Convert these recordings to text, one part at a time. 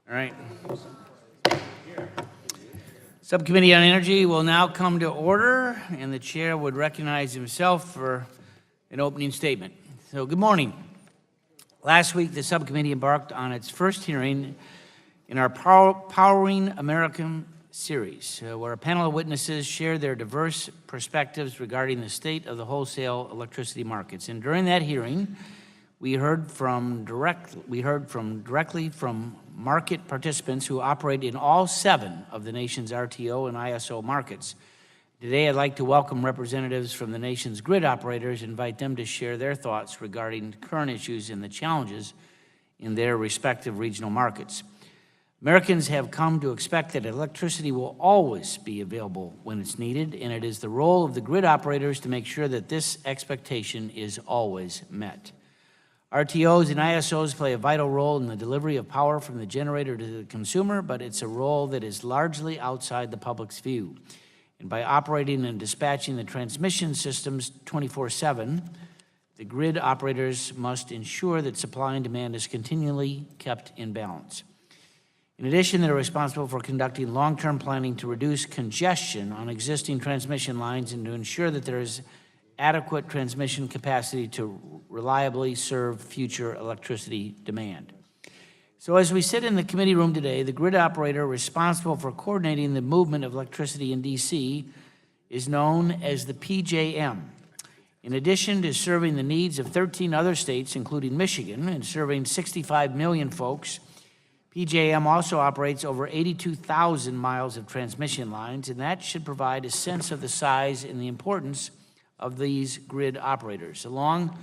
All right. Subcommittee on Energy will now come to order, and the chair would recognize himself for an opening statement. So, good morning. Last week, the subcommittee embarked on its first hearing in our Powering America series, where a panel of witnesses shared their diverse perspectives regarding the state of the wholesale electricity markets. And during that hearing, we heard directly from market participants who operate in all 7 of the nation's RTO and ISO markets. Today, I'd like to welcome representatives from the nation's grid operators and invite them to share their thoughts regarding current issues and the challenges in their respective regional markets. Americans have come to expect that electricity will always be available when it's needed, and it is the role of the grid operators to make sure that this expectation is always met. RTOs and ISOs play a vital role in the delivery of power from the generator to the consumer, but it's a role that is largely outside the public's view. And by operating and dispatching the transmission systems 24/7, the grid operators must ensure that supply and demand is continually kept in balance. In addition, they're responsible for conducting long-term planning to reduce congestion on existing transmission lines and to ensure that there is adequate transmission capacity to reliably serve future electricity demand. So as we sit in the committee room today, the grid operator responsible for coordinating the movement of electricity in D.C. is known as the PJM. In addition to serving the needs of 13 other states, including Michigan, and serving 65 million folks, PJM also operates over 82,000 miles of transmission lines, and that should provide a sense of the size and the importance of these grid operators. Along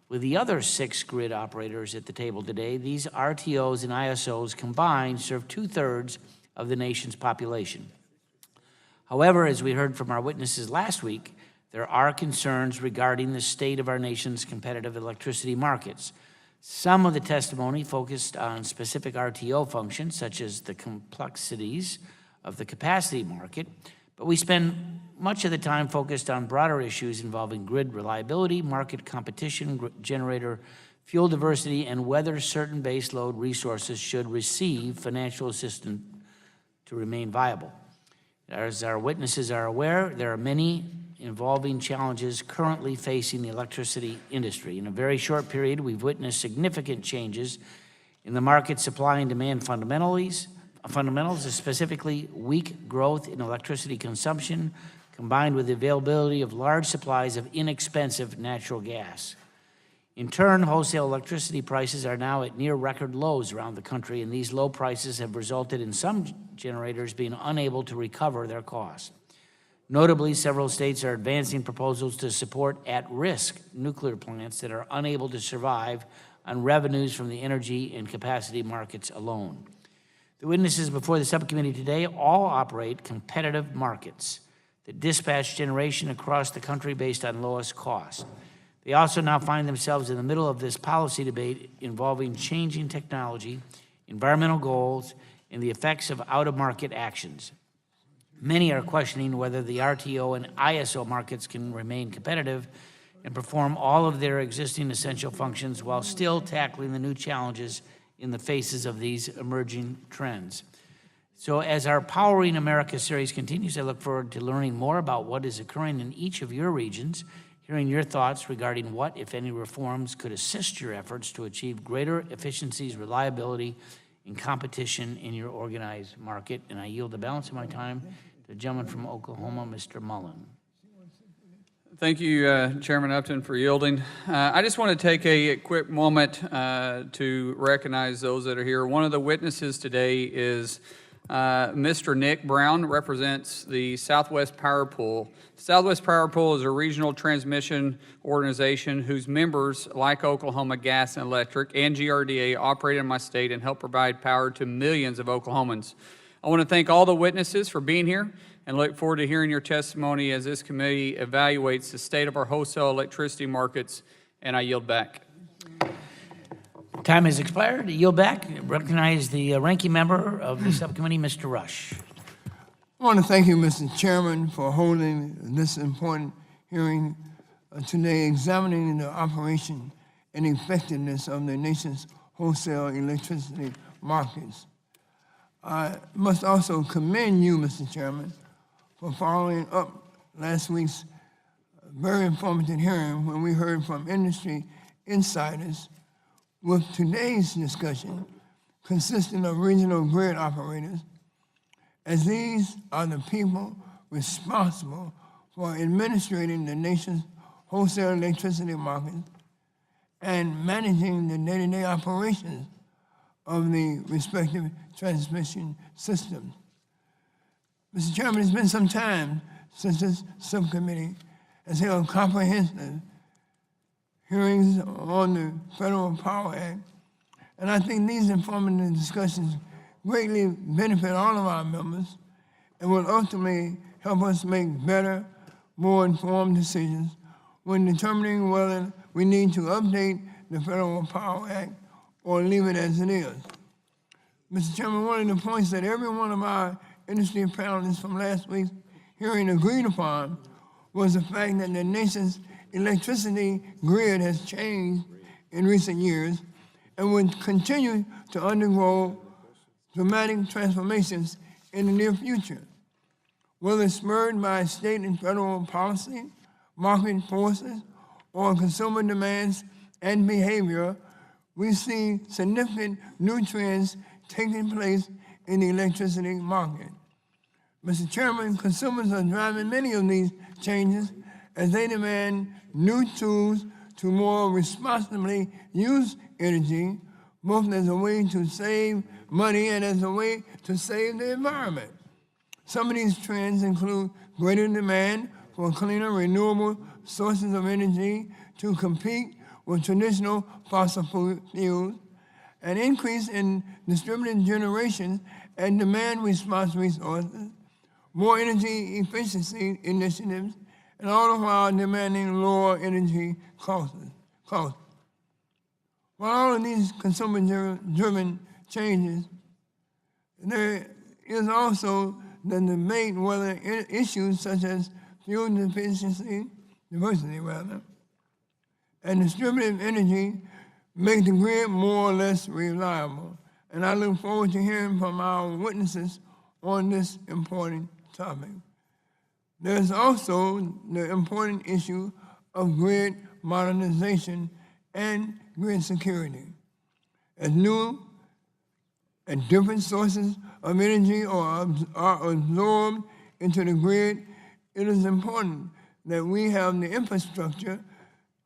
with the other 6 grid operators at the table today, these RTOs and ISOs combined serve 2/3 of the nation's population. However, as we heard from our witnesses last week, there are concerns regarding the state of our nation's competitive electricity markets. Some of the testimony focused on specific RTO functions, such as the complexities of the capacity market, but we spend much of the time focused on broader issues involving grid reliability, market competition, generator fuel diversity, and whether certain baseload resources should receive financial assistance to remain viable. As our witnesses are aware, there are many involving challenges currently facing the electricity industry. In a very short period, we've witnessed significant changes in the market supply and demand fundamentals, specifically weak growth in electricity consumption, combined with the availability of large supplies of inexpensive natural gas. In turn, wholesale electricity prices are now at near record lows around the country, and these low prices have resulted in some generators being unable to recover their costs. Notably, several states are advancing proposals to support at-risk nuclear plants that are unable to survive on revenues from the energy and capacity markets alone. The witnesses before the subcommittee today all operate competitive markets that dispatch generation across the country based on lowest cost. They also now find themselves in the middle of this policy debate involving changing technology, environmental goals, and the effects of out-of-market actions. Many are questioning whether the RTO and ISO markets can remain competitive and perform all of their existing essential functions while still tackling the new challenges in the faces of these emerging trends. So as our Powering America series continues, I look forward to learning more about what is occurring in each of your regions, hearing your thoughts regarding what, if any, reforms could assist your efforts to achieve greater efficiencies, reliability, and competition in your organized market. And I yield the balance of my time to the gentleman from Oklahoma, Mr. Mullen. Thank you, Chairman Upton, for yielding. I just want to take a quick moment to recognize those that are here. One of the witnesses today is Mr. Nick Brown, represents the Southwest Power Pool. Southwest Power Pool is a regional transmission organization whose members, like Oklahoma Gas and Electric and GRDA, operate in my state and help provide power to millions of Oklahomans. I want to thank all the witnesses for being here and look forward to hearing your testimony as this committee evaluates the state of our wholesale electricity markets, and I yield back. Time has expired. I yield back. Recognize the ranking member of the subcommittee, Mr. Rush. I want to thank you, Mr. Chairman, for holding this important hearing today, examining the operation and effectiveness of the nation's wholesale electricity markets. I must also commend you, Mr. Chairman, for following up last week's very informative hearing when we heard from industry insiders with today's discussion consisting of regional grid operators, as these are the people responsible for administrating the nation's wholesale electricity market and managing the day-to-day operations of the respective transmission systems. Mr. Chairman, it's been some time since this subcommittee has held comprehensive hearings on the Federal Power Act, and I think these informative discussions greatly benefit all of our members and will ultimately help us make better, more informed decisions when determining whether we need to update the Federal Power Act or leave it as it is. Mr. Chairman, one of the points that every one of our industry panelists from last week's hearing agreed upon was the fact that the nation's electricity grid has changed in recent years and will continue to undergo dramatic transformations in the near future. Whether spurred by state and federal policy, market forces, or consumer demands and behavior, we see significant new trends taking place in the electricity market. Mr. Chairman, consumers are driving many of these changes as they demand new tools to more responsibly use energy, both as a way to save money and as a way to save the environment. Some of these trends include greater demand for cleaner, renewable sources of energy to compete with traditional fossil fuels, an increase in distributed generation and demand response resources, more energy efficiency initiatives, and all the while demanding lower energy costs. While all of these consumer-driven changes, there is also the debate whether issues such as fuel diversity, and distributed energy make the grid more or less reliable. And I look forward to hearing from our witnesses on this important topic. There's also the important issue of grid modernization and grid security. As new and different sources of energy are absorbed into the grid, it is important that we have the infrastructure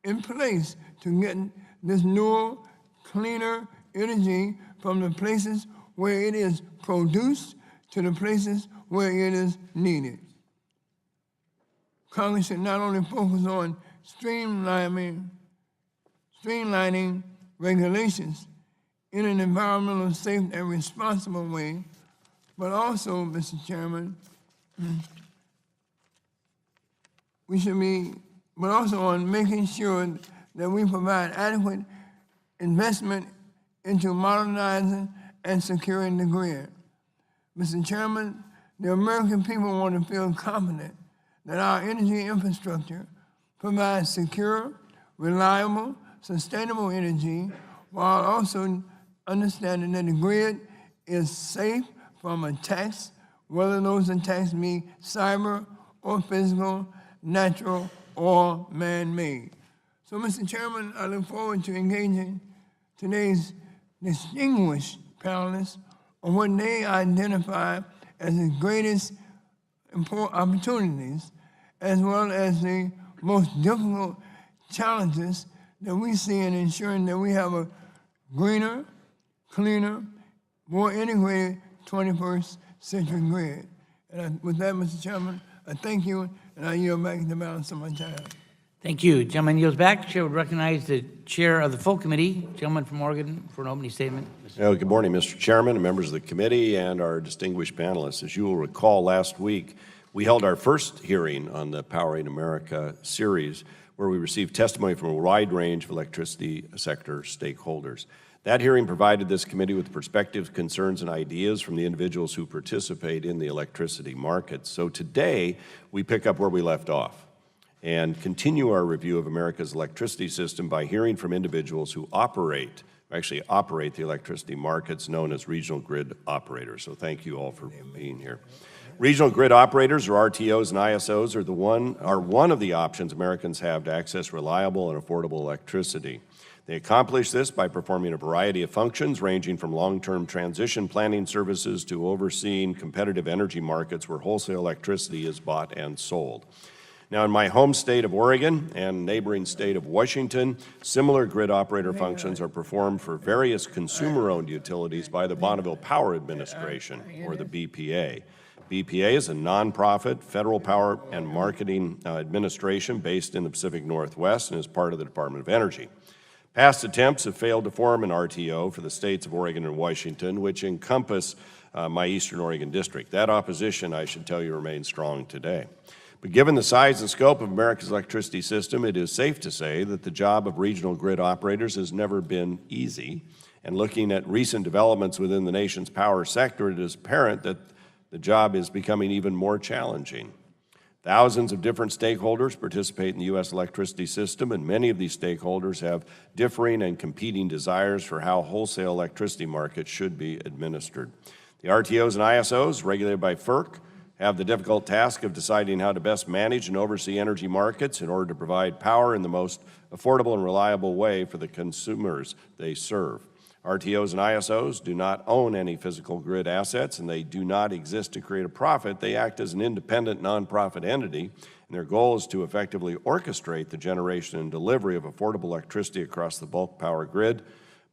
in place to get this newer, cleaner energy from the places where it is produced to the places where it is needed. Congress should not only focus on streamlining regulations in an environmentally safe and responsible way, but also, Mr. Chairman, but also on making sure that we provide adequate investment into modernizing and securing the grid. Mr. Chairman, the American people want to feel confident that our energy infrastructure provides secure, reliable, sustainable energy while also understanding that the grid is safe from attacks, whether those attacks be cyber or physical, natural or man-made. So, Mr. Chairman, I look forward to engaging today's distinguished panelists on what they identify as the greatest opportunities, as well as the most difficult challenges that we see in ensuring that we have a greener, cleaner, more integrated 21st century grid. And with that, Mr. Chairman, I thank you, and I yield back the balance of my time. Thank you. Gentleman yields back. Chair would recognize the chair of the full committee, gentleman from Oregon, for an opening statement. Good morning, Mr. Chairman, and members of the committee, and our distinguished panelists. As you will recall, last week we held our first hearing on the Powering America series, where we received testimony from a wide range of electricity sector stakeholders. That hearing provided this committee with perspectives, concerns, and ideas from the individuals who participate in the electricity market. So today, we pick up where we left off and continue our review of America's electricity system by hearing from individuals who operate who actually operate the electricity markets known as regional grid operators. So thank you all for being here. Regional grid operators, or RTOs and ISOs, are one of the options Americans have to access reliable and affordable electricity. They accomplish this by performing a variety of functions ranging from long-term transition planning services to overseeing competitive energy markets where wholesale electricity is bought and sold. Now, in my home state of Oregon and neighboring state of Washington, similar grid operator functions are performed for various consumer-owned utilities by the Bonneville Power Administration, or the BPA. BPA is a nonprofit federal power and marketing administration based in the Pacific Northwest and is part of the Department of Energy. Past attempts have failed to form an RTO for the states of Oregon and Washington, which encompass my Eastern Oregon district. That opposition, I should tell you, remains strong today. But given the size and scope of America's electricity system, it is safe to say that the job of regional grid operators has never been easy. And looking at recent developments within the nation's power sector, it is apparent that the job is becoming even more challenging. Thousands of different stakeholders participate in the U.S. electricity system, and many of these stakeholders have differing and competing desires for how wholesale electricity markets should be administered. The RTOs and ISOs, regulated by FERC, have the difficult task of deciding how to best manage and oversee energy markets in order to provide power in the most affordable and reliable way for the consumers they serve. RTOs and ISOs do not own any physical grid assets, and they do not exist to create a profit. They act as an independent nonprofit entity, and their goal is to effectively orchestrate the generation and delivery of affordable electricity across the bulk power grid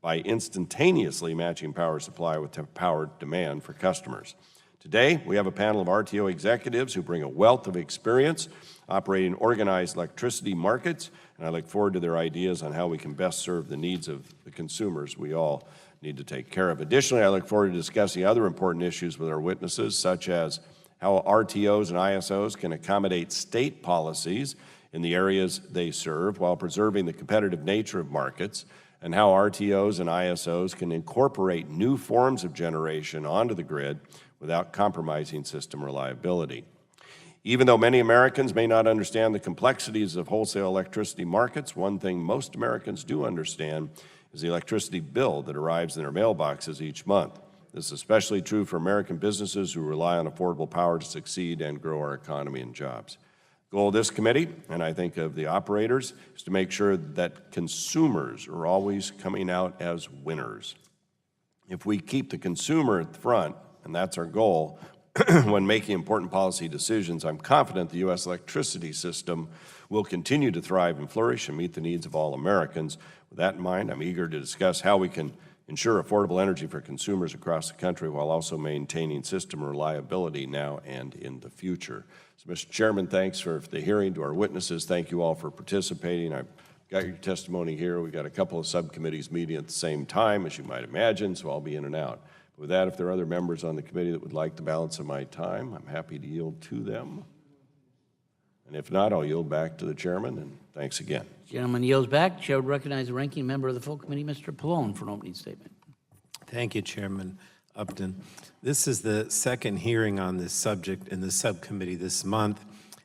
by instantaneously matching power supply with power demand for customers. Today, we have a panel of RTO executives who bring a wealth of experience operating organized electricity markets, and I look forward to their ideas on how we can best serve the needs of the consumers we all need to take care of. Additionally, I look forward to discussing other important issues with our witnesses, such as how RTOs and ISOs can accommodate state policies in the areas they serve while preserving the competitive nature of markets, and how RTOs and ISOs can incorporate new forms of generation onto the grid without compromising system reliability. Even though many Americans may not understand the complexities of wholesale electricity markets, one thing most Americans do understand is the electricity bill that arrives in their mailboxes each month. This is especially true for American businesses who rely on affordable power to succeed and grow our economy and jobs. The goal of this committee, and I think of the operators, is to make sure that consumers are always coming out as winners. If we keep the consumer at the front, and that's our goal, when making important policy decisions, I'm confident the U.S. electricity system will continue to thrive and flourish and meet the needs of all Americans. With that in mind, I'm eager to discuss how we can ensure affordable energy for consumers across the country while also maintaining system reliability now and in the future. So, Mr. Chairman, thanks for the hearing. To our witnesses, thank you all for participating. I've got your testimony here. We've got a couple of subcommittees meeting at the same time, as you might imagine, so I'll be in and out. With that, if there are other members on the committee that would like the balance of my time, I'm happy to yield to them. And if not, I'll yield back to the chairman, and thanks again. Gentleman yields back. Chair would recognize the ranking member of the full committee, Mr. Pallone, for an opening statement. Thank you, Chairman Upton. This is the second hearing on this subject in the subcommittee this month.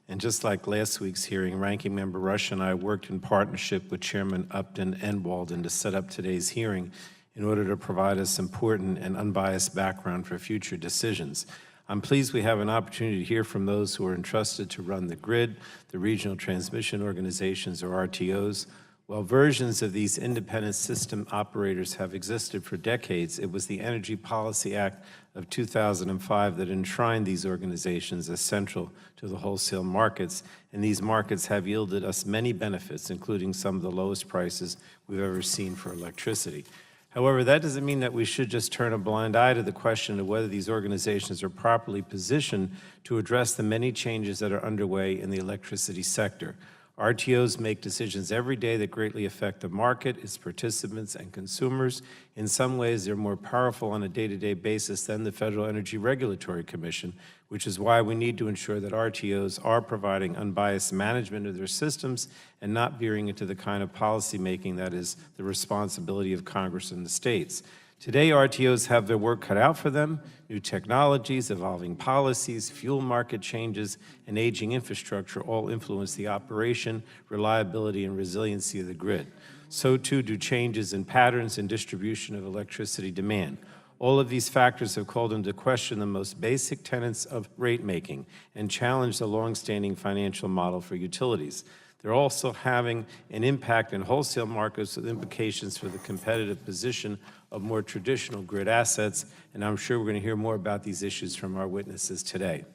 And just like last week's hearing, Ranking Member Rush and I worked in partnership with Chairman Upton and Walden to set up today's hearing in order to provide us important and unbiased background for future decisions. I'm pleased we have an opportunity to hear from those who are entrusted to run the grid, the regional transmission organizations, or RTOs. While versions of these independent system operators have existed for decades, it was the Energy Policy Act of 2005 that enshrined these organizations as central to the wholesale markets, and these markets have yielded us many benefits, including some of the lowest prices we've ever seen for electricity. However, that doesn't mean that we should just turn a blind eye to the question of whether these organizations are properly positioned to address the many changes that are underway in the electricity sector. RTOs make decisions every day that greatly affect the market, its participants, and consumers. In some ways, they're more powerful on a day-to-day basis than the Federal Energy Regulatory Commission, which is why we need to ensure that RTOs are providing unbiased management of their systems and not veering into the kind of policymaking that is the responsibility of Congress and the states. Today, RTOs have their work cut out for them. New technologies, evolving policies, fuel market changes, and aging infrastructure all influence the operation, reliability, and resiliency of the grid. So too do changes in patterns and distribution of electricity demand. All of these factors have called into question the most basic tenets of rate making and challenged the longstanding financial model for utilities. They're also having an impact in wholesale markets with implications for the competitive position of more traditional grid assets, and I'm sure we're going to hear more about these issues from our witnesses today.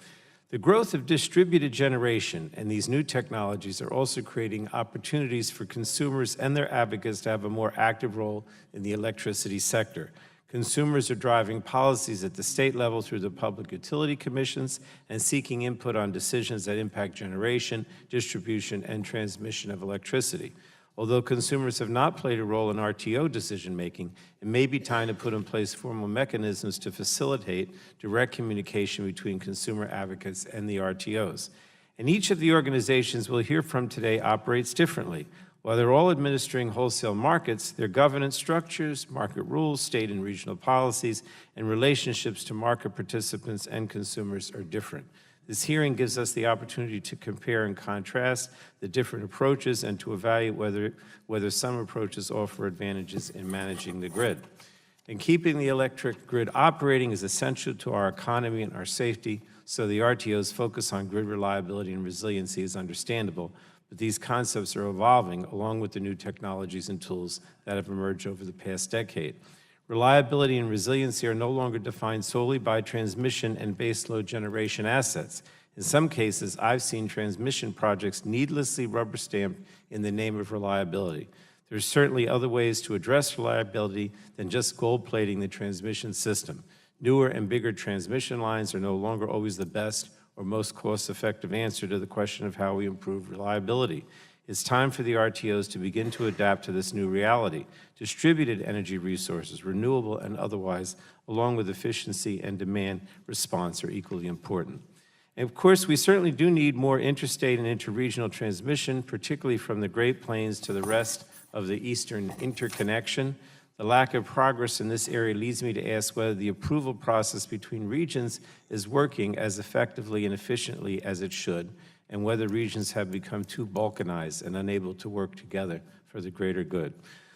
The growth of distributed generation and these new technologies are also creating opportunities for consumers and their advocates to have a more active role in the electricity sector. Consumers are driving policies at the state level through the public utility commissions and seeking input on decisions that impact generation, distribution, and transmission of electricity. Although consumers have not played a role in RTO decision-making, it may be time to put in place formal mechanisms to facilitate direct communication between consumer advocates and the RTOs. And each of the organizations we'll hear from today operates differently. While they're all administering wholesale markets, their governance structures, market rules, state and regional policies, and relationships to market participants and consumers are different. This hearing gives us the opportunity to compare and contrast the different approaches and to evaluate whether some approaches offer advantages in managing the grid. And keeping the electric grid operating is essential to our economy and our safety, so the RTO's focus on grid reliability and resiliency is understandable. But these concepts are evolving along with the new technologies and tools that have emerged over the past decade. Reliability and resiliency are no longer defined solely by transmission and baseload generation assets. In some cases, I've seen transmission projects needlessly rubber-stamped in the name of reliability. There's certainly other ways to address reliability than just gold-plating the transmission system. Newer and bigger transmission lines are no longer always the best or most cost-effective answer to the question of how we improve reliability. It's time for the RTOs to begin to adapt to this new reality. Distributed energy resources, renewable and otherwise, along with efficiency and demand response are equally important. And of course, we certainly do need more interstate and interregional transmission, particularly from the Great Plains to the rest of the Eastern Interconnection. The lack of progress in this area leads me to ask whether the approval process between regions is working as effectively and efficiently as it should, and whether regions have become too balkanized and unable to work together for the greater good.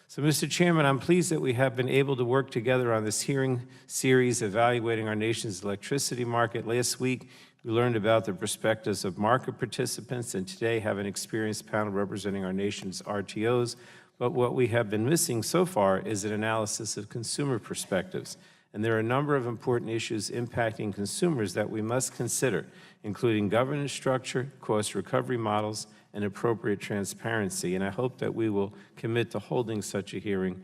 So, Mr. Chairman, I'm pleased that we have been able to work together on this hearing series evaluating our nation's electricity market. Last week, we learned about the perspectives of market participants, and today have an experienced panel representing our nation's RTOs. But what we have been missing so far is an analysis of consumer perspectives. And there are a number of important issues impacting consumers that we must consider, including governance structure, cost recovery models, and appropriate transparency. And I hope that we will commit to holding such a hearing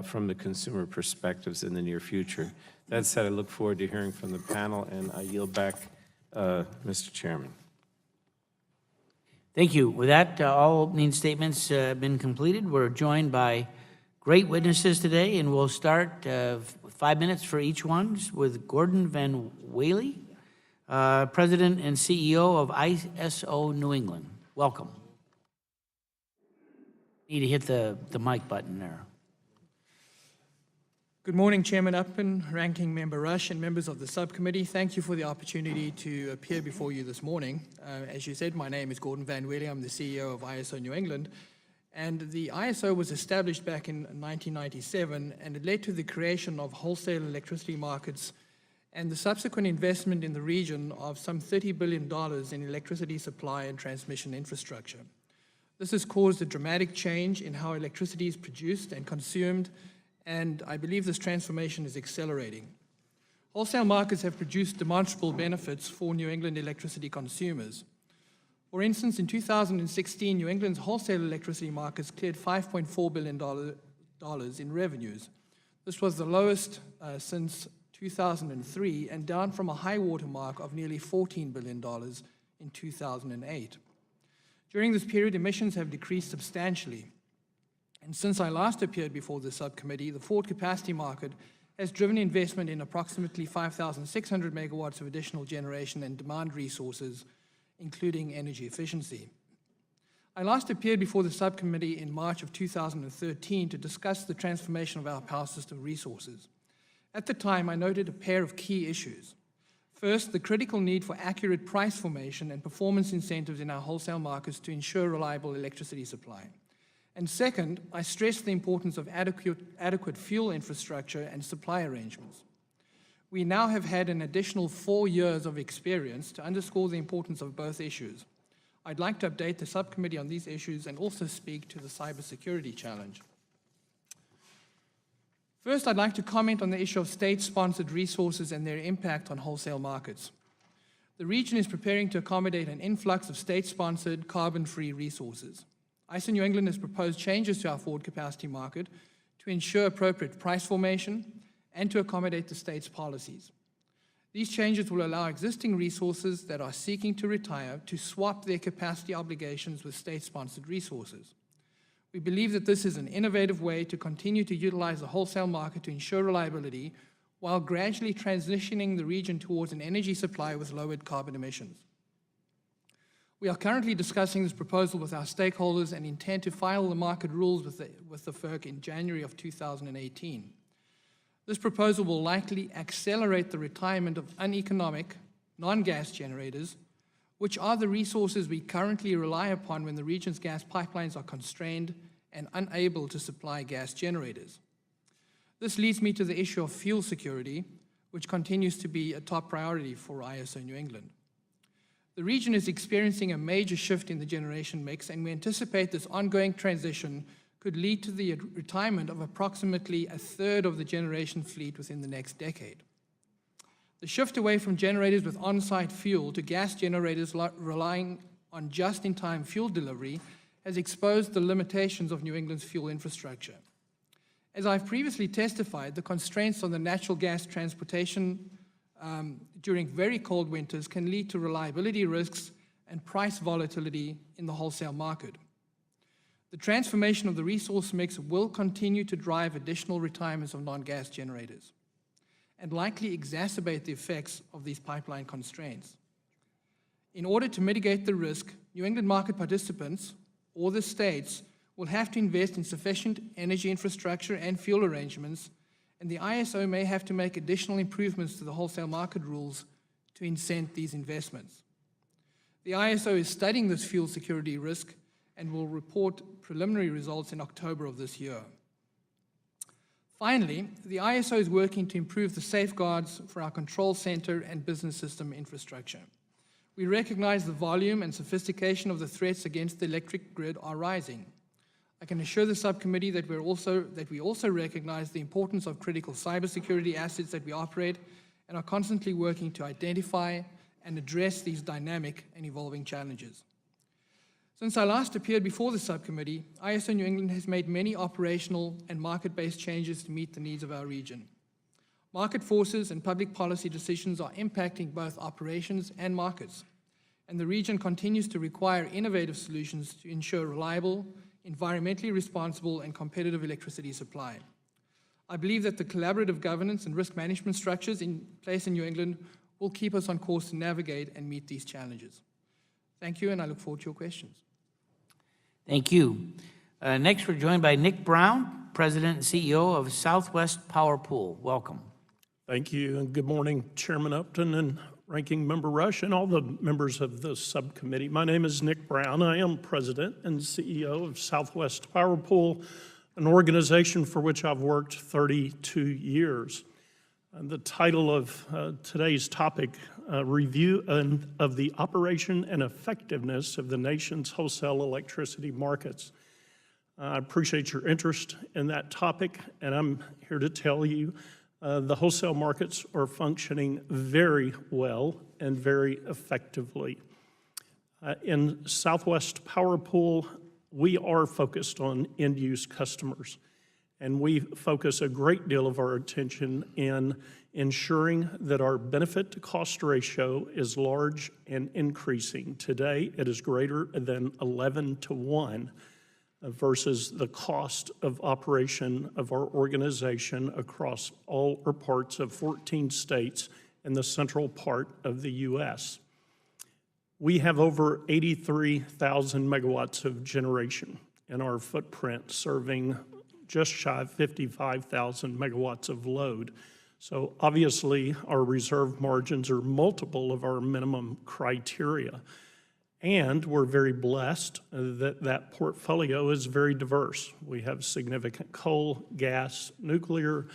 from the consumer perspectives in the near future. That said, I look forward to hearing from the panel, and I yield back, Mr. Chairman. Thank you. With that, all opening statements have been completed. We're joined by great witnesses today, and we'll start 5 minutes for each one with Gordon Van Whaley, President and CEO of ISO New England. Welcome. Need to hit the mic button there. Good morning, Chairman Upton, Ranking Member Rush, and members of the subcommittee. Thank you for the opportunity to appear before you this morning. As you said, my name is Gordon Van Whaley. I'm the CEO of ISO New England. And the ISO was established back in 1997, and it led to the creation of wholesale electricity markets and the subsequent investment in the region of some $30 billion in electricity supply and transmission infrastructure. This has caused a dramatic change in how electricity is produced and consumed, and I believe this transformation is accelerating. Wholesale markets have produced demonstrable benefits for New England electricity consumers. For instance, in 2016, New England's wholesale electricity markets cleared $5.4 billion in revenues. This was the lowest since 2003 and down from a high water mark of nearly $14 billion in 2008. During this period, emissions have decreased substantially. And since I last appeared before the subcommittee, the forward capacity market has driven investment in approximately 5,600 megawatts of additional generation and demand resources, including energy efficiency. I last appeared before the subcommittee in March of 2013 to discuss the transformation of our power system resources. At the time, I noted a pair of key issues. First, the critical need for accurate price formation and performance incentives in our wholesale markets to ensure reliable electricity supply. And second, I stressed the importance of adequate fuel infrastructure and supply arrangements. We now have had an additional 4 years of experience to underscore the importance of both issues. I'd like to update the subcommittee on these issues and also speak to the cybersecurity challenge. First, I'd like to comment on the issue of state-sponsored resources and their impact on wholesale markets. The region is preparing to accommodate an influx of state-sponsored, carbon-free resources. ISO New England has proposed changes to our forward capacity market to ensure appropriate price formation and to accommodate the state's policies. These changes will allow existing resources that are seeking to retire to swap their capacity obligations with state-sponsored resources. We believe that this is an innovative way to continue to utilize the wholesale market to ensure reliability while gradually transitioning the region towards an energy supply with lowered carbon emissions. We are currently discussing this proposal with our stakeholders and intend to file the market rules with the FERC in January of 2018. This proposal will likely accelerate the retirement of uneconomic, non-gas generators, which are the resources we currently rely upon when the region's gas pipelines are constrained and unable to supply gas generators. This leads me to the issue of fuel security, which continues to be a top priority for ISO New England. The region is experiencing a major shift in the generation mix, and we anticipate this ongoing transition could lead to the retirement of approximately a third of the generation fleet within the next decade. The shift away from generators with on-site fuel to gas generators relying on just-in-time fuel delivery has exposed the limitations of New England's fuel infrastructure. As I've previously testified, the constraints on the natural gas transportation during very cold winters can lead to reliability risks and price volatility in the wholesale market. The transformation of the resource mix will continue to drive additional retirements of non-gas generators and likely exacerbate the effects of these pipeline constraints. In order to mitigate the risk, New England market participants, or the states, will have to invest in sufficient energy infrastructure and fuel arrangements, and the ISO may have to make additional improvements to the wholesale market rules to incent these investments. The ISO is studying this fuel security risk and will report preliminary results in October of this year. Finally, the ISO is working to improve the safeguards for our control center and business system infrastructure. We recognize the volume and sophistication of the threats against the electric grid are rising. I can assure the subcommittee that we also recognize the importance of critical cybersecurity assets that we operate and are constantly working to identify and address these dynamic and evolving challenges. Since I last appeared before the subcommittee, ISO New England has made many operational and market-based changes to meet the needs of our region. Market forces and public policy decisions are impacting both operations and markets, and the region continues to require innovative solutions to ensure reliable, environmentally responsible, and competitive electricity supply. I believe that the collaborative governance and risk management structures in place in New England will keep us on course to navigate and meet these challenges. Thank you, and I look forward to your questions. Thank you. Next, we're joined by Nick Brown, President and CEO of Southwest Power Pool. Welcome. Thank you, and good morning, Chairman Upton and Ranking Member Rush, and all the members of the subcommittee. My name is Nick Brown. I am President and CEO of Southwest Power Pool, an organization for which I've worked 32 years. And the title of today's topic, Review of the Operation and Effectiveness of the Nation's Wholesale Electricity Markets. I appreciate your interest in that topic, and I'm here to tell you the wholesale markets are functioning very well and very effectively. In Southwest Power Pool, we are focused on end-use customers, and we focus a great deal of our attention in ensuring that our benefit-to-cost ratio is large and increasing. Today, it is greater than 11-to-1. Versus the cost of operation of our organization across all or parts of 14 states in the central part of the U.S. We have over 83,000 megawatts of generation in our footprint, serving just shy of 55,000 megawatts of load. So obviously, our reserve margins are multiple of our minimum criteria. And we're very blessed that that portfolio is very diverse. We have significant coal, gas, nuclear,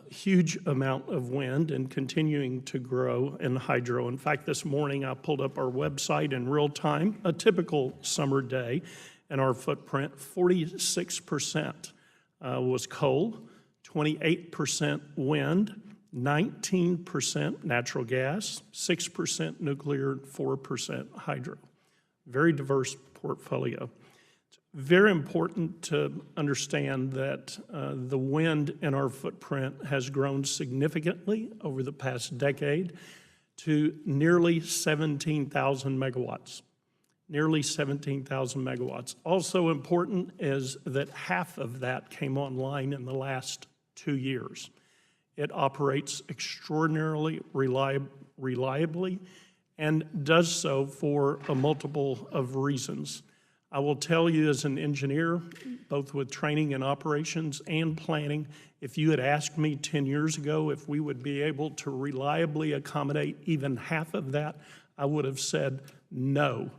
huge amount of wind, and continuing to grow in hydro. In fact, this morning I pulled up our website in real time, a typical summer day, and our footprint, 46% was coal, 28% wind, 19% natural gas, 6% nuclear, 4% hydro. Very diverse portfolio. It's very important to understand that the wind in our footprint has grown significantly over the past decade to nearly 17,000 megawatts. Nearly 17,000 megawatts. Also important is that half of that came online in the last 2 years. It operates extraordinarily reliably and does so for a multiple of reasons. I will tell you as an engineer, both with training in operations and planning, if you had asked me 10 years ago if we would be able to reliably accommodate even half of that, I would have said no,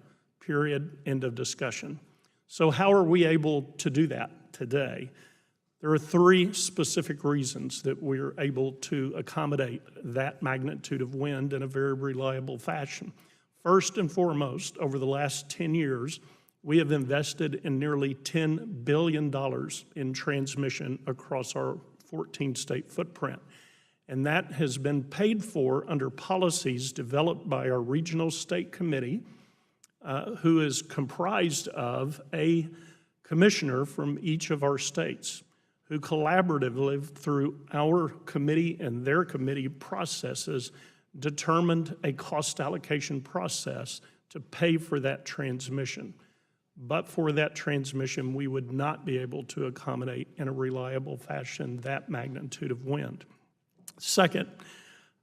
period, end of discussion. So how are we able to do that today? There are 3 specific reasons that we're able to accommodate that magnitude of wind in a very reliable fashion. First and foremost, over the last 10 years, we have invested in nearly $10 billion in transmission across our 14-state footprint. And that has been paid for under policies developed by our regional state committee, who is comprised of a commissioner from each of our states, who collaboratively through our committee and their committee processes determined a cost allocation process to pay for that transmission. But for that transmission, we would not be able to accommodate in a reliable fashion that magnitude of wind. Second,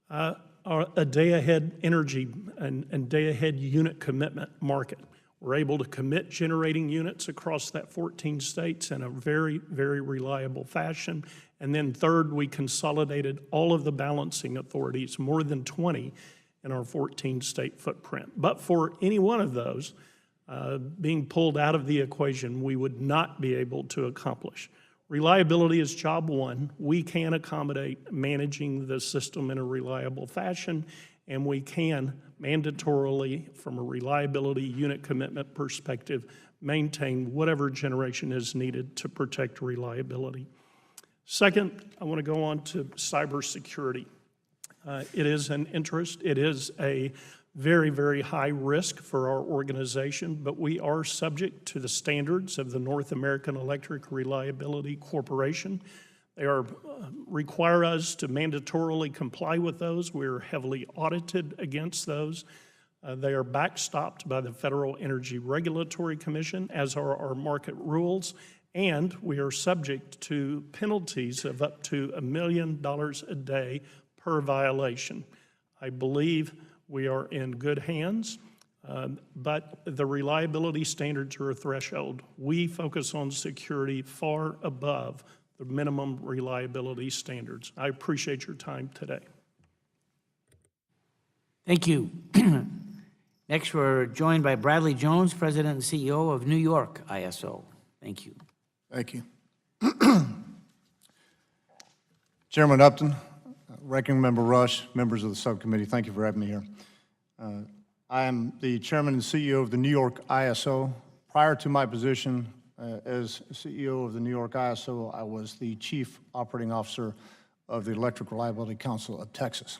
a day-ahead energy and day-ahead unit commitment market. We're able to commit generating units across that 14 states in a very, very reliable fashion. And then third, we consolidated all of the balancing authorities, more than 20 in our 14-state footprint. But for any one of those being pulled out of the equation, we would not be able to accomplish. Reliability is job one. We can accommodate managing the system in a reliable fashion, and we can mandatorily, from a reliability unit commitment perspective, maintain whatever generation is needed to protect reliability. Second, I want to go on to cybersecurity. It is an interest. It is a very, very high risk for our organization, but we are subject to the standards of the North American Electric Reliability Corporation. They require us to mandatorily comply with those. We're heavily audited against those. They are backstopped by the Federal Energy Regulatory Commission, as are our market rules, and we are subject to penalties of up to $1 million a day per violation. I believe we are in good hands, but the reliability standards are a threshold. We focus on security far above the minimum reliability standards. I appreciate your time today. Thank you. Next, we're joined by Bradley Jones, President and CEO of New York ISO. Thank you. Thank you. Chairman Upton, Ranking Member Rush, members of the subcommittee, thank you for having me here. I am the Chairman and CEO of the New York ISO. Prior to my position as CEO of the New York ISO, I was the Chief Operating Officer of the Electric Reliability Council of Texas.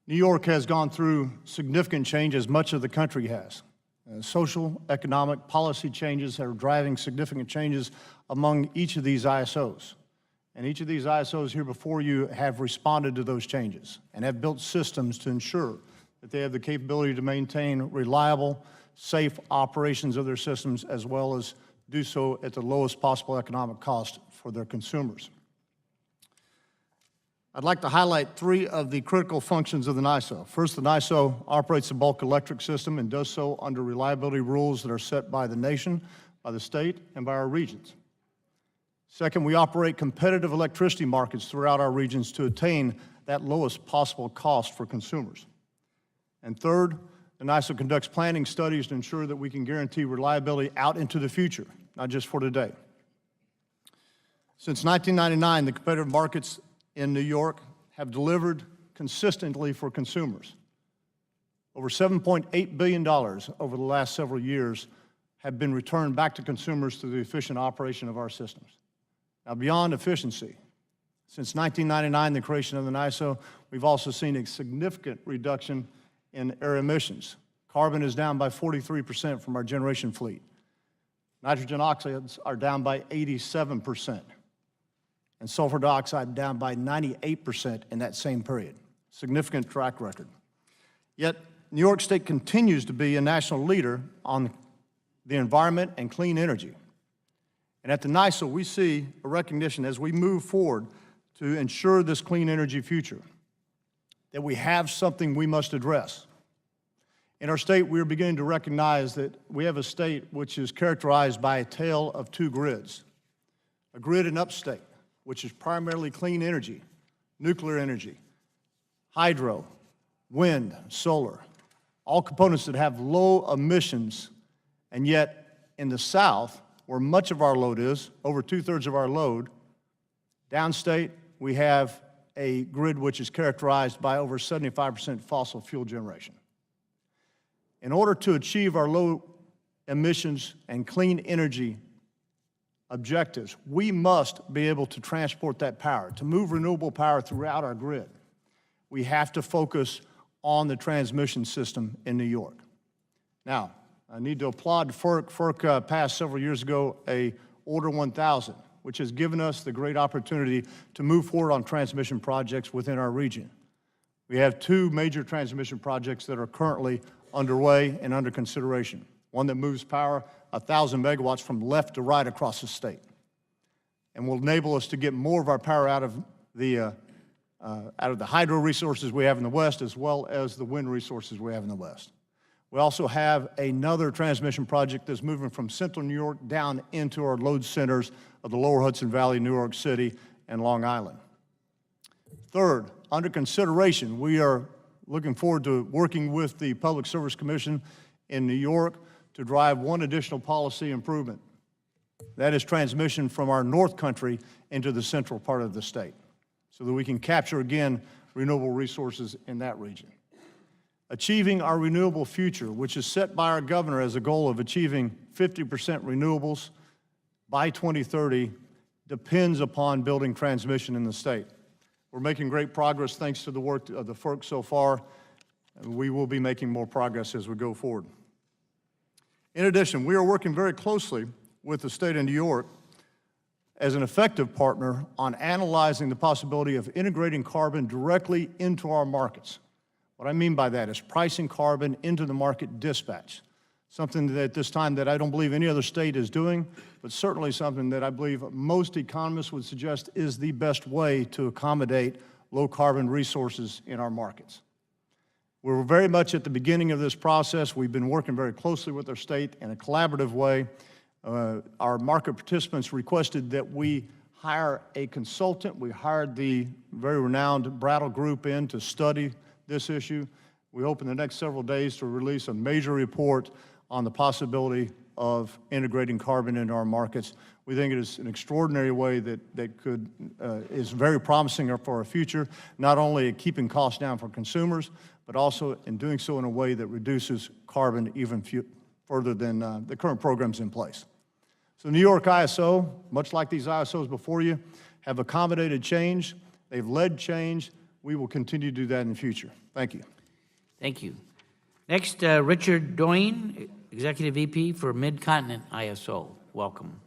New York has gone through significant change, as much of the country has. Social, economic, policy changes are driving significant changes among each of these ISOs. And each of these ISOs here before you have responded to those changes and have built systems to ensure that they have the capability to maintain reliable, safe operations of their systems, as well as do so at the lowest possible economic cost for their consumers. I'd like to highlight 3 of the critical functions of the NISO. First, the NISO operates the bulk electric system and does so under reliability rules that are set by the nation, by the state, and by our regions. Second, we operate competitive electricity markets throughout our regions to attain that lowest possible cost for consumers. And third, the NISO conducts planning studies to ensure that we can guarantee reliability out into the future, not just for today. Since 1999, the competitive markets in New York have delivered consistently for consumers. Over $7.8 billion over the last several years have been returned back to consumers through the efficient operation of our systems. Now, beyond efficiency, since 1999, the creation of the NISO, we've also seen a significant reduction in air emissions. Carbon is down by 43% from our generation fleet. Nitrogen oxides are down by 87%. And sulfur dioxide down by 98% in that same period. Significant track record. Yet, New York State continues to be a national leader on the environment and clean energy. And at the NISO, we see a recognition as we move forward to ensure this clean energy future, that we have something we must address. In our state, we are beginning to recognize that we have a state which is characterized by a tale of two grids. A grid in upstate, which is primarily clean energy, nuclear energy, hydro, wind, solar, all components that have low emissions, and yet in the South, where much of our load is, over 2/3 of our load, downstate, we have a grid which is characterized by over 75% fossil fuel generation. In order to achieve our low emissions and clean energy objectives, we must be able to transport that power, to move renewable power throughout our grid. We have to focus on the transmission system in New York. Now, I need to applaud FERC. FERC passed several years ago a Order 1000, which has given us the great opportunity to move forward on transmission projects within our region. We have two major transmission projects that are currently underway and under consideration. One that moves power 1,000 megawatts from left to right across the state and will enable us to get more of our power out of the hydro resources we have in the west, as well as the wind resources we have in the west. We also have another transmission project that's moving from central New York down into our load centers of the lower Hudson Valley, New York City, and Long Island. Third, under consideration, we are looking forward to working with the Public Service Commission in New York to drive one additional policy improvement. That is transmission from our north country into the central part of the state, so that we can capture, again, renewable resources in that region. Achieving our renewable future, which is set by our governor as a goal of achieving 50% renewables by 2030, depends upon building transmission in the state. We're making great progress thanks to the work of the FERC so far, and we will be making more progress as we go forward. In addition, we are working very closely with the state of New York as an effective partner on analyzing the possibility of integrating carbon directly into our markets. What I mean by that is pricing carbon into the market dispatch, something that at this time that I don't believe any other state is doing, but certainly something that I believe most economists would suggest is the best way to accommodate low carbon resources in our markets. We're very much at the beginning of this process. We've been working very closely with our state in a collaborative way. Our market participants requested that we hire a consultant. We hired the very renowned Brattle Group in to study this issue. We hope in the next several days to release a major report on the possibility of integrating carbon into our markets. We think it is an extraordinary way that is very promising for our future, not only at keeping costs down for consumers, but also in doing so in a way that reduces carbon even further than the current programs in place. So New York ISO, much like these ISOs before you, have accommodated change. They've led change. We will continue to do that in the future. Thank you. Thank you. Next, Richard Doyne, Executive VP for Mid-Continent ISO. Welcome.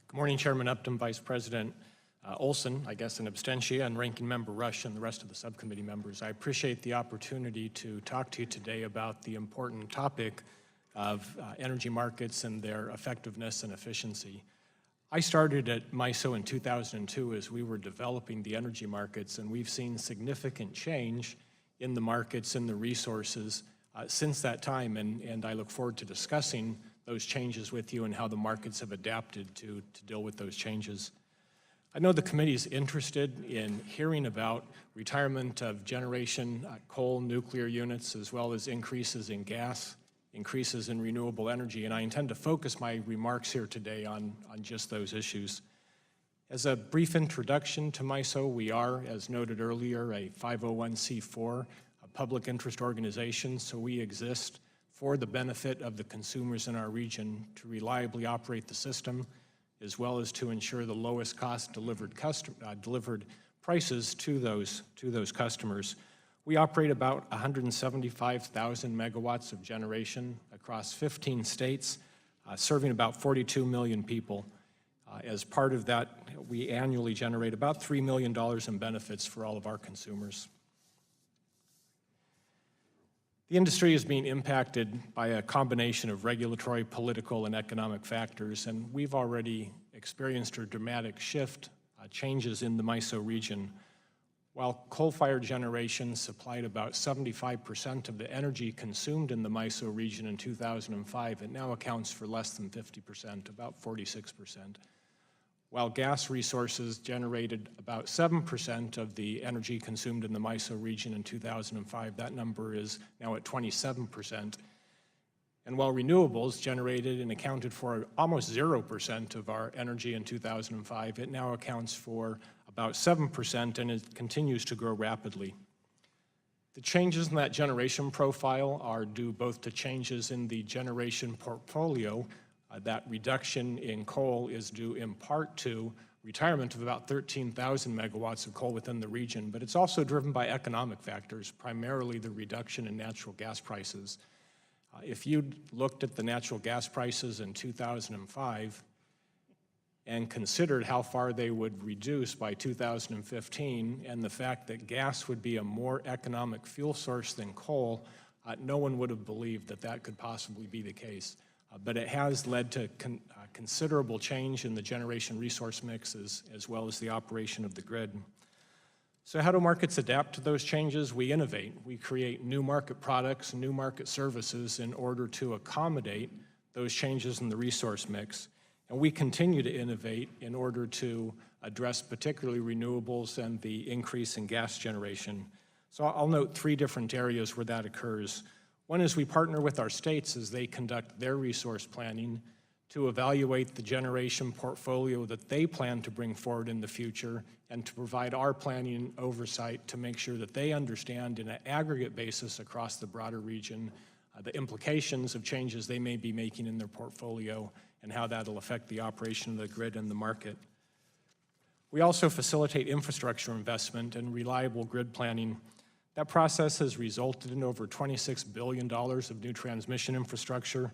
Good morning, Chairman Upton, Vice President Olson, I guess in absentia, and Ranking Member Rush and the rest of the subcommittee members. I appreciate the opportunity to talk to you today about the important topic of energy markets and their effectiveness and efficiency. I started at MISO in 2002 as we were developing the energy markets, and we've seen significant change in the markets and the resources since that time, and I look forward to discussing those changes with you and how the markets have adapted to deal with those changes. I know the committee is interested in hearing about retirement of generation coal, nuclear units, as well as increases in gas, increases in renewable energy, and I intend to focus my remarks here today on just those issues. As a brief introduction to MISO, we are, as noted earlier, a 501c4, a public interest organization, so we exist for the benefit of the consumers in our region to reliably operate the system, as well as to ensure the lowest cost delivered prices to those customers. We operate about 175,000 megawatts of generation across 15 states, serving about 42 million people. As part of that, we annually generate about $3 million in benefits for all of our consumers. The industry is being impacted by a combination of regulatory, political, and economic factors, and we've already experienced a dramatic shift, changes in the MISO region. While coal-fired generation supplied about 75% of the energy consumed in the MISO region in 2005, it now accounts for less than 50%, about 46%. While gas resources generated about 7% of the energy consumed in the MISO region in 2005, that number is now at 27%. And while renewables generated and accounted for almost 0% of our energy in 2005, it now accounts for about 7%, and it continues to grow rapidly. The changes in that generation profile are due both to changes in the generation portfolio. That reduction in coal is due in part to retirement of about 13,000 megawatts of coal within the region, but it's also driven by economic factors, primarily the reduction in natural gas prices. If you'd looked at the natural gas prices in 2005 and considered how far they would reduce by 2015 and the fact that gas would be a more economic fuel source than coal, no one would have believed that that could possibly be the case. But it has led to considerable change in the generation resource mix as well as the operation of the grid. So how do markets adapt to those changes? We innovate. We create new market products, new market services in order to accommodate those changes in the resource mix. And we continue to innovate in order to address particularly renewables and the increase in gas generation. So I'll note three different areas where that occurs. One is we partner with our states as they conduct their resource planning to evaluate the generation portfolio that they plan to bring forward in the future and to provide our planning oversight to make sure that they understand in an aggregate basis across the broader region the implications of changes they may be making in their portfolio and how that'll affect the operation of the grid and the market. We also facilitate infrastructure investment and reliable grid planning. That process has resulted in over $26 billion of new transmission infrastructure,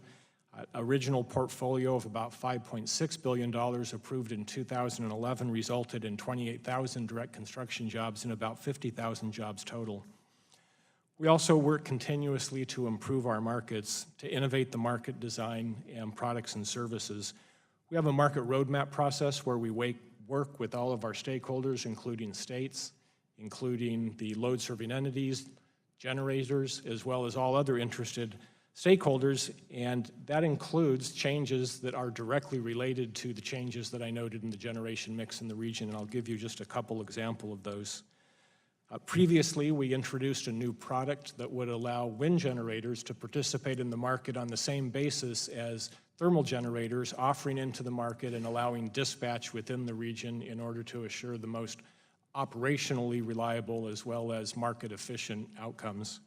original portfolio of about $5.6 billion approved in 2011 resulted in 28,000 direct construction jobs and about 50,000 jobs total. We also work continuously to improve our markets, to innovate the market design and products and services. We have a market roadmap process where we work with all of our stakeholders, including states, including the load-serving entities, generators, as well as all other interested stakeholders, and that includes changes that are directly related to the changes that I noted in the generation mix in the region, and I'll give you just a couple examples of those. Previously, we introduced a new product that would allow wind generators to participate in the market on the same basis as thermal generators, offering into the market and allowing dispatch within the region in order to assure the most operationally reliable as well as market-efficient outcomes.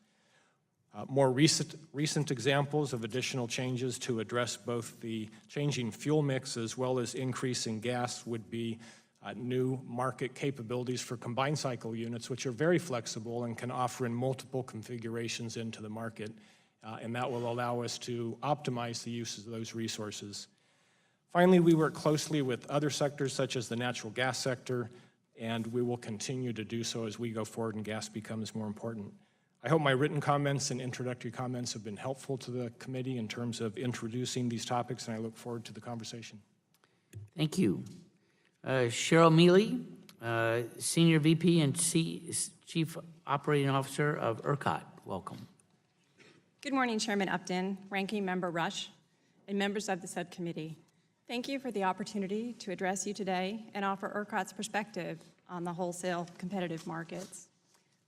More recent examples of additional changes to address both the changing fuel mix as well as increasing gas would be new market capabilities for combined cycle units, which are very flexible and can offer in multiple configurations into the market, and that will allow us to optimize the use of those resources. Finally, we work closely with other sectors such as the natural gas sector, and we will continue to do so as we go forward and gas becomes more important. I hope my written comments and introductory comments have been helpful to the committee in terms of introducing these topics, and I look forward to the conversation. Thank you. Cheryl Mealy, Senior VP and Chief Operating Officer of ERCOT. Welcome. Good morning, Chairman Upton, Ranking Member Rush, and members of the subcommittee. Thank you for the opportunity to address you today and offer ERCOT's perspective on the wholesale competitive markets.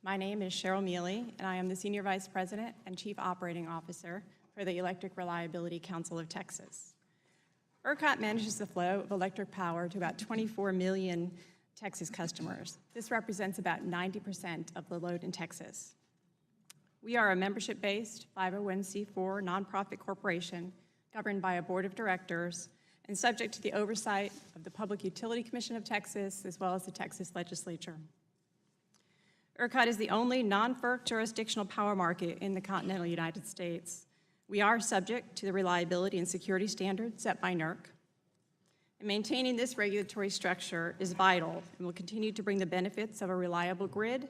My name is Cheryl Mealy, and I am the Senior Vice President and Chief Operating Officer for the Electric Reliability Council of Texas. ERCOT manages the flow of electric power to about 24 million Texas customers. This represents about 90% of the load in Texas. We are a membership-based 501c4 nonprofit corporation governed by a board of directors and subject to the oversight of the Public Utility Commission of Texas as well as the Texas Legislature. ERCOT is the only non-FERC jurisdictional power market in the continental United States. We are subject to the reliability and security standards set by NERC. And maintaining this regulatory structure is vital and will continue to bring the benefits of a reliable grid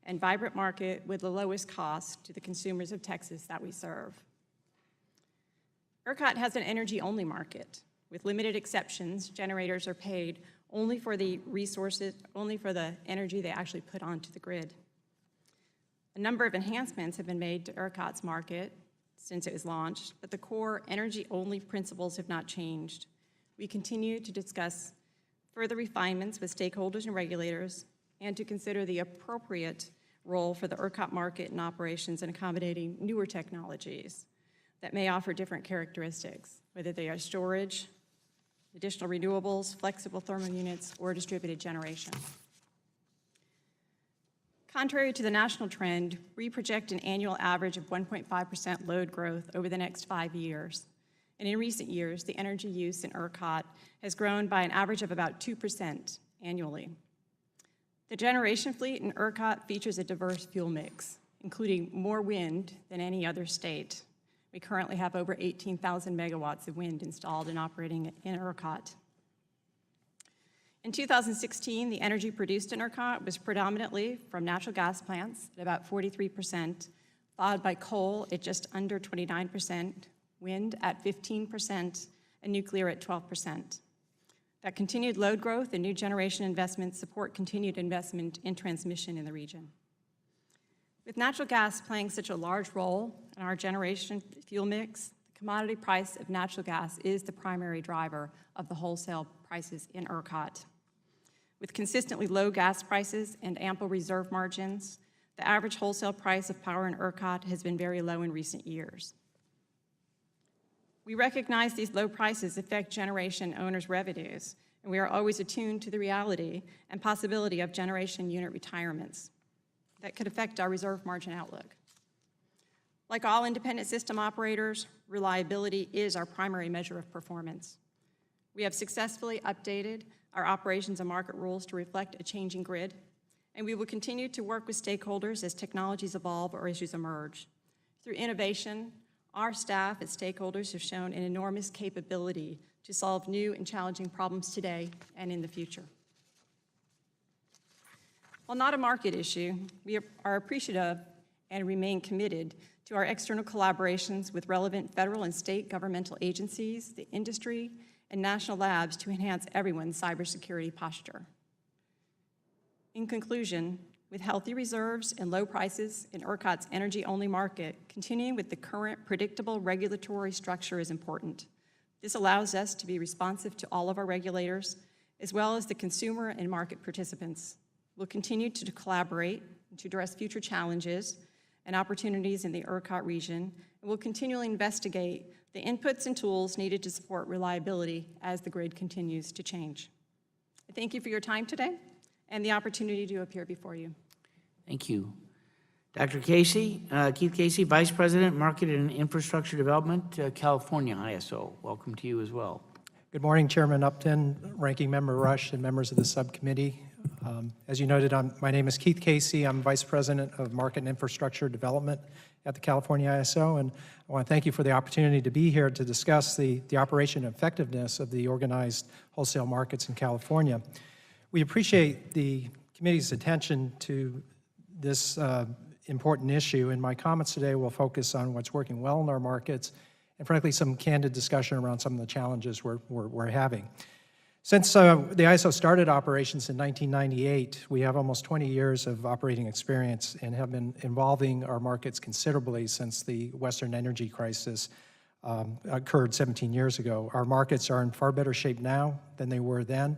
and vibrant market with the lowest cost to the consumers of Texas that we serve. ERCOT has an energy-only market. With limited exceptions, generators are paid only for the resources, only for the energy they actually put onto the grid. A number of enhancements have been made to ERCOT's market since it was launched, but the core energy-only principles have not changed. We continue to discuss further refinements with stakeholders and regulators and to consider the appropriate role for the ERCOT market and operations in accommodating newer technologies that may offer different characteristics, whether they are storage, additional renewables, flexible thermal units, or distributed generation. Contrary to the national trend, we project an annual average of 1.5% load growth over the next 5 years. And in recent years, the energy use in ERCOT has grown by an average of about 2% annually. The generation fleet in ERCOT features a diverse fuel mix, including more wind than any other state. We currently have over 18,000 megawatts of wind installed and operating in ERCOT. In 2016, the energy produced in ERCOT was predominantly from natural gas plants at about 43%, followed by coal at just under 29%, wind at 15%, and nuclear at 12%. That continued load growth and new generation investments support continued investment in transmission in the region. With natural gas playing such a large role in our generation fuel mix, the commodity price of natural gas is the primary driver of the wholesale prices in ERCOT. With consistently low gas prices and ample reserve margins, the average wholesale price of power in ERCOT has been very low in recent years. We recognize these low prices affect generation owners' revenues, and we are always attuned to the reality and possibility of generation unit retirements that could affect our reserve margin outlook. Like all independent system operators, reliability is our primary measure of performance. We have successfully updated our operations and market rules to reflect a changing grid, and we will continue to work with stakeholders as technologies evolve or issues emerge. Through innovation, our staff and stakeholders have shown an enormous capability to solve new and challenging problems today and in the future. While not a market issue, we are appreciative and remain committed to our external collaborations with relevant federal and state governmental agencies, the industry, and national labs to enhance everyone's cybersecurity posture. In conclusion, with healthy reserves and low prices in ERCOT's energy-only market, continuing with the current predictable regulatory structure is important. This allows us to be responsive to all of our regulators, as well as the consumer and market participants. We'll continue to collaborate to address future challenges and opportunities in the ERCOT region, and we'll continually investigate the inputs and tools needed to support reliability as the grid continues to change. I thank you for your time today and the opportunity to appear before you. Thank you. Dr. Casey, Keith Casey, Vice President, Market and Infrastructure Development, California ISO. Welcome to you as well. Good morning, Chairman Upton, Ranking Member Rush, and members of the subcommittee. As you noted, my name is Keith Casey. I'm Vice President of Market and Infrastructure Development at the California ISO, and I want to thank you for the opportunity to be here to discuss the operation and effectiveness of the organized wholesale markets in California. We appreciate the committee's attention to this important issue, and my comments today will focus on what's working well in our markets and, frankly, some candid discussion around some of the challenges we're having. Since the ISO started operations in 1998, we have almost 20 years of operating experience and have been involving our markets considerably since the Western energy crisis occurred 17 years ago. Our markets are in far better shape now than they were then,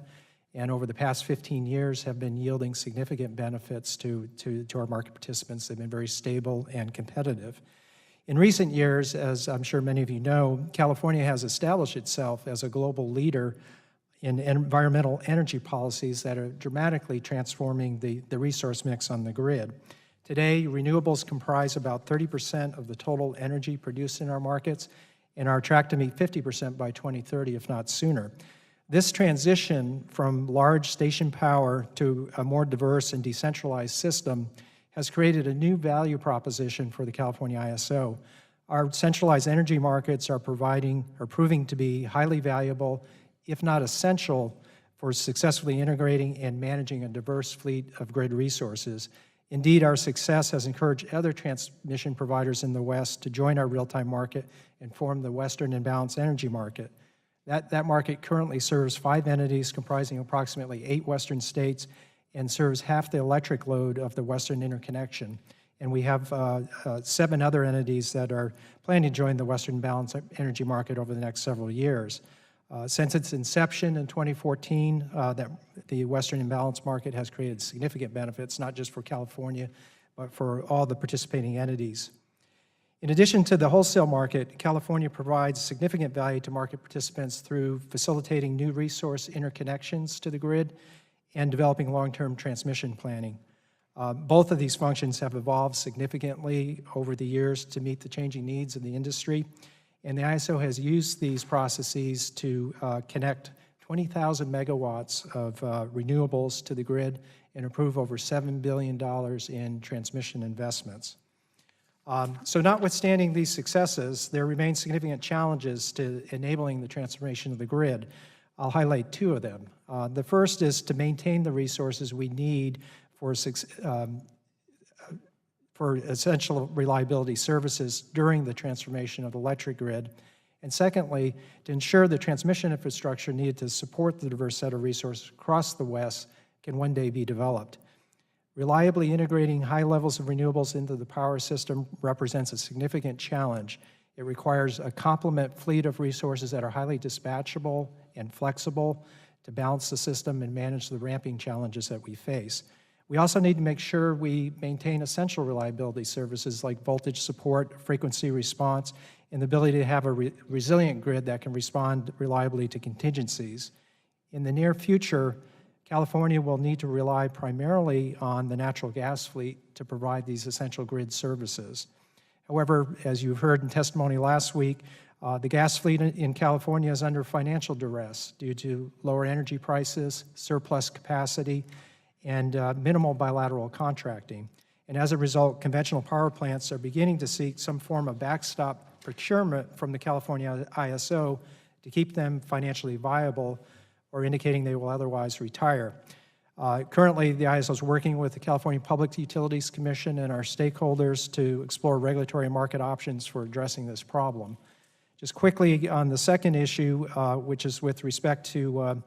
and over the past 15 years have been yielding significant benefits to our market participants. They've been very stable and competitive. In recent years, as I'm sure many of you know, California has established itself as a global leader in environmental energy policies that are dramatically transforming the resource mix on the grid. Today, renewables comprise about 30% of the total energy produced in our markets and are tracked to meet 50% by 2030, if not sooner. This transition from large station power to a more diverse and decentralized system has created a new value proposition for the California ISO. Our centralized energy markets are proving to be highly valuable, if not essential, for successfully integrating and managing a diverse fleet of grid resources. Indeed, our success has encouraged other transmission providers in the West to join our real-time market and form the Western Imbalanced Energy Market. That market currently serves 5 entities comprising approximately 8 Western states and serves half the electric load of the Western Interconnection. And we have 7 other entities that are planning to join the Western Balanced Energy Market over the next several years. Since its inception in 2014, the Western Imbalance Market has created significant benefits, not just for California, but for all the participating entities. In addition to the wholesale market, California provides significant value to market participants through facilitating new resource interconnections to the grid and developing long-term transmission planning. Both of these functions have evolved significantly over the years to meet the changing needs of the industry, and the ISO has used these processes to connect 20,000 megawatts of renewables to the grid and approve over $7 billion in transmission investments. So notwithstanding these successes, there remain significant challenges to enabling the transformation of the grid. I'll highlight 2 of them. The first is to maintain the resources we need for essential reliability services during the transformation of the electric grid. And secondly, to ensure the transmission infrastructure needed to support the diverse set of resources across the West can one day be developed. Reliably integrating high levels of renewables into the power system represents a significant challenge. It requires a complement fleet of resources that are highly dispatchable and flexible to balance the system and manage the ramping challenges that we face. We also need to make sure we maintain essential reliability services like voltage support, frequency response, and the ability to have a resilient grid that can respond reliably to contingencies. In the near future, California will need to rely primarily on the natural gas fleet to provide these essential grid services. However, as you heard in testimony last week, the gas fleet in California is under financial duress due to lower energy prices, surplus capacity, and minimal bilateral contracting. And as a result, conventional power plants are beginning to seek some form of backstop procurement from the California ISO to keep them financially viable, or indicating they will otherwise retire. Currently, the ISO is working with the California Public Utilities Commission and our stakeholders to explore regulatory and market options for addressing this problem. Just quickly on the second issue, which is with respect to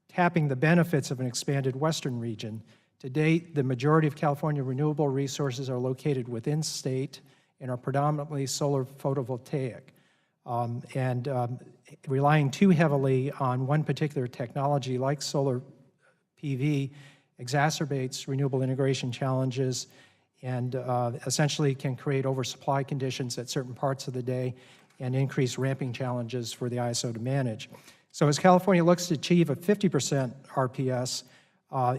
tapping the benefits of an expanded Western region. To date, the majority of California renewable resources are located within state and are predominantly solar photovoltaic. Relying too heavily on one particular technology like solar PV exacerbates renewable integration challenges and essentially can create oversupply conditions at certain parts of the day and increase ramping challenges for the ISO to manage. So as California looks to achieve a 50% RPS,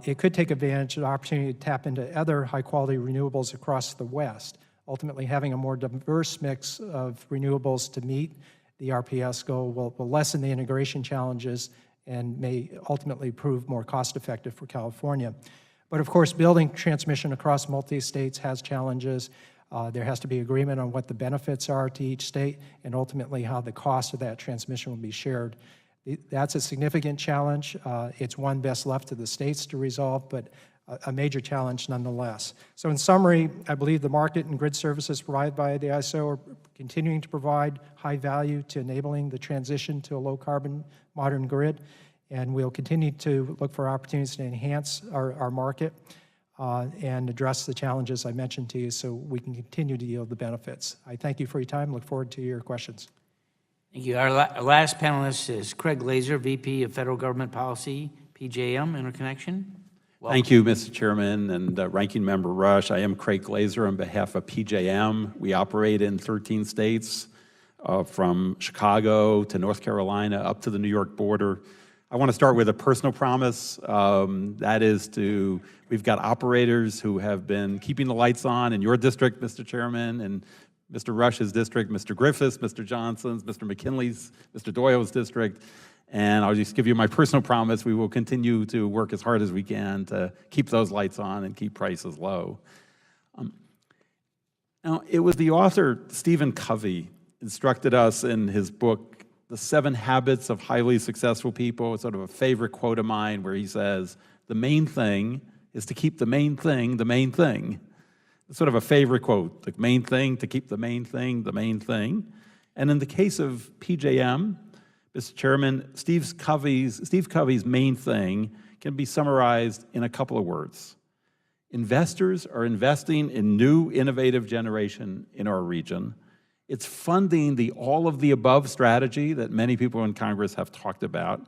it could take advantage of the opportunity to tap into other high-quality renewables across the West, ultimately having a more diverse mix of renewables to meet the RPS goal will lessen the integration challenges and may ultimately prove more cost-effective for California. But of course, building transmission across multi-states has challenges. There has to be agreement on what the benefits are to each state and ultimately how the cost of that transmission will be shared. That's a significant challenge. It's one best left to the states to resolve, but a major challenge nonetheless. So in summary, I believe the market and grid services provided by the ISO are continuing to provide high value to enabling the transition to a low-carbon modern grid, and we'll continue to look for opportunities to enhance our market and address the challenges I mentioned to you so we can continue to yield the benefits. I thank you for your time. Look forward to your questions. Thank you. Our last panelist is Craig Glazier, VP of Federal Government Policy, PJM Interconnection. Welcome. Thank you, Mr. Chairman and Ranking Member Rush. I am Craig Glazier on behalf of PJM. We operate in 13 states, from Chicago to North Carolina up to the New York border. I want to start with a personal promise. That is we've got operators who have been keeping the lights on in your district, Mr. Chairman, and Mr. Rush's district, Mr. Griffith's, Mr. Johnson's, Mr. McKinley's, Mr. Doyle's district. And I'll just give you my personal promise, we will continue to work as hard as we can to keep those lights on and keep prices low. Now, it was the author, Stephen Covey, instructed us in his book, The 7 Habits of Highly Successful People. It's sort of a favorite quote of mine where he says, the main thing is to keep the main thing the main thing. It's sort of a favorite quote, the main thing, to keep the main thing the main thing. And in the case of PJM, Mr. Chairman, Steve Covey's main thing can be summarized in a couple of words. Investors are investing in new innovative generation in our region. It's funding the all-of-the-above strategy that many people in Congress have talked about.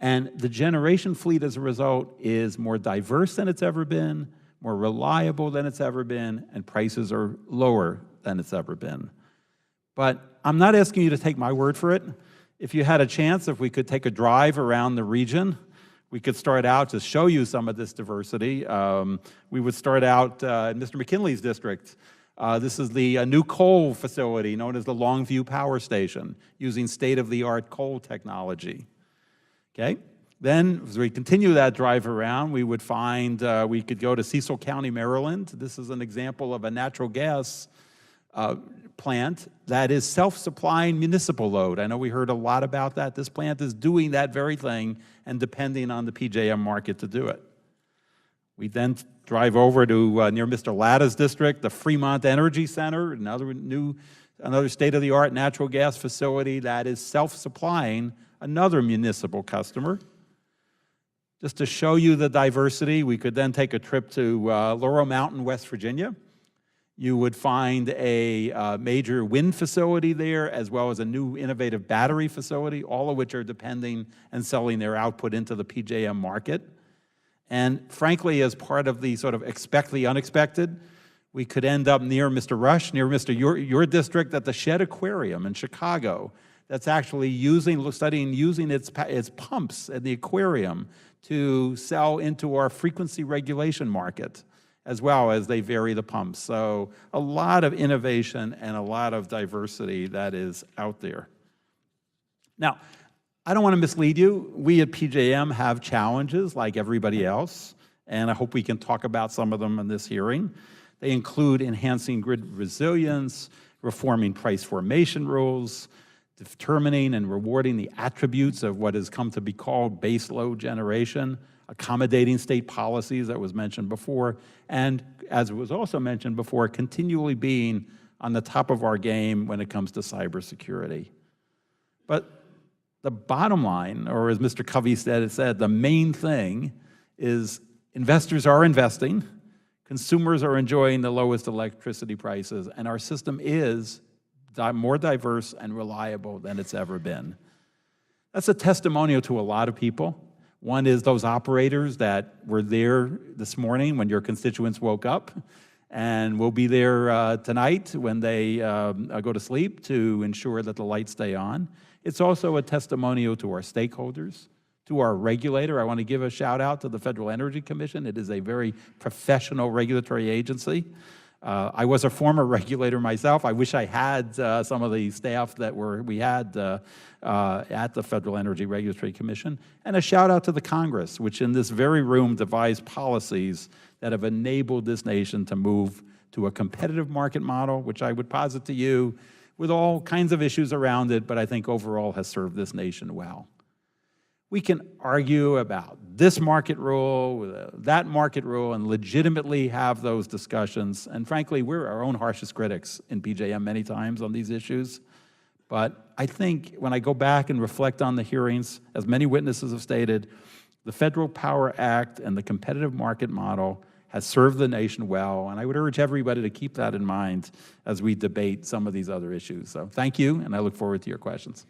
And the generation fleet, as a result, is more diverse than it's ever been, more reliable than it's ever been, and prices are lower than it's ever been. But I'm not asking you to take my word for it. If you had a chance, if we could take a drive around the region, we could start out to show you some of this diversity. We would start out in Mr. McKinley's district. This is the new coal facility known as the Longview Power Station, using state-of-the-art coal technology. Okay? Then, as we continue that drive around, we would find we could go to Cecil County, Maryland. This is an example of a natural gas plant that is self-supplying municipal load. I know we heard a lot about that. This plant is doing that very thing and depending on the PJM market to do it. We then drive over to near Mr. Latta's district, the Fremont Energy Center, another state-of-the-art natural gas facility that is self-supplying another municipal customer. Just to show you the diversity, we could then take a trip to Laurel Mountain, West Virginia. You would find a major wind facility there, as well as a new innovative battery facility, all of which are depending and selling their output into the PJM market. And frankly, as part of the sort of expect the unexpected, we could end up near Mr. Rush, near your district, at the Shed Aquarium in Chicago, that's actually studying using its pumps at the aquarium to sell into our frequency regulation market, as well as they vary the pumps. So a lot of innovation and a lot of diversity that is out there. Now, I don't want to mislead you. We at PJM have challenges like everybody else, and I hope we can talk about some of them in this hearing. They include enhancing grid resilience, reforming price formation rules, determining and rewarding the attributes of what has come to be called base load generation, accommodating state policies that was mentioned before, and as was also mentioned before, continually being on the top of our game when it comes to cybersecurity. But the bottom line, or as Mr. Covey said, the main thing is investors are investing, consumers are enjoying the lowest electricity prices, and our system is more diverse and reliable than it's ever been. That's a testimonial to a lot of people. One is those operators that were there this morning when your constituents woke up, and will be there tonight when they go to sleep to ensure that the lights stay on. It's also a testimonial to our stakeholders, to our regulator. I want to give a shout out to the Federal Energy Commission. It is a very professional regulatory agency. I was a former regulator myself. I wish I had some of the staff that we had at the Federal Energy Regulatory Commission. And a shout out to the Congress, which in this very room devised policies that have enabled this nation to move to a competitive market model, which I would posit to you with all kinds of issues around it, but I think overall has served this nation well. We can argue about this market rule, that market rule, and legitimately have those discussions. And frankly, we're our own harshest critics in PJM many times on these issues. But I think when I go back and reflect on the hearings, as many witnesses have stated, the Federal Power Act and the competitive market model has served the nation well, and I would urge everybody to keep that in mind as we debate some of these other issues. So thank you, and I look forward to your questions.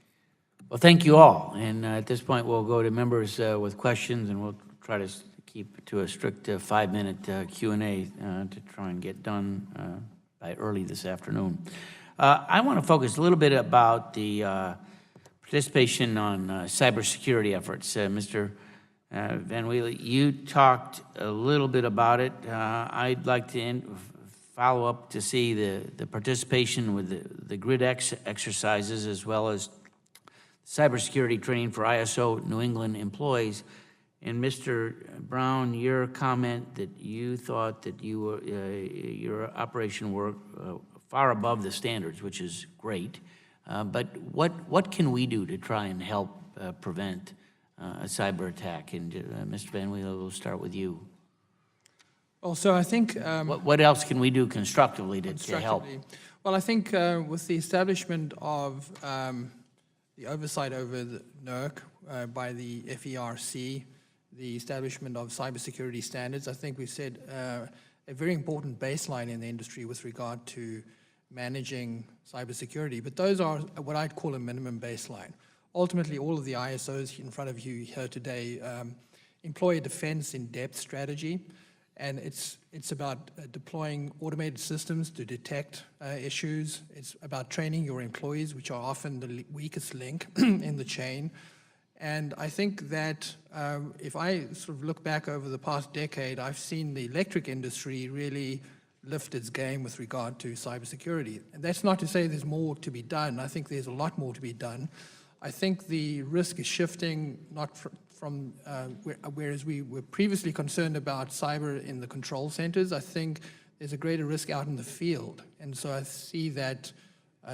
Well, thank you all. And at this point, we'll go to members with questions, and we'll try to keep to a strict 5-minute Q&A to try and get done by early this afternoon. I want to focus a little bit about the participation on cybersecurity efforts. Mr. Van Whaley, you talked a little bit about it. I'd like to follow up to see the participation with the grid exercises as well as cybersecurity training for ISO New England employees. And Mr. Brown, your comment that you thought that your operation were far above the standards, which is great. But what can we do to try and help prevent a cyber attack? And Mr. Van Wheeler, we'll start with you. Also, I think... what else can we do constructively to help? Well, I think with the establishment of the oversight over the NERC by the FERC, the establishment of cybersecurity standards, I think we've set a very important baseline in the industry with regard to managing cybersecurity. But those are what I'd call a minimum baseline. Ultimately, all of the ISOs in front of you here today employ a defense in-depth strategy, and it's about deploying automated systems to detect issues. It's about training your employees, which are often the weakest link in the chain. And I think that if I sort of look back over the past decade, I've seen the electric industry really lift its game with regard to cybersecurity. And that's not to say there's more to be done. I think there's a lot more to be done. I think the risk is shifting not from whereas we were previously concerned about cyber in the control centers, I think there's a greater risk out in the field. And so I see that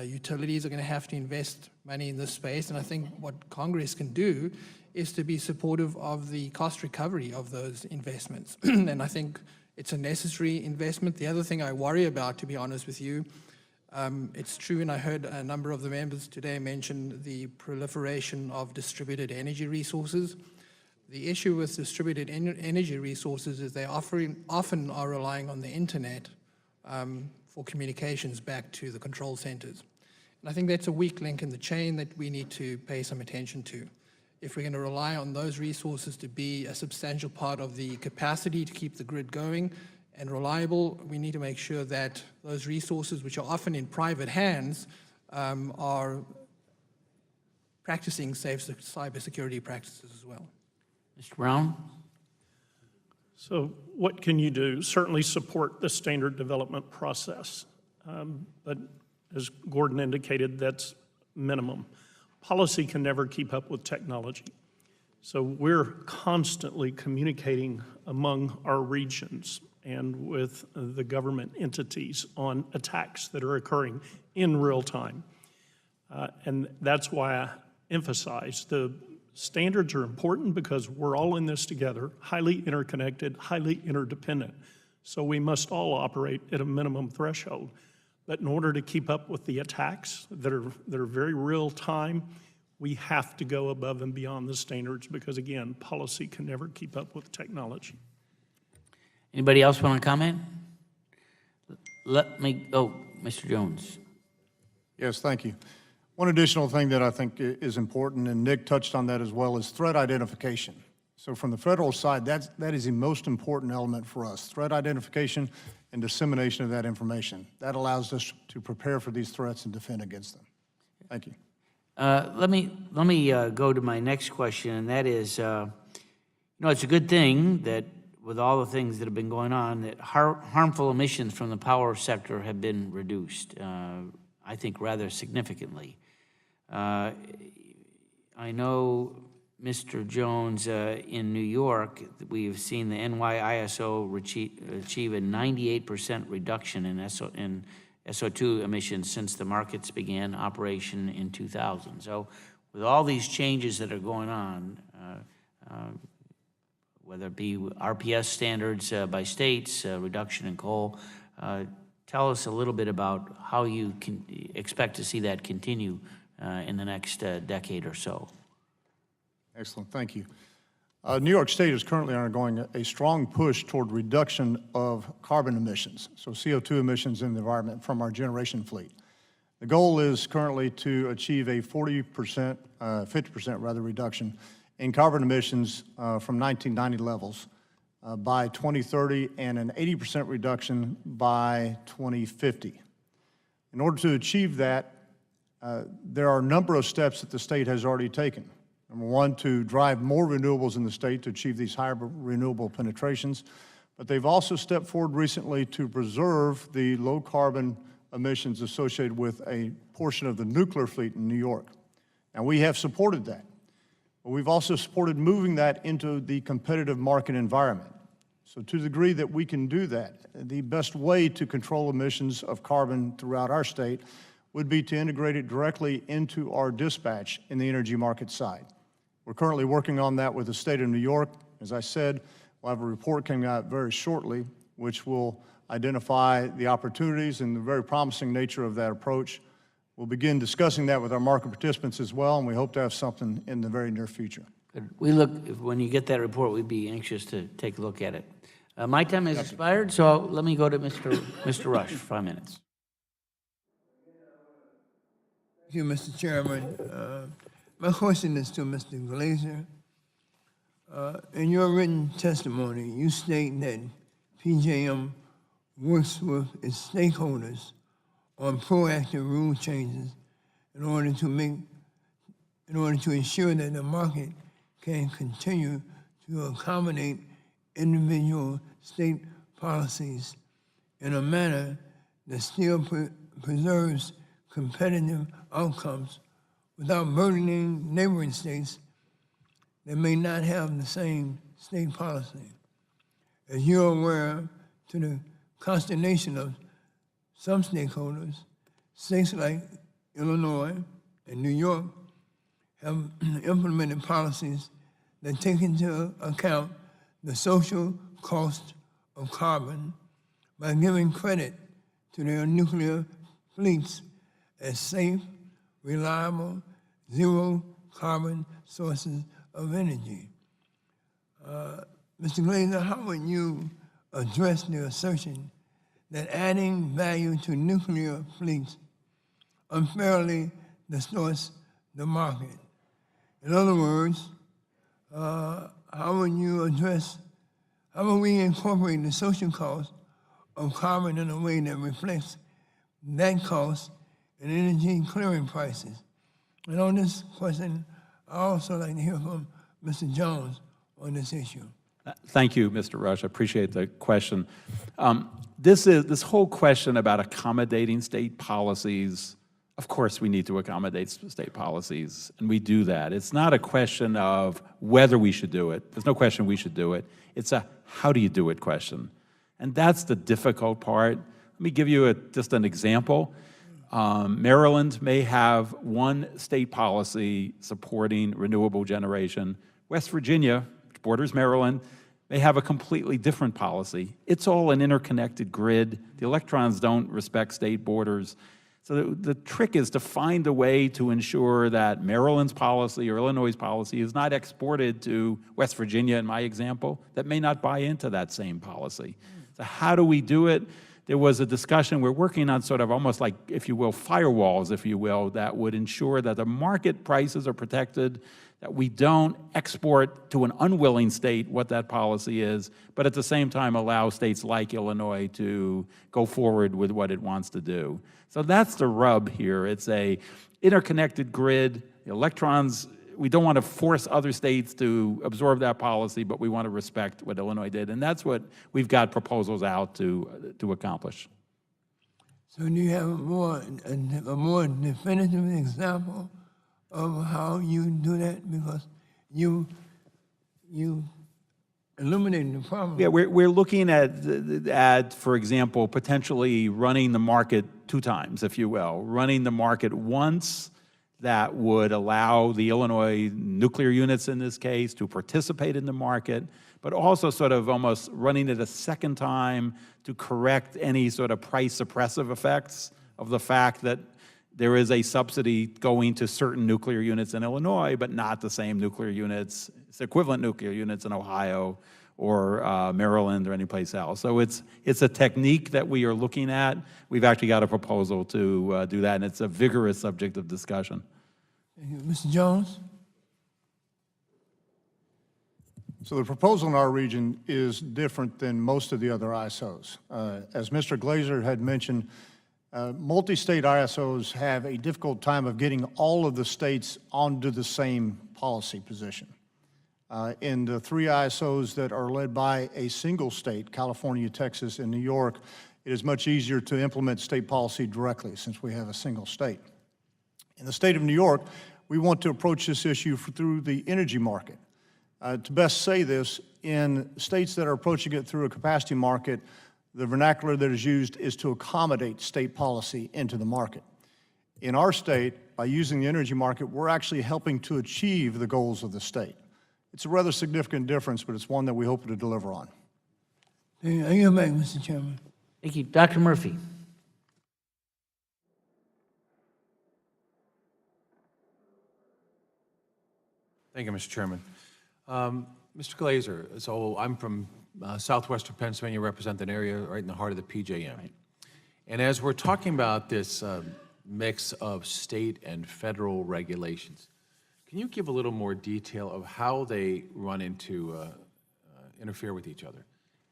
utilities are going to have to invest money in this space, and I think what Congress can do is to be supportive of the cost recovery of those investments. And I think it's a necessary investment. The other thing I worry about, to be honest with you, it's true, and I heard a number of the members today mention the proliferation of distributed energy resources. The issue with distributed energy resources is they often are relying on the internet for communications back to the control centers. And I think that's a weak link in the chain that we need to pay some attention to. If we're going to rely on those resources to be a substantial part of the capacity to keep the grid going and reliable, we need to make sure that those resources, which are often in private hands, are practicing safe cybersecurity practices as well. Mr. Brown? So what can you do? Certainly support the standard development process. But as Gordon indicated, that's minimum. Policy can never keep up with technology. So we're constantly communicating among our regions and with the government entities on attacks that are occurring in real time. And that's why I emphasize the standards are important because we're all in this together, highly interconnected, highly interdependent. So we must all operate at a minimum threshold. But in order to keep up with the attacks that are very real time, we have to go above and beyond the standards because, again, policy can never keep up with technology. Anybody else want to comment? Mr. Jones. Yes, thank you. One additional thing that I think is important, and Nick touched on that as well, is threat identification. So from the federal side, that is the most important element for us, threat identification and dissemination of that information. That allows us to prepare for these threats and defend against them. Thank you. Let me go to my next question, and that is, it's a good thing that with all the things that have been going on, that harmful emissions from the power sector have been reduced, I think rather significantly. I know, Mr. Jones, in New York, we've seen the NYISO achieve a 98% reduction in SO2 emissions since the markets began operation in 2000. So with all these changes that are going on, whether it be RPS standards by states, reduction in coal, tell us a little bit about how you can expect to see that continue in the next decade or so. Excellent, thank you. New York State is currently undergoing a strong push toward reduction of carbon emissions, so CO2 emissions in the environment from our generation fleet. The goal is currently to achieve a 50% rather reduction in carbon emissions from 1990 levels by 2030 and an 80% reduction by 2050. In order to achieve that, there are a number of steps that the state has already taken. Number one, to drive more renewables in the state to achieve these higher renewable penetrations. But they've also stepped forward recently to preserve the low carbon emissions associated with a portion of the nuclear fleet in New York. Now, we have supported that. But we've also supported moving that into the competitive market environment. So to the degree that we can do that, the best way to control emissions of carbon throughout our state would be to integrate it directly into our dispatch in the energy market side. We're currently working on that with the state of New York. As I said, we'll have a report coming out very shortly, which will identify the opportunities and the very promising nature of that approach. We'll begin discussing that with our market participants as well, and we hope to have something in the very near future. When you get that report, we'd be anxious to take a look at it. My time has expired, so let me go to Mr. Rush for 5 minutes. Thank you, Mr. Chairman. My question is to Mr. Glazier. In your written testimony, you state that PJM works with its stakeholders on proactive rule changes in order to ensure that the market can continue to accommodate individual state policies in a manner that still preserves competitive outcomes without burdening neighboring states that may not have the same state policy. As you're aware, to the consternation of some stakeholders, states like Illinois and New York have implemented policies that take into account the social cost of carbon by giving credit to their nuclear fleets as safe, reliable, zero-carbon sources of energy. Mr. Glazier, how would you address the assertion that adding value to nuclear fleets unfairly distorts the market? In other words, how would we incorporate the social cost of carbon in a way that reflects that cost in energy clearing prices? And on this question, I also like to hear from Mr. Jones on this issue. Thank you, Mr. Rush. I appreciate the question. This whole question about accommodating state policies, of course we need to accommodate state policies, and we do that. It's not a question of whether we should do it. There's no question we should do it. It's a how do you do it question. And that's the difficult part. Let me give you just an example. Maryland may have one state policy supporting renewable generation. West Virginia, which borders Maryland, may have a completely different policy. It's all an interconnected grid. The electrons don't respect state borders. So the trick is to find a way to ensure that Maryland's policy or Illinois' policy is not exported to West Virginia, in my example, that may not buy into that same policy. So how do we do it? There was a discussion, we're working on sort of almost like, if you will, firewalls, if you will, that would ensure that the market prices are protected, that we don't export to an unwilling state what that policy is, but at the same time allow states like Illinois to go forward with what it wants to do. So that's the rub here. It's a interconnected grid. The electrons, we don't want to force other states to absorb that policy, but we want to respect what Illinois did. And that's what we've got proposals out to accomplish. So do you have a more definitive example of how you do that? Because you eliminated the problem. Yeah, we're looking at, for example, potentially running the market 2 times, if you will. Running the market once that would allow the Illinois nuclear units in this case to participate in the market, but also sort of almost running it a second time to correct any sort of price suppressive effects of the fact that there is a subsidy going to certain nuclear units in Illinois, but not the same nuclear units its equivalent nuclear units in Ohio or Maryland or anyplace else. So it's a technique that we are looking at. We've actually got a proposal to do that, and it's a vigorous subject of discussion. Thank you. Mr. Jones? So the proposal in our region is different than most of the other ISOs. As Mr. Glazier had mentioned, multi-state ISOs have a difficult time of getting all of the states onto the same policy position. In the 3 ISOs that are led by a single state, California, Texas, and New York, it is much easier to implement state policy directly since we have a single state. In the state of New York, we want to approach this issue through the energy market. To best say this, in states that are approaching it through a capacity market, the vernacular that is used is to accommodate state policy into the market. In our state, by using the energy market, we're actually helping to achieve the goals of the state. It's a rather significant difference, but it's one that we hope to deliver on. Thank you. I yield back, Mr. Chairman. Thank you. Dr. Murphy. Thank you, Mr. Chairman. Mr. Glazier, so I'm from southwestern Pennsylvania, represent an area right in the heart of the PJM. Right. And as we're talking about this mix of state and federal regulations, can you give a little more detail of how they run into, interfere with each other?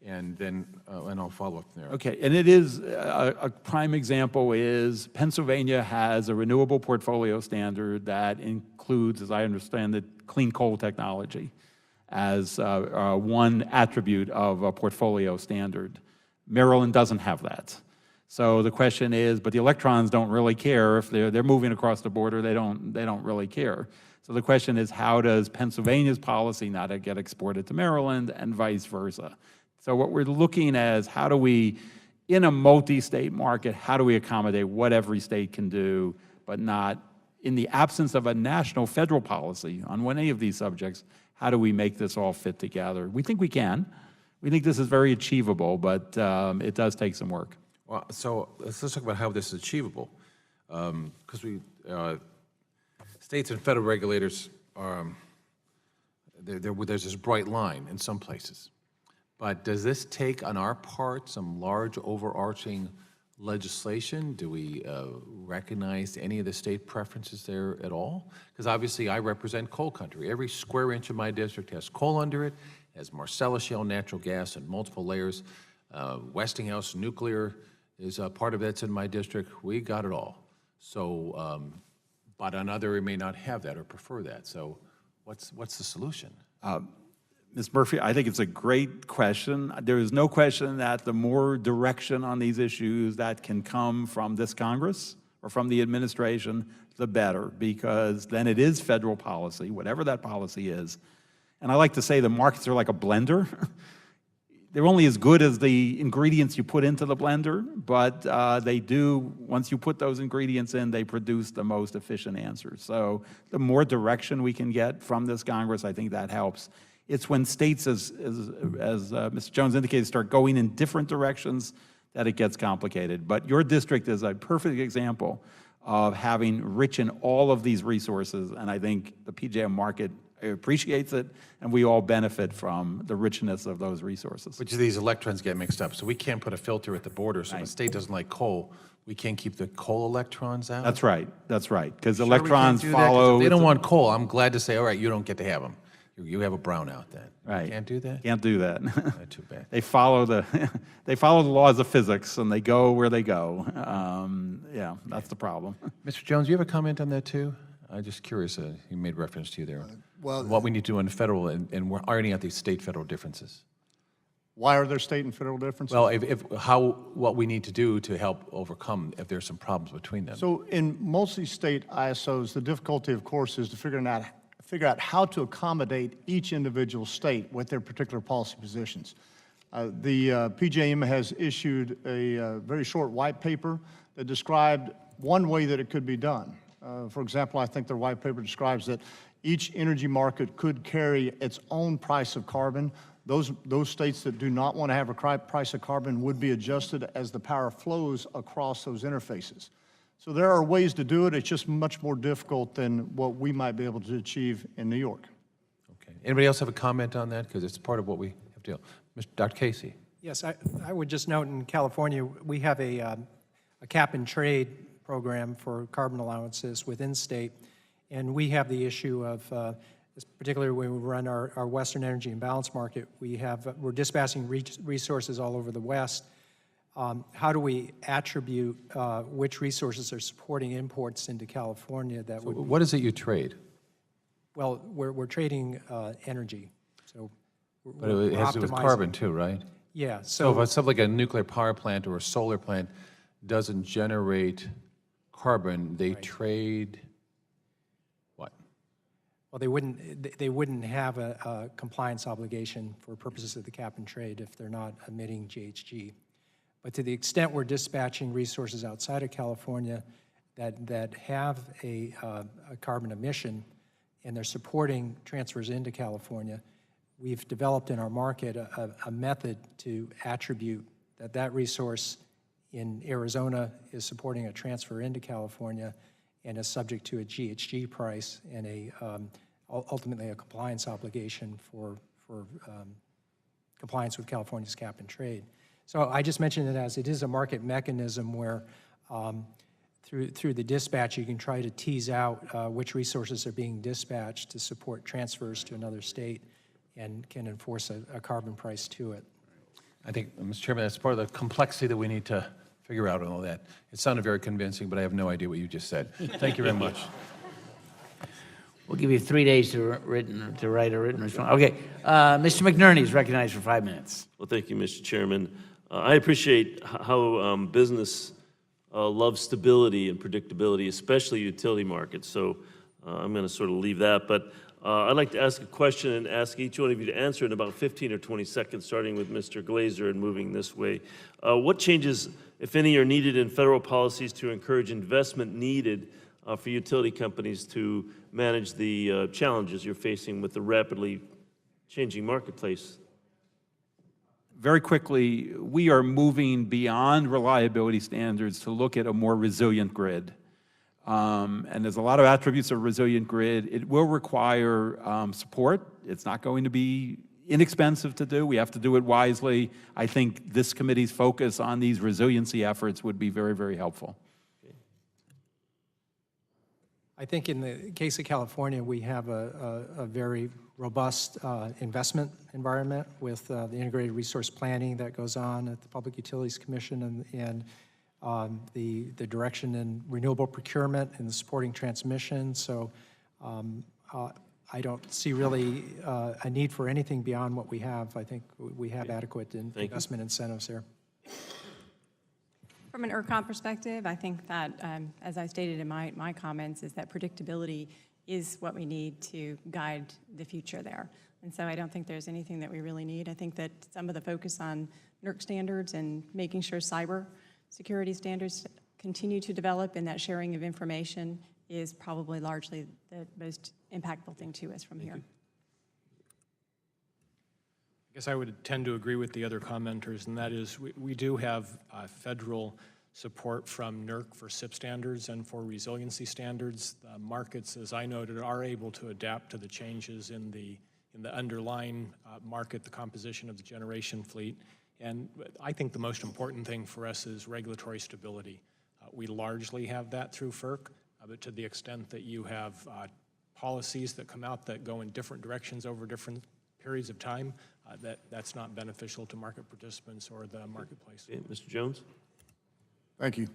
And then, and I'll follow up there. Okay, and it is, a prime example is Pennsylvania has a renewable portfolio standard that includes, as I understand it, clean coal technology as one attribute of a portfolio standard. Maryland doesn't have that. So the question is, but the electrons don't really care if they're moving across the border, they don't really care. So the question is, how does Pennsylvania's policy not get exported to Maryland and vice versa? So what we're looking at is how do we, in a multi-state market, how do we accommodate what every state can do, but not, in the absence of a national federal policy on any of these subjects, how do we make this all fit together? We think we can. We think this is very achievable, but it does take some work. Well, so let's talk about how this is achievable. Because states and federal regulators are, there's this bright line in some places. But does this take on our part some large overarching legislation? Do we recognize any of the state preferences there at all? Because obviously I represent coal country. Every square inch of my district has coal under it, has Marcellus shale natural gas in multiple layers. Westinghouse nuclear is a part of that's in my district. We got it all. So, but another may not have that or prefer that. So what's the solution? Ms. Murphy, I think it's a great question. There is no question that the more direction on these issues that can come from this Congress or from the administration, the better, because then it is federal policy, whatever that policy is. And I like to say the markets are like a blender. They're only as good as the ingredients you put into the blender, but they do, once you put those ingredients in, they produce the most efficient answers. So the more direction we can get from this Congress, I think that helps. It's when states, as Mr. Jones indicated, start going in different directions that it gets complicated. But your district is a perfect example of having rich in all of these resources, and I think the PJM market appreciates it, and we all benefit from the richness of those resources. Which these electrons get mixed up. So we can't put a filter at the border, so if a state doesn't like coal, we can't keep the coal electrons out? That's right, because Sure electrons we can't do that? 'Cause follow... if they don't want coal, I'm glad to say, all right, you don't get to have them. You have a brownout then. Right. You can't do that? Can't do that. Not too bad. They follow the laws of physics, and they go where they go. Yeah, that's the problem. Mr. Jones, you have a comment on that too? I'm just curious. You made reference to you there. Well, what we need to do on the federal, and we're ironing out these state-federal differences. Why are there state and federal differences? Well, what we need to do to help overcome if there's some problems between them. So in multi-state ISOs, the difficulty, of course, is to figure out how to accommodate each individual state with their particular policy positions. The PJM has issued a very short white paper that described one way that it could be done. For example, I think their white paper describes that each energy market could carry its own price of carbon. Those states that do not want to have a price of carbon would be adjusted as the power flows across those interfaces. So there are ways to do it. It's just much more difficult than what we might be able to achieve in New York. Okay. Anybody else have a comment on that? Because it's part of what we have to do. Dr. Casey? Yes, I would just note in California, we have a cap and trade program for carbon allowances within state, and we have the issue of, particularly when we run our Western Energy Imbalance Market, we're dispatching resources all over the West. How do we attribute which resources are supporting imports into California that would? What is it you trade? Well, we're trading energy, so But it has to do with carbon too, right? Yeah. So if something like a nuclear power plant or a solar plant doesn't generate carbon, they trade what? Well, they wouldn't have a compliance obligation for purposes of the cap and trade if they're not emitting GHG. But to the extent we're dispatching resources outside of California that have a carbon emission and they're supporting transfers into California, we've developed in our market a method to attribute that resource in Arizona is supporting a transfer into California and is subject to a GHG price and ultimately a compliance obligation for compliance with California's cap and trade. So I just mentioned it as it is a market mechanism where through the dispatch you can try to tease out which resources are being dispatched to support transfers to another state and can enforce a carbon price to it. I think, Mr. Chairman, that's part of the complexity that we need to figure out and all that. It sounded very convincing, but I have no idea what you just said. Thank you very much. We'll give you 3 days to write a written response. Okay, Mr. McNerney is recognized for 5 minutes. Well, thank you, Mr. Chairman. I appreciate how business loves stability and predictability, especially utility markets. So I'm going to sort of leave that. But I'd like to ask a question and ask each one of you to answer in about 15 or 20 seconds, starting with Mr. Glazier and moving this way. What changes, if any, are needed in federal policies to encourage investment needed for utility companies to manage the challenges you're facing with the rapidly changing marketplace? Very quickly, we are moving beyond reliability standards to look at a more resilient grid. And there's a lot of attributes of a resilient grid. It will require support. It's not going to be inexpensive to do. We have to do it wisely. I think this committee's focus on these resiliency efforts would be very, very helpful. I think in the case of California, we have a very robust investment environment with the integrated resource planning that goes on at the Public Utilities Commission and the direction in renewable procurement and the supporting transmission. So I don't see really a need for anything beyond what we have. I think we have adequate investment incentives there. From an ERCOT perspective, I think that, as I stated in my comments, is that predictability is what we need to guide the future there. And so I don't think there's anything that we really need. I think that some of the focus on NERC standards and making sure cyber security standards continue to develop and that sharing of information is probably largely the most impactful thing to us from here. I guess I would tend to agree with the other commenters, and that is we do have federal support from NERC for SIP standards and for resiliency standards. Markets, as I noted, are able to adapt to the changes in the underlying market, the composition of the generation fleet. And I think the most important thing for us is regulatory stability. We largely have that through FERC, but to the extent that you have policies that come out that go in different directions over different periods of time, that's not beneficial to market participants or the marketplace. Okay, Mr. Jones? Thank you.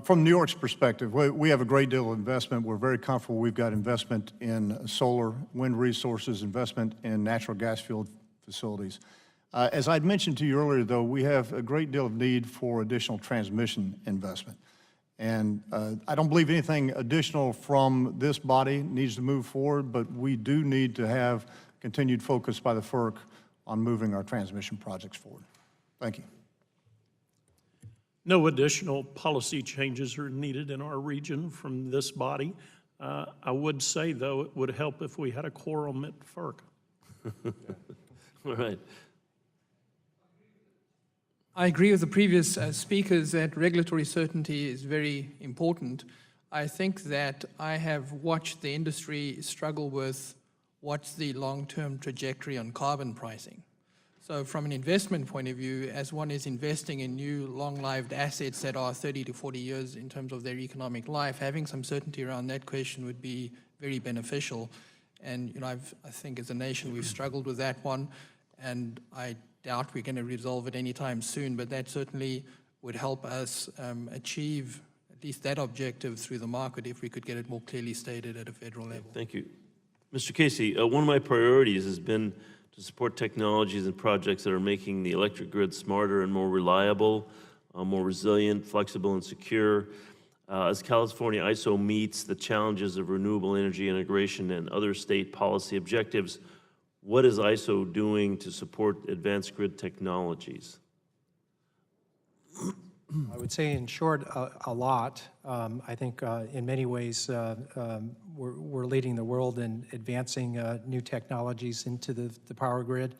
From New York's perspective, we have a great deal of investment. We're very comfortable. We've got investment in solar, wind resources, investment in natural gas field facilities. As I'd mentioned to you earlier, though, we have a great deal of need for additional transmission investment. And I don't believe anything additional from this body needs to move forward, but we do need to have continued focus by the FERC on moving our transmission projects forward. Thank you. No additional policy changes are needed in our region from this body. I would say, though, it would help if we had a quorum at FERC. All right. I agree with the previous speakers that regulatory certainty is very important. I think that I have watched the industry struggle with what's the long-term trajectory on carbon pricing? So from an investment point of view, as one is investing in new long-lived assets that are 30 to 40 years in terms of their economic life, having some certainty around that question would be very beneficial. And I think as a nation we've struggled with that one, and I doubt we're going to resolve it anytime soon, but that certainly would help us achieve at least that objective through the market if we could get it more clearly stated at a federal level. Thank you. Mr. Casey, one of my priorities has been to support technologies and projects that are making the electric grid smarter and more reliable, more resilient, flexible, and secure. As California ISO meets the challenges of renewable energy integration and other state policy objectives, what is ISO doing to support advanced grid technologies? I would say, in short, a lot. I think in many ways we're leading the world in advancing new technologies into the power grid.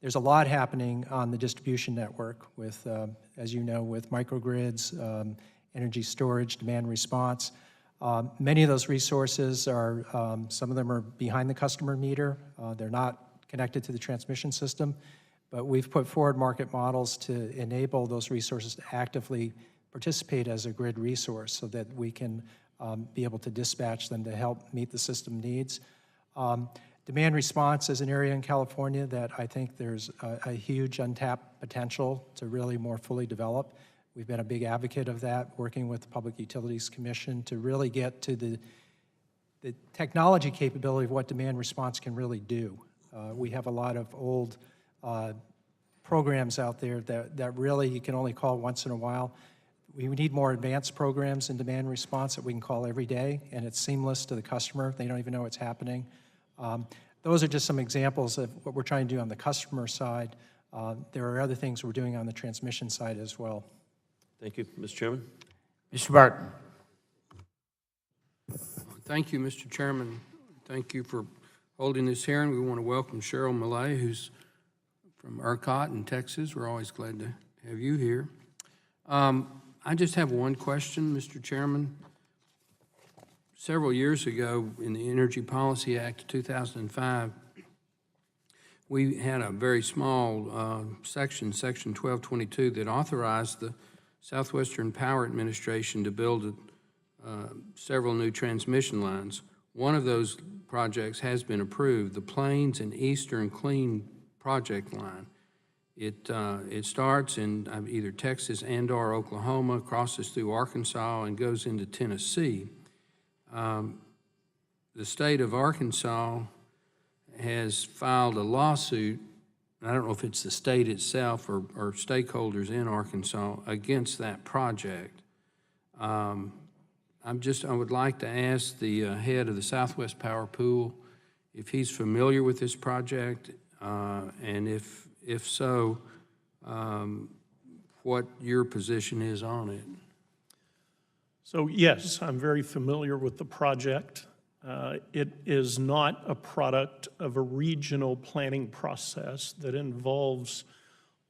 There's a lot happening on the distribution network with, as you know, with microgrids, energy storage, demand response. Many of those resources are, some of them are behind the customer meter. They're not connected to the transmission system. But we've put forward market models to enable those resources to actively participate as a grid resource so that we can be able to dispatch them to help meet the system needs. Demand response is an area in California that I think there's a huge untapped potential to really more fully develop. We've been a big advocate of that, working with the Public Utilities Commission to really get to the technology capability of what demand response can really do. We have a lot of old programs out there that really you can only call once in a while. We need more advanced programs in demand response that we can call every day, and it's seamless to the customer. They don't even know what's happening. Those are just some examples of what we're trying to do on the customer side. There are other things we're doing on the transmission side as well. Thank you. Mr. Chairman? Mr. Barton. Thank you, Mr. Chairman. Thank you for holding this hearing. We want to welcome Cheryl Millay, who's from ERCOT in Texas. We're always glad to have you here. I just have one question, Mr. Chairman. Several years ago, in the Energy Policy Act of 2005, we had a very small section, Section 1222, that authorized the Southwestern Power Administration to build several new transmission lines. One of those projects has been approved, the Plains and Eastern Clean Project line. It starts in either Texas and/or Oklahoma, crosses through Arkansas, and goes into Tennessee. The state of Arkansas has filed a lawsuit. I don't know if it's the state itself or stakeholders in Arkansas against that project. I would like to ask the head of the Southwest Power Pool if he's familiar with this project, and if so, what your position is on it. So yes, I'm very familiar with the project. It is not a product of a regional planning process that involves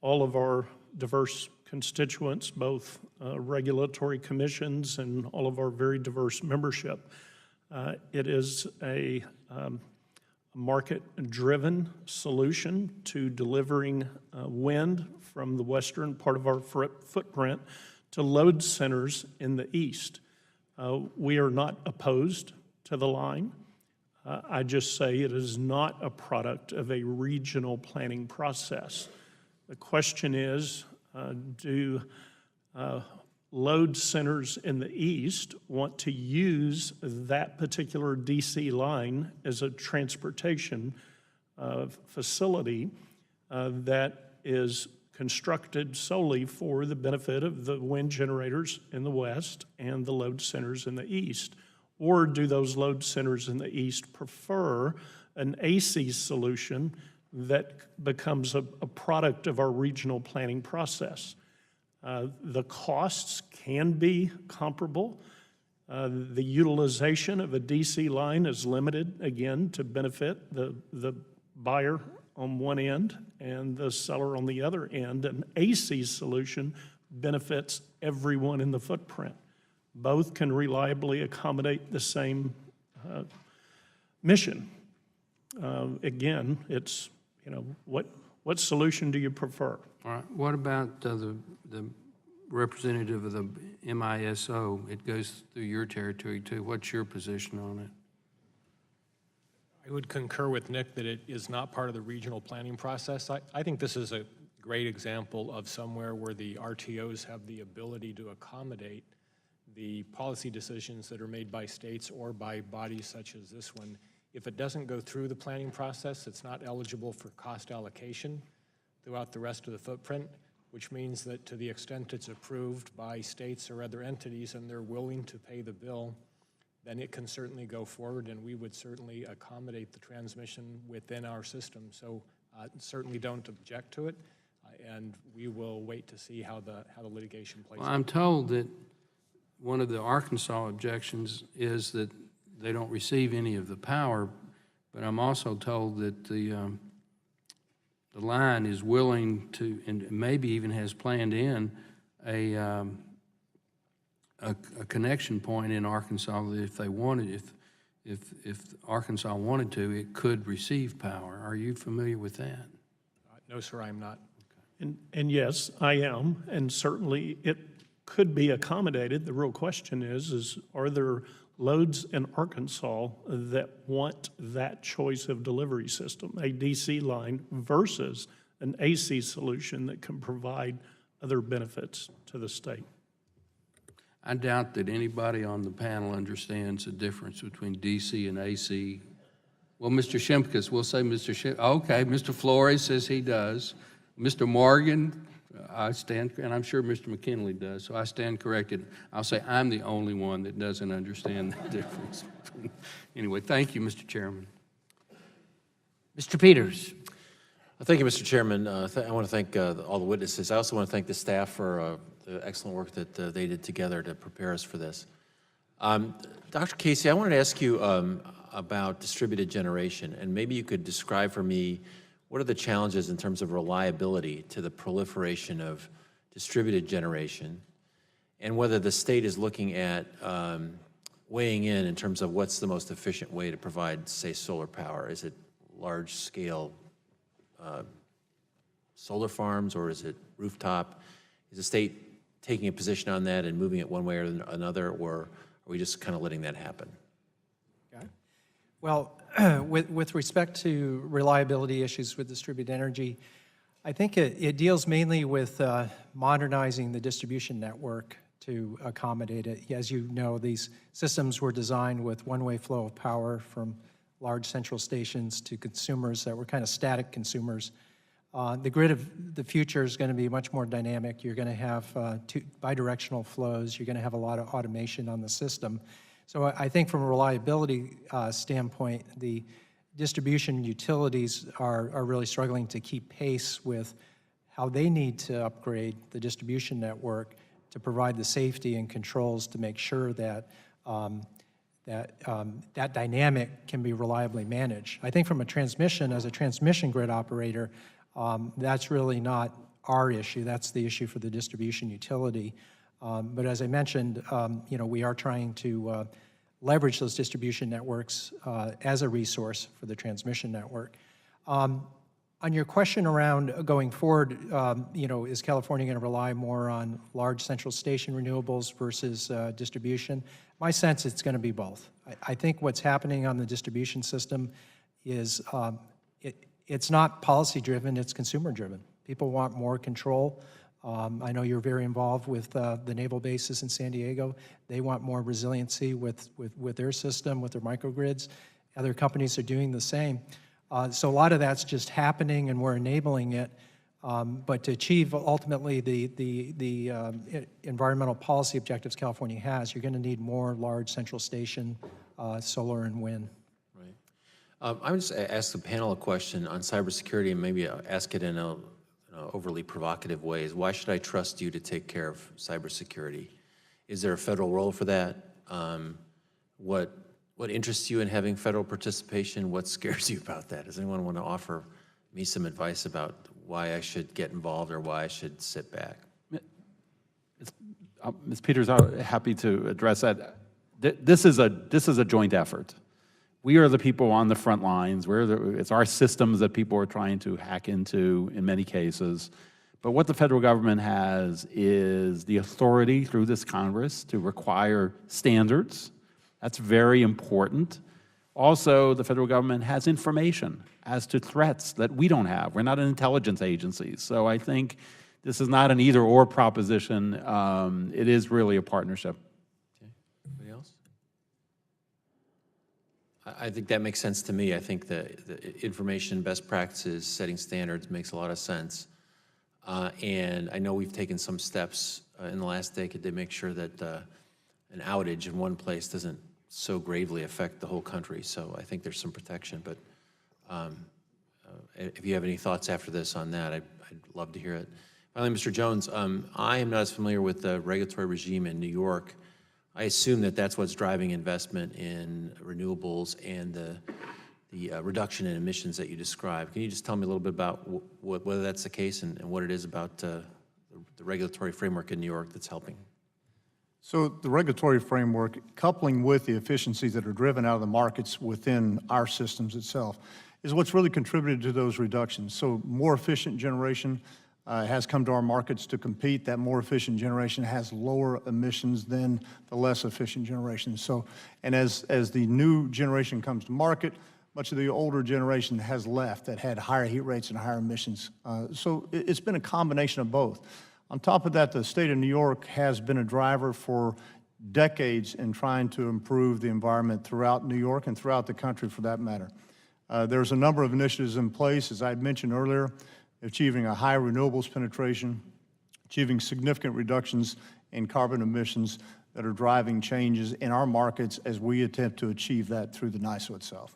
all of our diverse constituents, both regulatory commissions and all of our very diverse membership. It is a market-driven solution to delivering wind from the western part of our footprint to load centers in the east. We are not opposed to the line. I just say it is not a product of a regional planning process. The question is, do load centers in the east want to use that particular DC line as a transportation facility that is constructed solely for the benefit of the wind generators in the west and the load centers in the east? Or do those load centers in the east prefer an AC solution that becomes a product of our regional planning process? The costs can be comparable. The utilization of a DC line is limited, again, to benefit the buyer on one end and the seller on the other end. An AC solution benefits everyone in the footprint. Both can reliably accommodate the same mission. again, it's, what solution do you prefer? All right, what about the representative of the MISO? It goes through your territory too. What's your position on it? I would concur with Nick that it is not part of the regional planning process. I think this is a great example of somewhere where the RTOs have the ability to accommodate the policy decisions that are made by states or by bodies such as this one. If it doesn't go through the planning process, it's not eligible for cost allocation throughout the rest of the footprint, which means that to the extent it's approved by states or other entities and they're willing to pay the bill, then it can certainly go forward, and we would certainly accommodate the transmission within our system. So certainly don't object to it, and we will wait to see how the litigation plays out. Well, I'm told that one of the Arkansas objections is that they don't receive any of the power, but I'm also told that the line is willing to, and maybe even has planned in a connection point in Arkansas that if they wanted, if Arkansas wanted to, it could receive power. Are you familiar with that? No, sir, I'm not. And yes, I am, and certainly it could be accommodated. The real question is are there loads in Arkansas that want that choice of delivery system, a DC line versus an AC solution that can provide other benefits to the state? I doubt that anybody on the panel understands the difference between DC and AC. Well, Mr. Shimkus, we'll say Mr. Shimkus. Okay, Mr. Flores says he does. Mr. Morgan, I stand, and I'm sure Mr. McKinley does, so I stand corrected. I'll say I'm the only one that doesn't understand the difference. Anyway, thank you, Mr. Chairman. Mr. Peters. Thank you, Mr. Chairman. I want to thank all the witnesses. I also want to thank the staff for the excellent work that they did together to prepare us for this. Dr. Casey, I wanted to ask you about distributed generation, and maybe you could describe for me what are the challenges in terms of reliability to the proliferation of distributed generation, and whether the state is looking at weighing in terms of what's the most efficient way to provide, say, solar power. Is it large-scale solar farms, or is it rooftop? Is the state taking a position on that and moving it one way or another, or are we just kind of letting that happen? Okay. Well, with respect to reliability issues with distributed energy, I think it deals mainly with modernizing the distribution network to accommodate it. As you know, these systems were designed with one-way flow of power from large central stations to consumers that were kind of static consumers. The grid of the future is going to be much more dynamic. You're going to have bidirectional flows. You're going to have a lot of automation on the system. So I think from a reliability standpoint, the distribution utilities are really struggling to keep pace with how they need to upgrade the distribution network to provide the safety and controls to make sure that that dynamic can be reliably managed. I think from a transmission, as a transmission grid operator, that's really not our issue. That's the issue for the distribution utility. But as I mentioned, we are trying to leverage those distribution networks as a resource for the transmission network. On your question around going forward, is California going to rely more on large central station renewables versus distribution? My sense, it's going to be both. I think what's happening on the distribution system is it's not policy-driven, it's consumer-driven. People want more control. I know you're very involved with the naval bases in San Diego. They want more resiliency with their system, with their microgrids. Other companies are doing the same. So a lot of that's just happening, and we're enabling it. But to achieve ultimately the environmental policy objectives California has, you're going to need more large central station solar and wind. Right. I would just ask the panel a question on cybersecurity, and maybe ask it in a overly provocative ways. Why should I trust you to take care of cybersecurity? Is there a federal role for that? What interests you in having federal participation? What scares you about that? Does anyone want to offer me some advice about why I should get involved or why I should sit back? Ms. Peters, I'm happy to address that. This is a joint effort. we are the people on the front lines. It's our systems that people are trying to hack into in many cases. But what the federal government has is the authority through this Congress to require standards. That's very important. Also, the federal government has information as to threats that we don't have. We're not an intelligence agency. So I think this is not an either-or proposition. It is really a partnership. Okay. Anybody else? I think that makes sense to me. I think the information, best practices, setting standards makes a lot of sense. And I know we've taken some steps in the last decade to make sure that an outage in one place doesn't so gravely affect the whole country. So I think there's some protection. But if you have any thoughts after this on that, I'd love to hear it. Finally, Mr. Jones, I am not as familiar with the regulatory regime in New York. I assume that that's what's driving investment in renewables and the reduction in emissions that you described. Can you just tell me a little bit about whether that's the case and what it is about the regulatory framework in New York that's helping? So the regulatory framework, coupling with the efficiencies that are driven out of the markets within our systems itself, is what's really contributed to those reductions. So more efficient generation has come to our markets to compete. That more efficient generation has lower emissions than the less efficient generation. So, and as the new generation comes to market, much of the older generation has left that had higher heat rates and higher emissions. So it's been a combination of both. On top of that, the state of New York has been a driver for decades in trying to improve the environment throughout New York and throughout the country for that matter. There's a number of initiatives in place, as I mentioned earlier, achieving a high renewables penetration, achieving significant reductions in carbon emissions that are driving changes in our markets as we attempt to achieve that through the NYSO itself.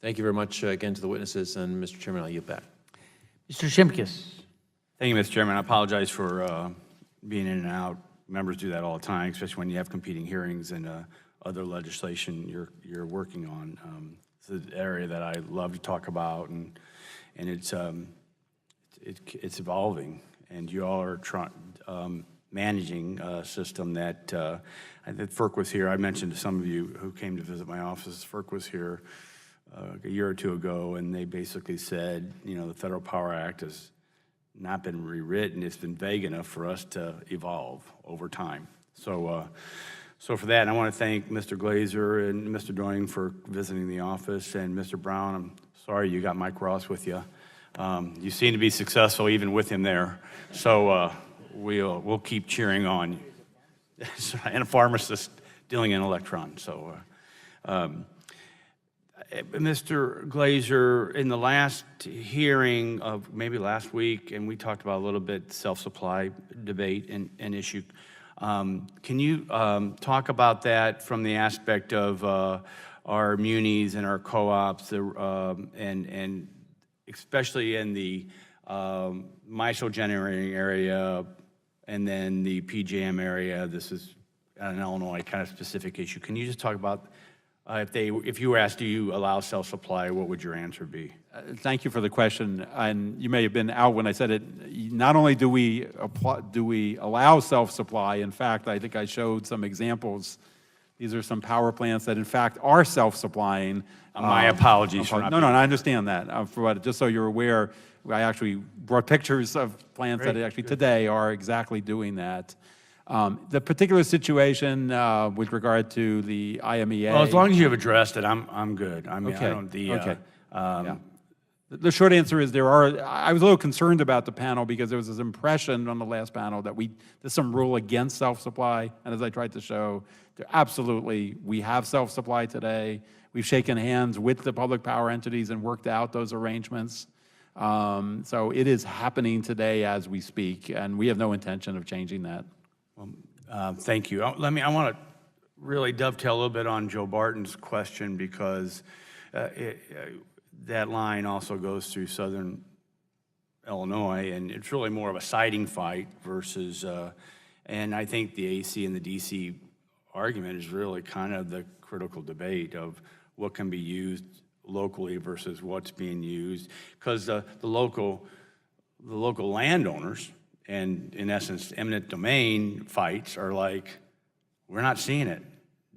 Thank you very much again to the witnesses, and Mr. Chairman, I'll yield back. Mr. Shimkus. Thank you, Mr. Chairman. I apologize for being in and out. Members do that all the time, especially when you have competing hearings and other legislation you're working on. It's an area that I love to talk about, and it's evolving, and you all are managing a system that I think FERC was here. I mentioned to some of you who came to visit my office, FERC was here a year or two ago, and they basically said, you know, the Federal Power Act has not been rewritten. It's been vague enough for us to evolve over time. So for that, I want to thank Mr. Glazier and Mr. Doing for visiting the office, and Mr. Brown, I'm sorry you got Mike Ross with you. You seem to be successful even with him there. So we'll keep cheering on you. And a pharmacist dealing in electrons. So, Mr. Glazier, in the last hearing of maybe last week, and we talked about a little bit self-supply debate and issue. Can you talk about that from the aspect of our munis and our co-ops, and especially in the MISO generating area and then the PJM area? This is an Illinois kind of specific issue. Can you just talk about if you were asked, do you allow self-supply, what would your answer be? Thank you for the question. And you may have been out when I said it. Not only do we allow self-supply, in fact, I think I showed some examples. These are some power plants that, in fact, are self-supplying. My apologies for not No, I understand that. Just so you're aware, I actually brought pictures of plants that actually today are exactly doing that. The particular situation with regard to the IMEA. Well, as long as you've addressed it, I'm good. I mean, okay. I don't, Yeah. The short answer is I was a little concerned about the panel because there was this impression on the last panel that there's some rule against self-supply. And as I tried to show, absolutely, we have self-supply today. We've shaken hands with the public power entities and worked out those arrangements. So it is happening today as we speak, and we have no intention of changing that. Thank you. I want to really dovetail a little bit on Joe Barton's question, because that line also goes through southern Illinois, and it's really more of a siding fight versus, and I think the AC and the DC argument is really kind of the critical debate of what can be used locally versus what's being used, because the local landowners, and in essence, eminent domain fights are like, we're not seeing it,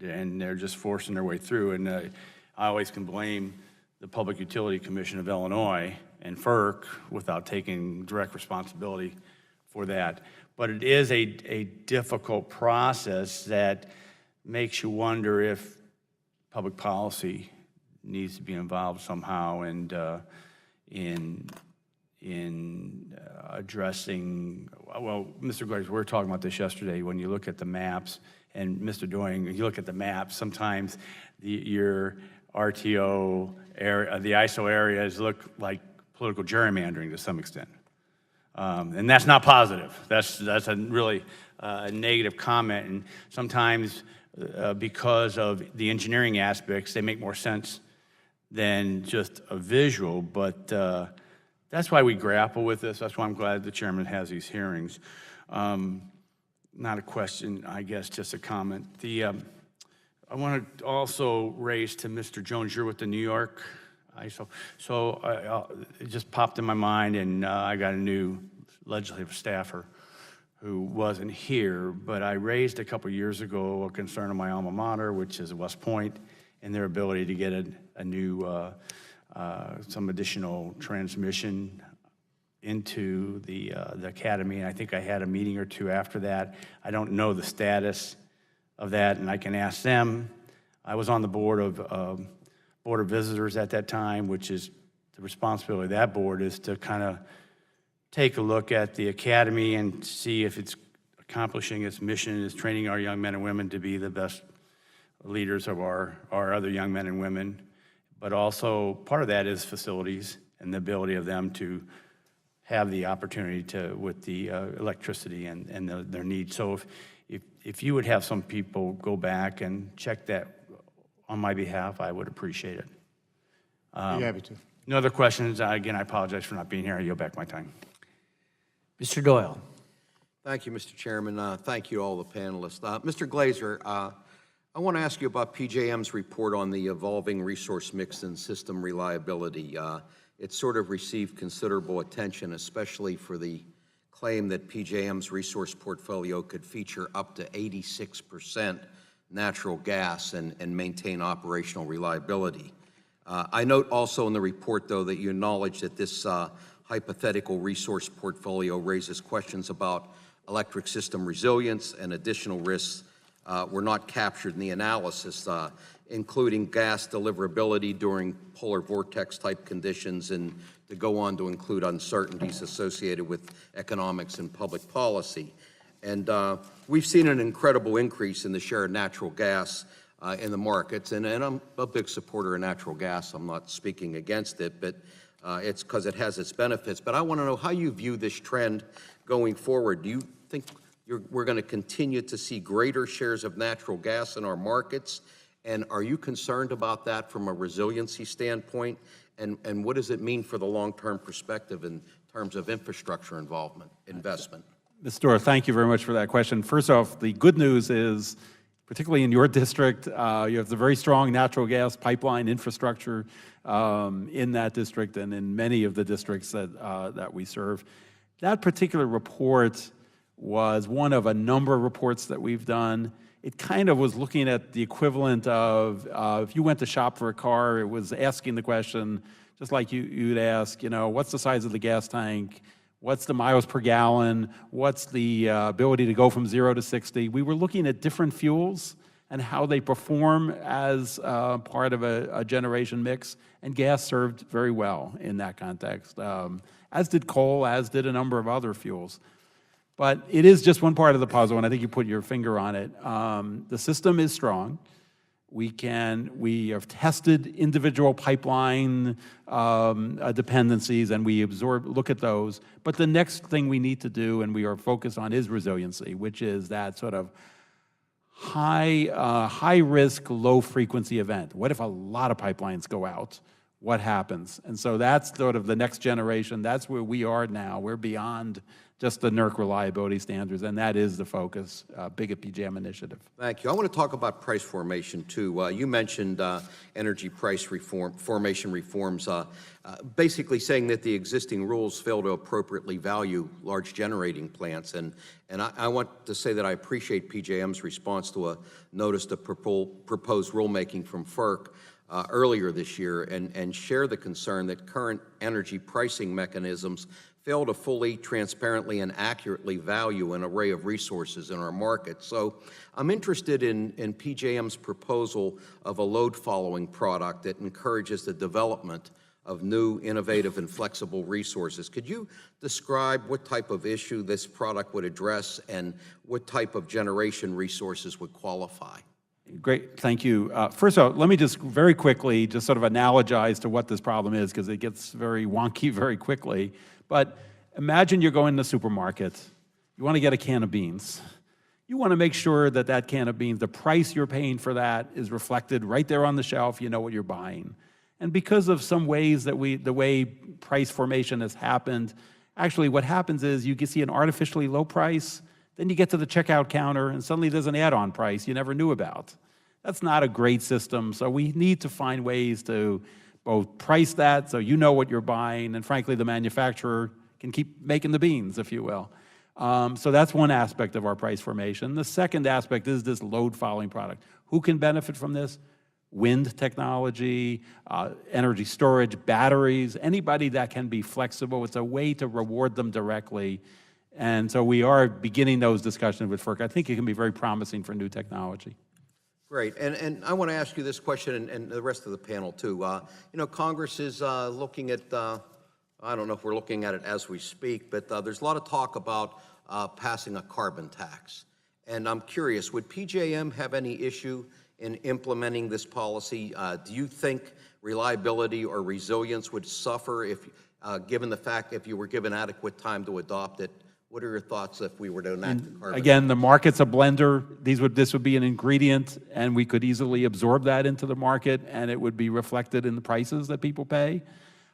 and they're just forcing their way through. And I always can blame the Public Utility Commission of Illinois and FERC without taking direct responsibility for that. But it is a difficult process that makes you wonder if public policy needs to be involved somehow and in addressing, well, Mr. Glazier, we were talking about this yesterday, when you look at the maps, and Mr. Doing, you look at the maps, sometimes your RTO area, the ISO areas look like political gerrymandering to some extent. And that's not positive. That's a really negative comment, and sometimes because of the engineering aspects, they make more sense than just a visual, but that's why we grapple with this. That's why I'm glad the chairman has these hearings. Not a question, I guess, just a comment. I want to also raise to Mr. Jones, you're with the New York ISO. So it just popped in my mind, and I got a new legislative staffer who wasn't here, but I raised a couple years ago a concern of my alma mater, which is West Point, and their ability to get a new, some additional transmission into the academy. And I think I had a meeting or two after that. I don't know the status of that, and I can ask them. I was on the board of visitors at that time, which is the responsibility of that board is to kind of take a look at the academy and see if it's accomplishing its mission, is training our young men and women to be the best leaders of our other young men and women. But also part of that is facilities and the ability of them to have the opportunity to, with the electricity and their needs. So if you would have some people go back and check that on my behalf, I would appreciate it. Be happy to. No other questions. Again, I apologize for not being here. I yield back my time. Mr. Doyle. Thank you, Mr. Chairman. Thank you, all the panelists. Mr. Glazier, I want to ask you about PJM's report on the evolving resource mix and system reliability. It sort of received considerable attention, especially for the claim that PJM's resource portfolio could feature up to 86% natural gas and maintain operational reliability. I note also in the report, though, that you acknowledge that this hypothetical resource portfolio raises questions about electric system resilience, and additional risks were not captured in the analysis, including gas deliverability during polar vortex type conditions, and to go on to include uncertainties associated with economics and public policy. And we've seen an incredible increase in the share of natural gas in the markets, and I'm a big supporter of natural gas. I'm not speaking against it, but it's because it has its benefits. But I want to know how you view this trend going forward. Do you think we're going to continue to see greater shares of natural gas in our markets? And are you concerned about that from a resiliency standpoint? And what does it mean for the long-term perspective in terms of infrastructure investment? Mr. Doyle, thank you very much for that question. First off, the good news is, particularly in your district, you have the very strong natural gas pipeline infrastructure in that district and in many of the districts that we serve. That particular report was one of a number of reports that we've done. It kind of was looking at the equivalent of if you went to shop for a car, it was asking the question, just like you'd ask, what's the size of the gas tank? What's the miles per gallon? What's the ability to go from 0 to 60? We were looking at different fuels and how they perform as part of a generation mix, and gas served very well in that context, as did coal, as did a number of other fuels. But it is just one part of the puzzle, and I think you put your finger on it. The system is strong. We have tested individual pipeline dependencies, and we look at those. But the next thing we need to do, and we are focused on, is resiliency, which is that sort of high risk, low frequency event. What if a lot of pipelines go out? What happens? And so that's sort of the next generation. That's where we are now. We're beyond just the NERC reliability standards, and that is the focus, big at PJM initiative. Thank you. I want to talk about price formation, too. You mentioned energy price formation reforms, basically saying that the existing rules fail to appropriately value large generating plants. And I want to say that I appreciate PJM's response to a notice to proposed rulemaking from FERC earlier this year and share the concern that current energy pricing mechanisms fail to fully, transparently, and accurately value an array of resources in our market. So I'm interested in PJM's proposal of a load-following product that encourages the development of new, innovative, and flexible resources. Could you describe what type of issue this product would address and what type of generation resources would qualify? Great, thank you. First of all, let me just very quickly just sort of analogize to what this problem is, because it gets very wonky very quickly. But imagine you're going to the supermarket. You want to get a can of beans. You want to make sure that that can of beans, the price you're paying for that is reflected right there on the shelf. You know what you're buying. And because of some ways that the way price formation has happened, actually what happens is you can see an artificially low price, then you get to the checkout counter and suddenly there's an add-on price you never knew about. That's not a great system, so we need to find ways to both price that so you know what you're buying, and frankly the manufacturer can keep making the beans, if you will. So that's one aspect of our price formation. The second aspect is this load following product. Who can benefit from this? Wind technology, energy storage, batteries, anybody that can be flexible. It's a way to reward them directly. And so we are beginning those discussions with FERC. I think it can be very promising for new technology. Great, and I want to ask you this question, and the rest of the panel too. You know, Congress is looking at, I don't know if we're looking at it as we speak, but there's a lot of talk about passing a carbon tax. And I'm curious, would PJM have any issue in implementing this policy? Do you think reliability or resilience would suffer if, given the fact if you were given adequate time to adopt it? What are your thoughts if we were to enact the carbon? Again, the market's a blender. This would be an ingredient, and we could easily absorb that into the market, and it would be reflected in the prices that people pay.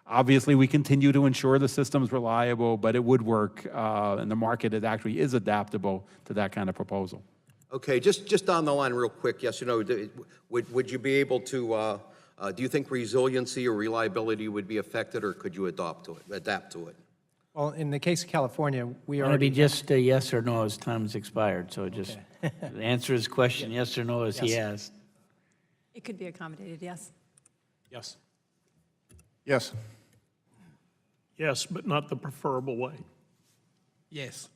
Obviously, we continue to ensure the system's reliable, but it would work, and the market actually is adaptable to that kind of proposal. Okay, just on the line real quick, yes or no, would you be able to, do you think resiliency or reliability would be affected, or could you adapt to it? Well, in the case of California, we It's already... going to be just a yes or no as time's expired, so just answer his question yes or no as he asked. It could be accommodated, yes. Yes. Yes. Yes, but not the preferable way. Yes.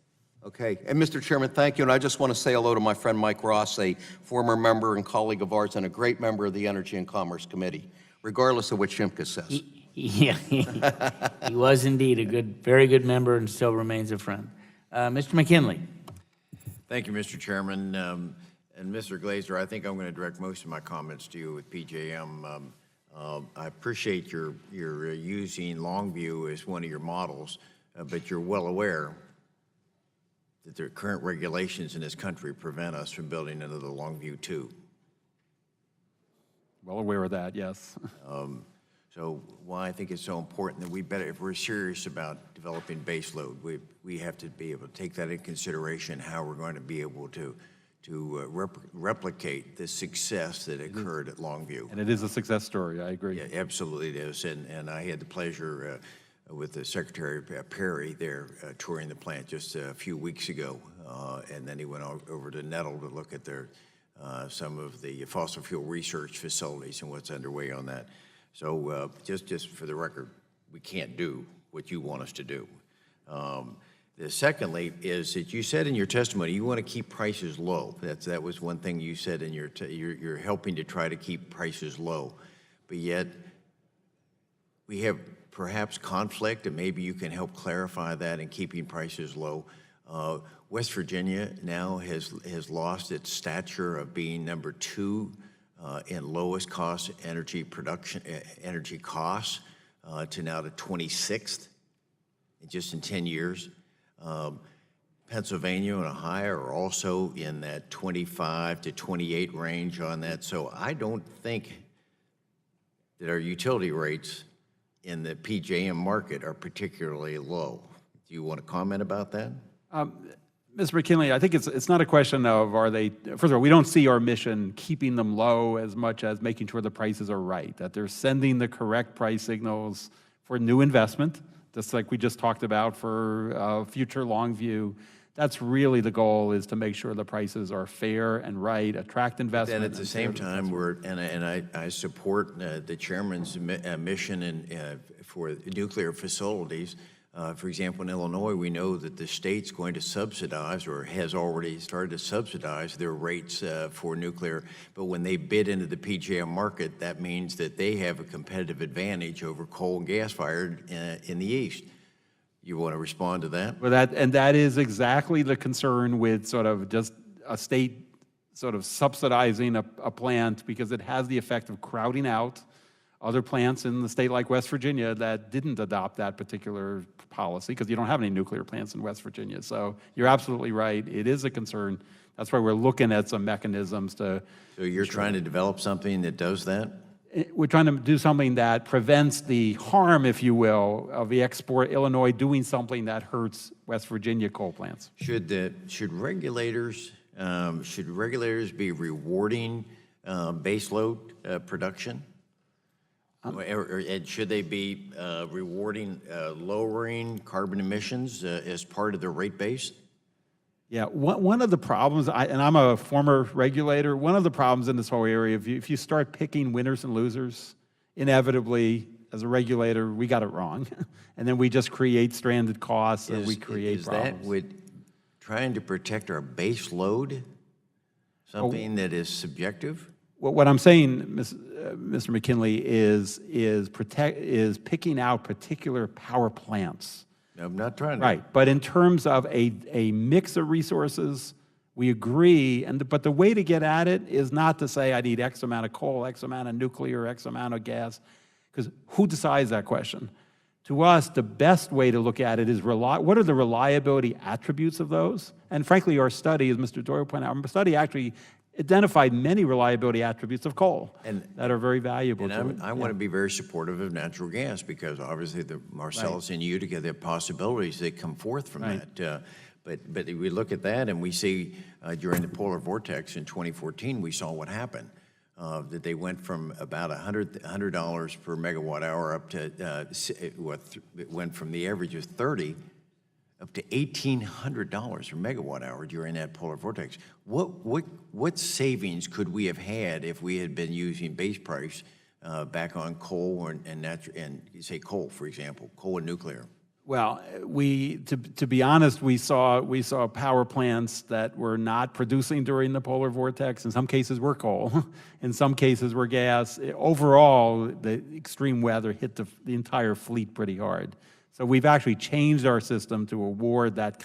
Okay, and Mr. Chairman, thank you, and I just want to say hello to my friend Mike Ross, a former member and colleague of ours and a great member of the Energy and Commerce Committee, regardless of what Shimka says. Yeah, he was indeed a very good member and still remains a friend. Mr. McKinley. Thank you, Mr. Chairman. And Mr. Glazier, I think I'm going to direct most of my comments to you with PJM. I appreciate your using Longview as one of your models, but you're well aware that the current regulations in this country prevent us from building another Longview 2. Well aware of that, yes. So why I think it's so important that we better, if we're serious about developing base load, we have to be able to take that into consideration, how we're going to be able to replicate the success that occurred at Longview. And it is a success story, I agree. Yeah, absolutely it is. And I had the pleasure with the Secretary Perry there touring the plant just a few weeks ago. And then he went over to Nettle to look at their some of the fossil fuel research facilities and what's underway on that. So just for the record, we can't do what you want us to do. Secondly is that you said in your testimony you want to keep prices low. That was one thing you said in your you're helping to try to keep prices low. But yet we have perhaps conflict, and maybe you can help clarify that in keeping prices low. West Virginia now has lost its stature of being number 2 in lowest cost energy production, energy costs, to now to 26th just in 10 years. Pennsylvania and Ohio are also in that 25 to 28 range on that. So I don't think that our utility rates in the PJM market are particularly low. Do you want to comment about that? Mr. McKinley, I think it's not a question of are they, first of all, we don't see our mission keeping them low as much as making sure the prices are right, that they're sending the correct price signals for new investment, just like we just talked about for future Longview, That's really the goal, is to make sure the prices are fair and right, attract investment. Then at the same time, I support the chairman's mission for nuclear facilities. For example, in Illinois, we know that the state's going to subsidize, or has already started to subsidize, their rates for nuclear. But when they bid into the PJM market, that means that they have a competitive advantage over coal and gas-fired in the east. You want to respond to that? Well, that is exactly the concern with sort of just a state sort of subsidizing a plant, because it has the effect of crowding out other plants in the state like West Virginia that didn't adopt that particular policy, because you don't have any nuclear plants in West Virginia. So you're absolutely right. It is a concern. That's why we're looking at some mechanisms to... So you're trying to develop something that does that? We're trying to do something that prevents the harm, if you will, of the Illinois doing something that hurts West Virginia coal plants. Should regulators be rewarding baseload production? And should they be rewarding lowering carbon emissions as part of their rate base? Yeah, one of the problems, and I'm a former regulator, one of the problems in this whole area, if you start picking winners and losers, inevitably, as a regulator, we got it wrong. And then we just create stranded costs, or we create problems. Is that trying to protect our base load something that is subjective? What I'm saying, Mr. McKinley, is picking out particular power plants. I'm not trying to. Right, but in terms of a mix of resources, we agree, but the way to get at it is not to say I need X amount of coal, X amount of nuclear, X amount of gas, because who decides that question? To us, the best way to look at it is what are the reliability attributes of those? And frankly, our study, as Mr. Doyle pointed out, our study actually identified many reliability attributes of coal that are very valuable to it. I want to be very supportive of natural gas, because obviously the Marcellus and Utica, there are possibilities that come forth from that. But we look at that and we see during the polar vortex in 2014, we saw what happened. That they went from about $100 per megawatt hour up to, it went from the average of 30 up to $1,800 per megawatt hour during that polar vortex. What savings could we have had if we had been using base price back on coal and say coal, for example, coal and nuclear? Well, to be honest, we saw power plants that were not producing during the polar vortex. In some cases, were coal. In some cases, were gas. Overall, the extreme weather hit the entire fleet pretty hard. So we've actually changed our system to award that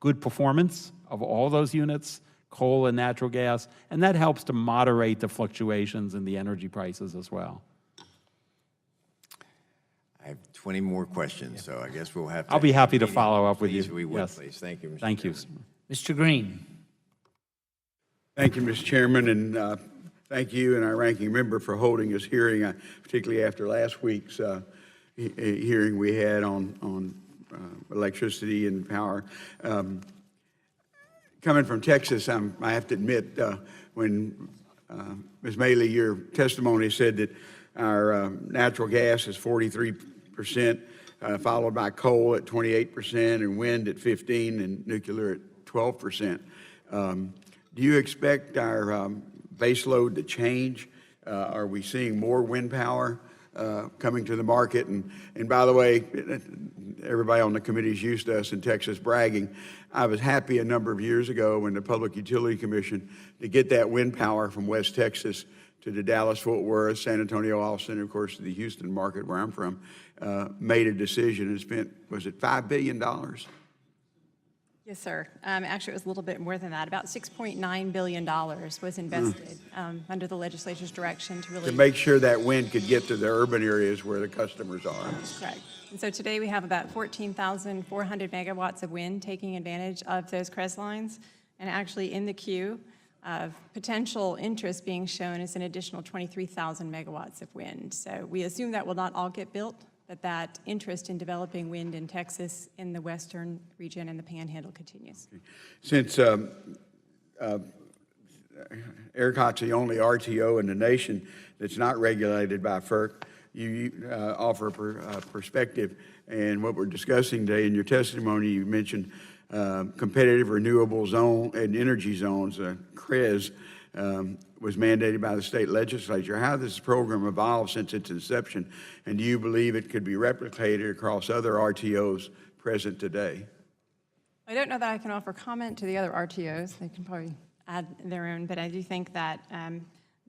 good performance of all those units, coal and natural gas, and that helps to moderate the fluctuations in the energy prices as well. I have 20 more questions, so I guess we'll have to... I'll be happy to follow up with you. Please, we would, yes. please. Thank you, Mr. Thank Chairman. you. Mr. Green. Thank you, Mr. Chairman, and thank you and our ranking member for holding this hearing, particularly after last week's hearing we had on electricity and power. Coming from Texas, I have to admit, when Ms. Whaley, your testimony said that our natural gas is 43%, followed by coal at 28% and wind at 15% and nuclear at 12%. Do you expect our base load to change? Are we seeing more wind power coming to the market? And by the way, everybody on the committee is used to us in Texas bragging. I was happy a number of years ago when the Public Utility Commission to get that wind power from West Texas to the Dallas-Fort Worth, San Antonio, Austin, and of course to the Houston market where I'm from, made a decision and spent, was it $5 billion? Yes, sir. Actually, it was a little bit more than that. About $6.9 billion was invested under the legislature's direction to really... To make sure that wind could get to the urban areas where the customers are. Correct. And so today we have about 14,400 megawatts of wind taking advantage of those CREZ lines. And actually in the queue of potential interest being shown is an additional 23,000 megawatts of wind. So we assume that will not all get built, but that interest in developing wind in Texas in the western region and the Panhandle continues. Since ERCOT's the only RTO in the nation that's not regulated by FERC, you offer a perspective. And what we're discussing today in your testimony, you mentioned Competitive Renewable Zone and Energy Zones, CREZ, was mandated by the state legislature. How has this program evolved since its inception, and do you believe it could be replicated across other RTOs present today? I don't know that I can offer comment to the other RTOs. They can probably add their own, but I do think that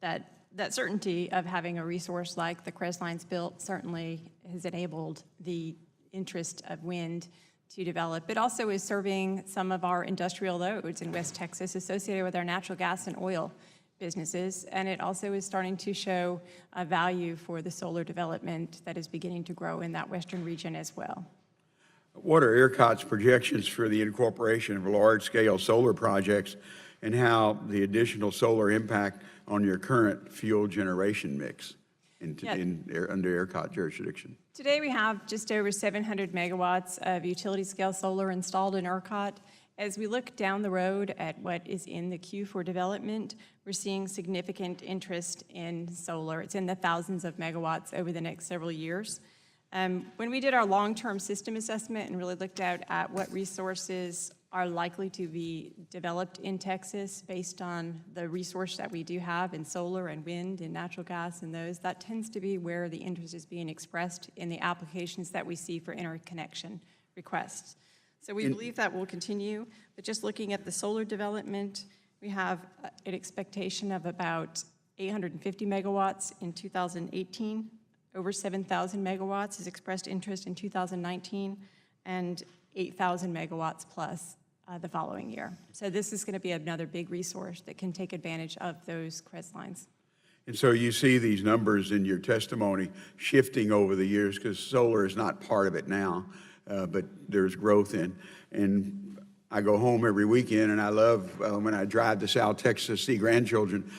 that certainty of having a resource like the CREZ lines built certainly has enabled the interest of wind to develop. It also is serving some of our industrial loads in West Texas associated with our natural gas and oil businesses, and it also is starting to show a value for the solar development that is beginning to grow in that western region as well. What are ERCOT's projections for the incorporation of large-scale solar projects, and how the additional solar impact on your current fuel generation mix under ERCOT jurisdiction? Today we have just over 700 megawatts of utility-scale solar installed in ERCOT. As we look down the road at what is in the queue for development, we're seeing significant interest in solar. It's in the thousands of megawatts over the next several years. When we did our long-term system assessment and really looked out at what resources are likely to be developed in Texas based on the resource that we do have in solar and wind and natural gas and those, that tends to be where the interest is being expressed in the applications that we see for interconnection requests. So we believe that will continue, but just looking at the solar development, we have an expectation of about 850 megawatts in 2018. Over 7,000 megawatts is expressed interest in 2019, and 8,000 megawatts plus the following year. So this is going to be another big resource that can take advantage of those CREZ lines. And so you see these numbers in your testimony shifting over the years, because solar is not part of it now, but there's growth in. And I go home every weekend, and I love when I drive to South Texas to see grandchildren,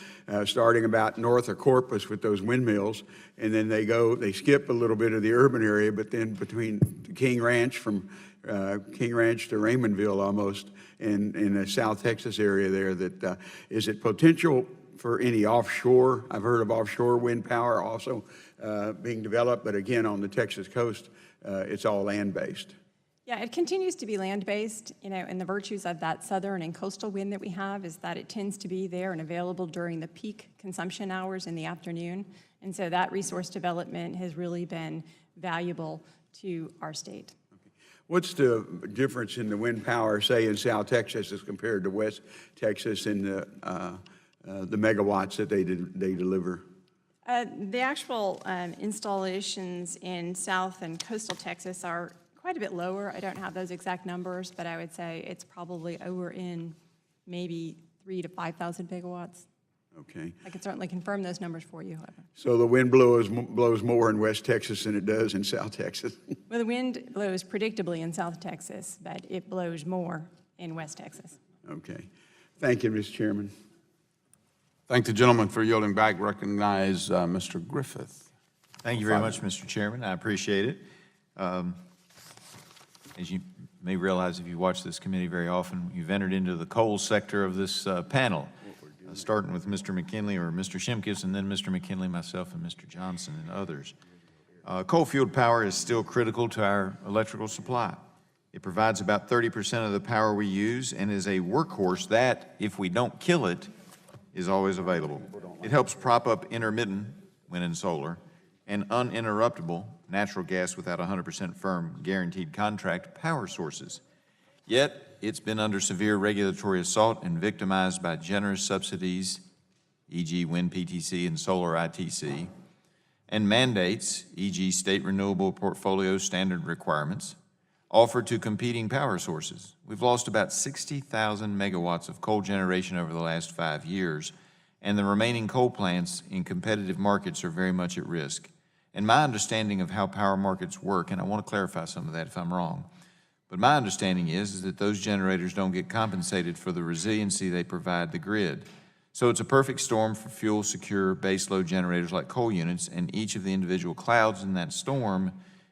starting about north of Corpus with those windmills, and then they skip a little bit of the urban area, but then between King Ranch, from King Ranch to Raymondville almost, in the South Texas area there, that is it potential for any offshore? I've heard of offshore wind power also being developed, but again, on the Texas coast, it's all land-based. Yeah, it continues to be land-based, and the virtues of that southern and coastal wind that we have is that it tends to be there and available during the peak consumption hours in the afternoon. And so that resource development has really been valuable to our state. What's the difference in the wind power, say, in South Texas as compared to West Texas and the megawatts that they deliver? The actual installations in South and coastal Texas are quite a bit lower. I don't have those exact numbers, but I would say it's probably over in maybe 3,000 to 5,000 megawatts. Okay. I can certainly confirm those numbers for you, however. So the wind blows more in West Texas than it does in South Texas? Well, the wind blows predictably in South Texas, but it blows more in West Texas. Okay. Thank you, Mr. Chairman. Thank the gentleman for yielding back. Recognize Mr. Griffith. Thank you very much, Mr. Chairman. I appreciate it. As you may realize if you watch this committee very often, you've entered into the coal sector of this panel, starting with Mr. McKinley or Mr. Shimkus, and then Mr. McKinley, myself, and Mr. Johnson, and others. Coal-fueled power is still critical to our electrical supply. It provides about 30% of the power we use and is a workhorse that, if we don't kill it, is always available. It helps prop up intermittent wind and solar and uninterruptible natural gas without 100% firm guaranteed contract power sources. Yet, it's been under severe regulatory assault and victimized by generous subsidies, e.g. wind PTC and solar ITC, and mandates, e.g. state renewable portfolio standard requirements, offered to competing power sources. We've lost about 60,000 megawatts of coal generation over the last 5 years, and the remaining coal plants in competitive markets are very much at risk. And my understanding of how power markets work, and I want to clarify some of that if I'm wrong, but my understanding is that those generators don't get compensated for the resiliency they provide the grid. So it's a perfect storm for fuel-secure baseload generators like coal units, and each of the individual clouds in that storm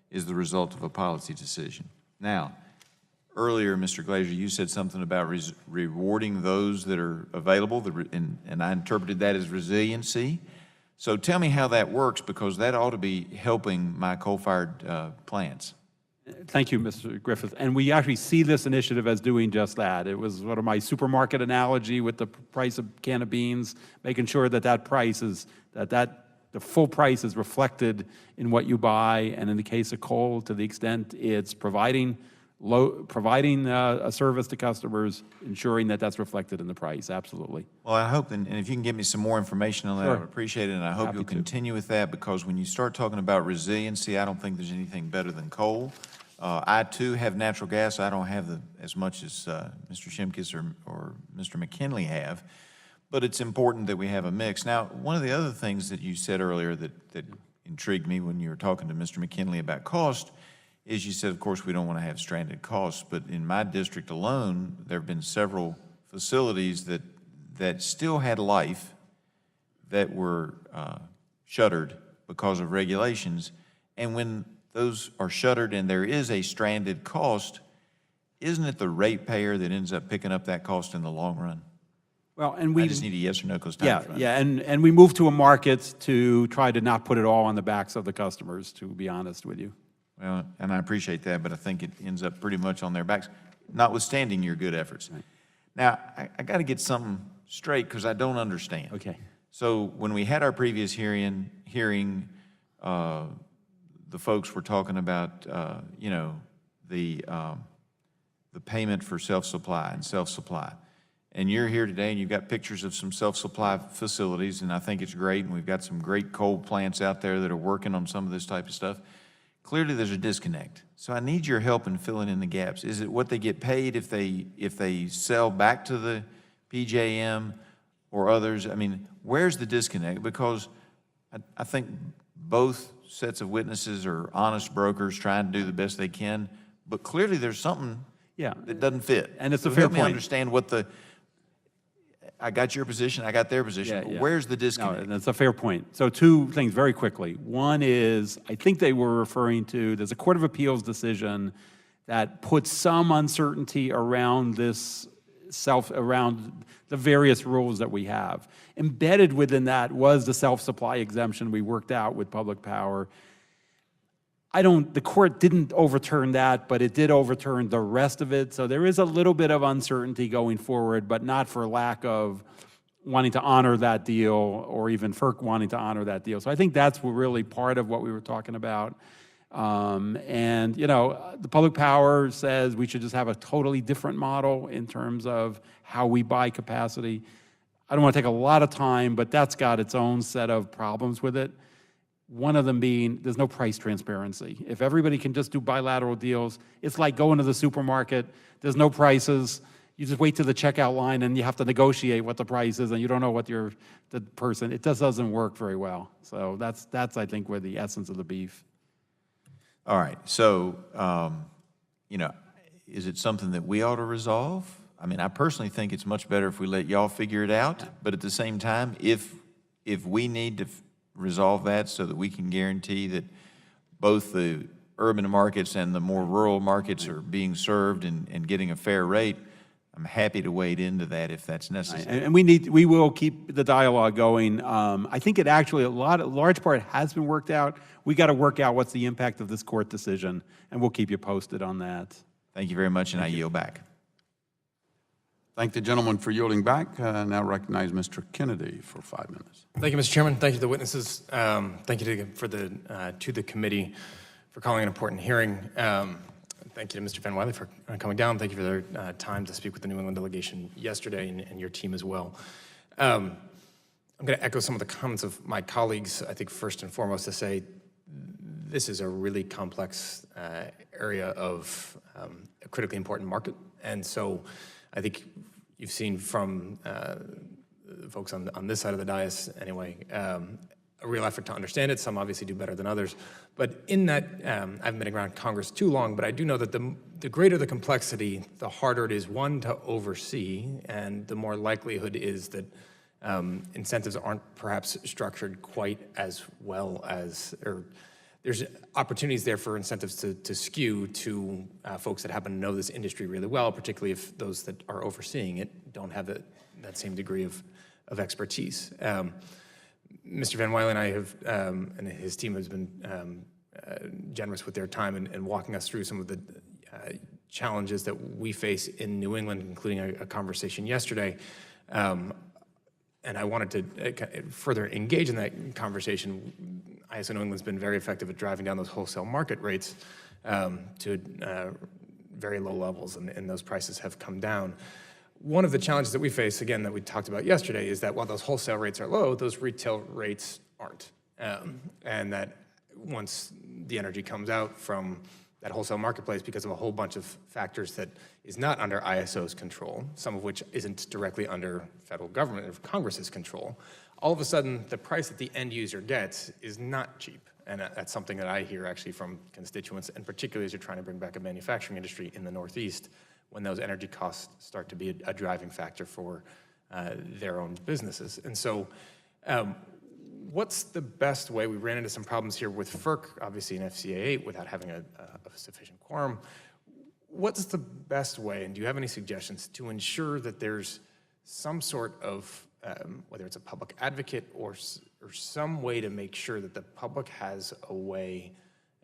is the result of a policy decision. Now, earlier, Mr. Glazier, you said something about rewarding those that are available, and I interpreted that as resiliency. So tell me how that works, because that ought to be helping my coal-fired plants. Thank you, Mr. Griffith. And we actually see this initiative as doing just that. It was sort of my supermarket analogy with the price of a can of beans, making sure that that price is, the full price is reflected in what you buy. And in the case of coal, to the extent it's providing a service to customers, ensuring that that's reflected in the price, absolutely. Well, I hope, and if you can give me some more information on that, I Sure. would appreciate it, and I hope Happy you'll to. continue with that, because when you start talking about resiliency, I don't think there's anything better than coal. I, too, have natural gas. I don't have as much as Mr. Shimkus or Mr. McKinley have, but it's important that we have a mix. Now, one of the other things that you said earlier that intrigued me when you were talking to Mr. McKinley about cost is you said, of course, we don't want to have stranded costs, but in my district alone, there have been several facilities that still had life that were shuttered because of regulations. And when those are shuttered and there is a stranded cost, isn't it the ratepayer that ends up picking up that cost in the long run? Well, and we I just need a yes or no because time's running. Yeah, and we moved to a market to try to not put it all on the backs of the customers, to be honest with you. Well, and I appreciate that, but I think it ends up pretty much on their backs, notwithstanding your good efforts. Right. Now, I got to get something straight because I don't understand. Okay. So when we had our previous hearing, the folks were talking about, the payment for self-supply and self-supply. And you're here today and you've got pictures of some self-supply facilities, and I think it's great, and we've got some great coal plants out there that are working on some of this type of stuff. Clearly, there's a disconnect. So I need your help in filling in the gaps. Is it what they get paid if they sell back to the PJM or others? I mean, where's the disconnect? Because I think both sets of witnesses are honest brokers trying to do the best they can, but clearly there's something that doesn't fit. And it's a So fair help me point. understand what I got your position, I got their position, but where's the disconnect? No, that's a fair point. So two things very quickly. One is, I think they were referring to, there's a Court of Appeals decision that puts some uncertainty around around the various rules that we have. Embedded within that was the self-supply exemption we worked out with Public Power. The court didn't overturn that, but it did overturn the rest of it. So there is a little bit of uncertainty going forward, but not for lack of wanting to honor that deal or even FERC wanting to honor that deal. So I think that's really part of what we were talking about. The Public Power says we should just have a totally different model in terms of how we buy capacity. I don't want to take a lot of time, but that's got its own set of problems with it. One of them being there's no price transparency. If everybody can just do bilateral deals, it's like going to the supermarket. There's no prices. You just wait to the checkout line and you have to negotiate what the price is, and you don't know what the person. It just doesn't work very well. So that's I think where the essence of the beef. All right, so, is it something that we ought to resolve? I mean, I personally think it's much better if we let y'all figure it out, but at the same time, if we need to resolve that so that we can guarantee that both the urban markets and the more rural markets are being served and getting a fair rate, I'm happy to wade into that if that's necessary. And we will keep the dialogue going. I think it actually, a large part has been worked out. We got to work out what's the impact of this court decision, and we'll keep you posted on that. Thank you very much, and I yield back. Thank the gentleman for yielding back. Now recognize Mr. Kennedy for 5 minutes. Thank you, Mr. Chairman. Thank you to the witnesses. Thank you to the committee for calling an important hearing. Thank you to Mr. Van Whaley for coming down. Thank you for their time to speak with the New England delegation yesterday and your team as well. I'm going to echo some of the comments of my colleagues. I think first and foremost to say this is a really complex area of a critically important market. And so I think you've seen from folks on this side of the dais anyway, a real effort to understand it. Some obviously do better than others. But in that, I haven't been around Congress too long, but I do know that the greater the complexity, the harder it is, one, to oversee, and the more likelihood is that incentives aren't perhaps structured quite as well as, or there's opportunities there for incentives to skew to folks that happen to know this industry really well, particularly if those that are overseeing it don't have that same degree of expertise. Mr. Van Whaley and I have, and his team has been generous with their time and walking us through some of the challenges that we face in New England, including a conversation yesterday. And I wanted to further engage in that conversation. ISO New England's been very effective at driving down those wholesale market rates to very low levels, and those prices have come down. One of the challenges that we face, again, that we talked about yesterday, is that while those wholesale rates are low, those retail rates aren't. And that once the energy comes out from that wholesale marketplace, because of a whole bunch of factors that is not under ISO's control, some of which isn't directly under federal government or Congress's control, all of a sudden the price that the end user gets is not cheap. And that's something that I hear actually from constituents, and particularly as you're trying to bring back a manufacturing industry in the Northeast, when those energy costs start to be a driving factor for their own businesses. And so what's the best way? We ran into some problems here with FERC, obviously in FCA 8, without having a sufficient quorum. What's the best way, and do you have any suggestions, to ensure that there's some sort of, whether it's a public advocate or some way to make sure that the public has a way,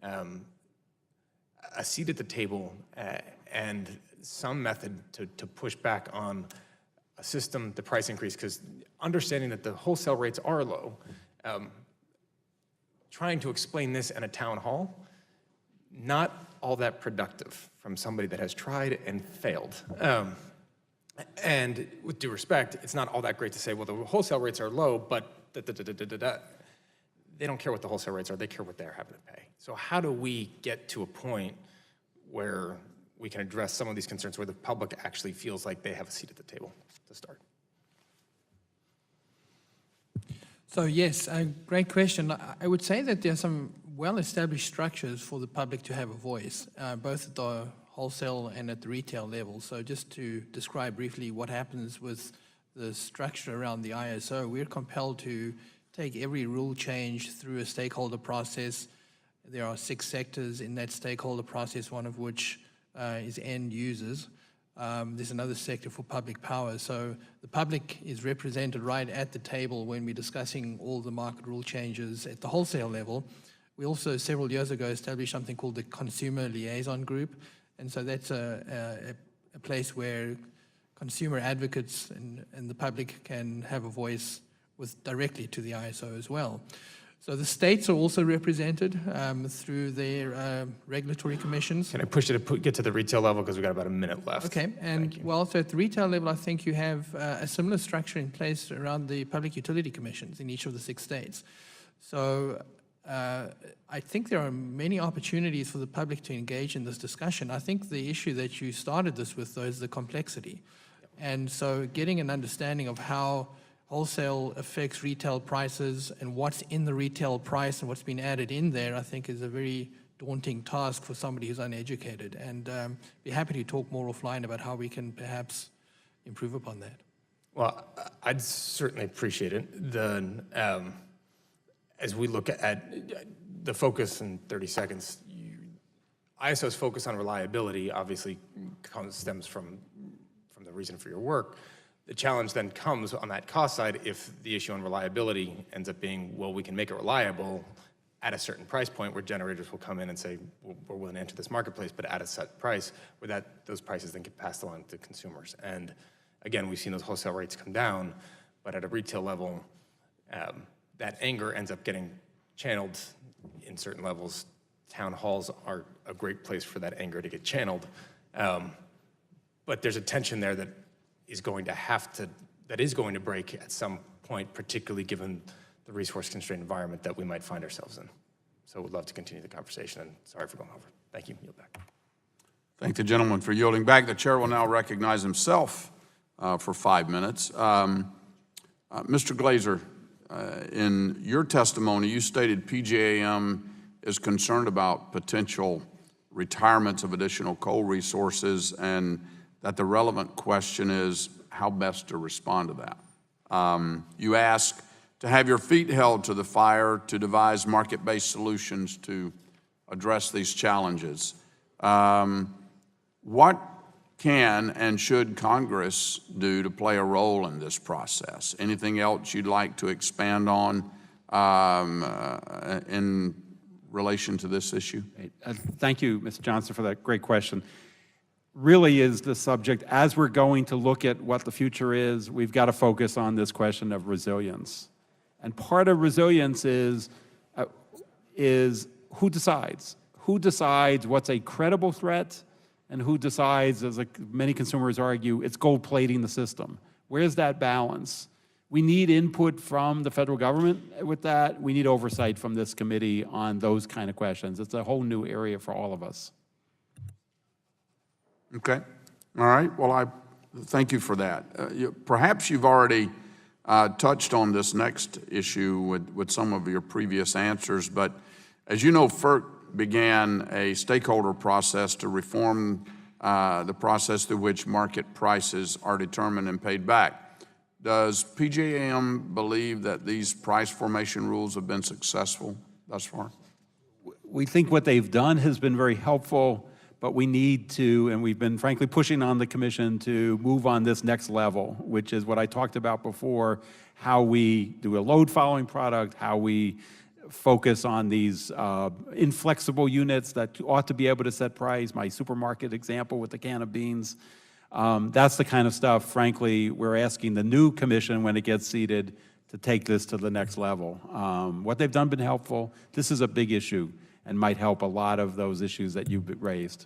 a seat at the table, and some method to push back on a system, the price increase, because understanding that the wholesale rates are low, trying to explain this in a town hall, not all that productive from somebody that has tried and failed. And with due respect, it's not all that great to say, well, the wholesale rates are low, but they don't care what the wholesale rates are, they care what they're having to pay. So how do we get to a point where we can address some of these concerns where the public actually feels like they have a seat at the table to start? So yes, a great question. I would say that there are some well-established structures for the public to have a voice, both at the wholesale and at the retail level. So just to describe briefly what happens with the structure around the ISO, we're compelled to take every rule change through a stakeholder process. There are 6 sectors in that stakeholder process, one of which is end users. There's another sector for public power. So the public is represented right at the table when we're discussing all the market rule changes at the wholesale level. We also, several years ago, established something called the Consumer Liaison Group. And so that's a place where consumer advocates and the public can have a voice directly to the ISO as well. So the states are also represented through their regulatory commissions. Can I push you to get to the retail level, because we've got about a minute left? Okay, and well, so at the retail level, I think you have a similar structure in place around the public utility commissions in each of the 6 states. So I think there are many opportunities for the public to engage in this discussion. I think the issue that you started this with, though, is the complexity. And so getting an understanding of how wholesale affects retail prices and what's in the retail price and what's been added in there, I think is a very daunting task for somebody who's uneducated. And be happy to talk more offline about how we can perhaps improve upon that. Well, I'd certainly appreciate it. As we look at the focus in 30 seconds, ISO's focus on reliability obviously stems from the reason for your work. The challenge then comes on that cost side if the issue on reliability ends up being, well, we can make it reliable at a certain price point where generators will come in and say, well, we're willing to enter this marketplace, but at a set price, where those prices then get passed along to consumers. And again, we've seen those wholesale rates come down, but at a retail level, that anger ends up getting channeled in certain levels. Town halls are a great place for that anger to get channeled. But there's a tension there that is going to break at some point, particularly given the resource-constrained environment that we might find ourselves in. So we'd love to continue the conversation, and sorry for going over. Thank you. Yield back. Thank the gentleman for yielding back. The chair will now recognize himself for 5 minutes. Mr. Glazier, in your testimony, you stated PJM is concerned about potential retirements of additional coal resources, and that the relevant question is how best to respond to that. You ask to have your feet held to the fire to devise market-based solutions to address these challenges. What can and should Congress do to play a role in this process? Anything else you'd like to expand on in relation to this issue? Thank you, Mr. Johnson, for that great question. Really is the subject, as we're going to look at what the future is, we've got to focus on this question of resilience. And part of resilience is who decides? Who decides what's a credible threat, and who decides, as many consumers argue, it's gold plating the system? Where's that balance? We need input from the federal government with that. We need oversight from this committee on those kind of questions. It's a whole new area for all of us. Okay. All right. Well, I thank you for that. Perhaps you've already touched on this next issue with some of your previous answers, but as you know, FERC began a stakeholder process to reform the process through which market prices are determined and paid back. Does PJM believe that these price formation rules have been successful thus far? We think what they've done has been very helpful, but we need to, and we've been frankly pushing on the commission to move on this next level, which is what I talked about before, how we do a load following product, how we focus on these inflexible units that ought to be able to set price, my supermarket example with the can of beans. That's the kind of stuff, frankly, we're asking the new commission when it gets seated to take this to the next level. What they've done been helpful. This is a big issue and might help a lot of those issues that you've raised.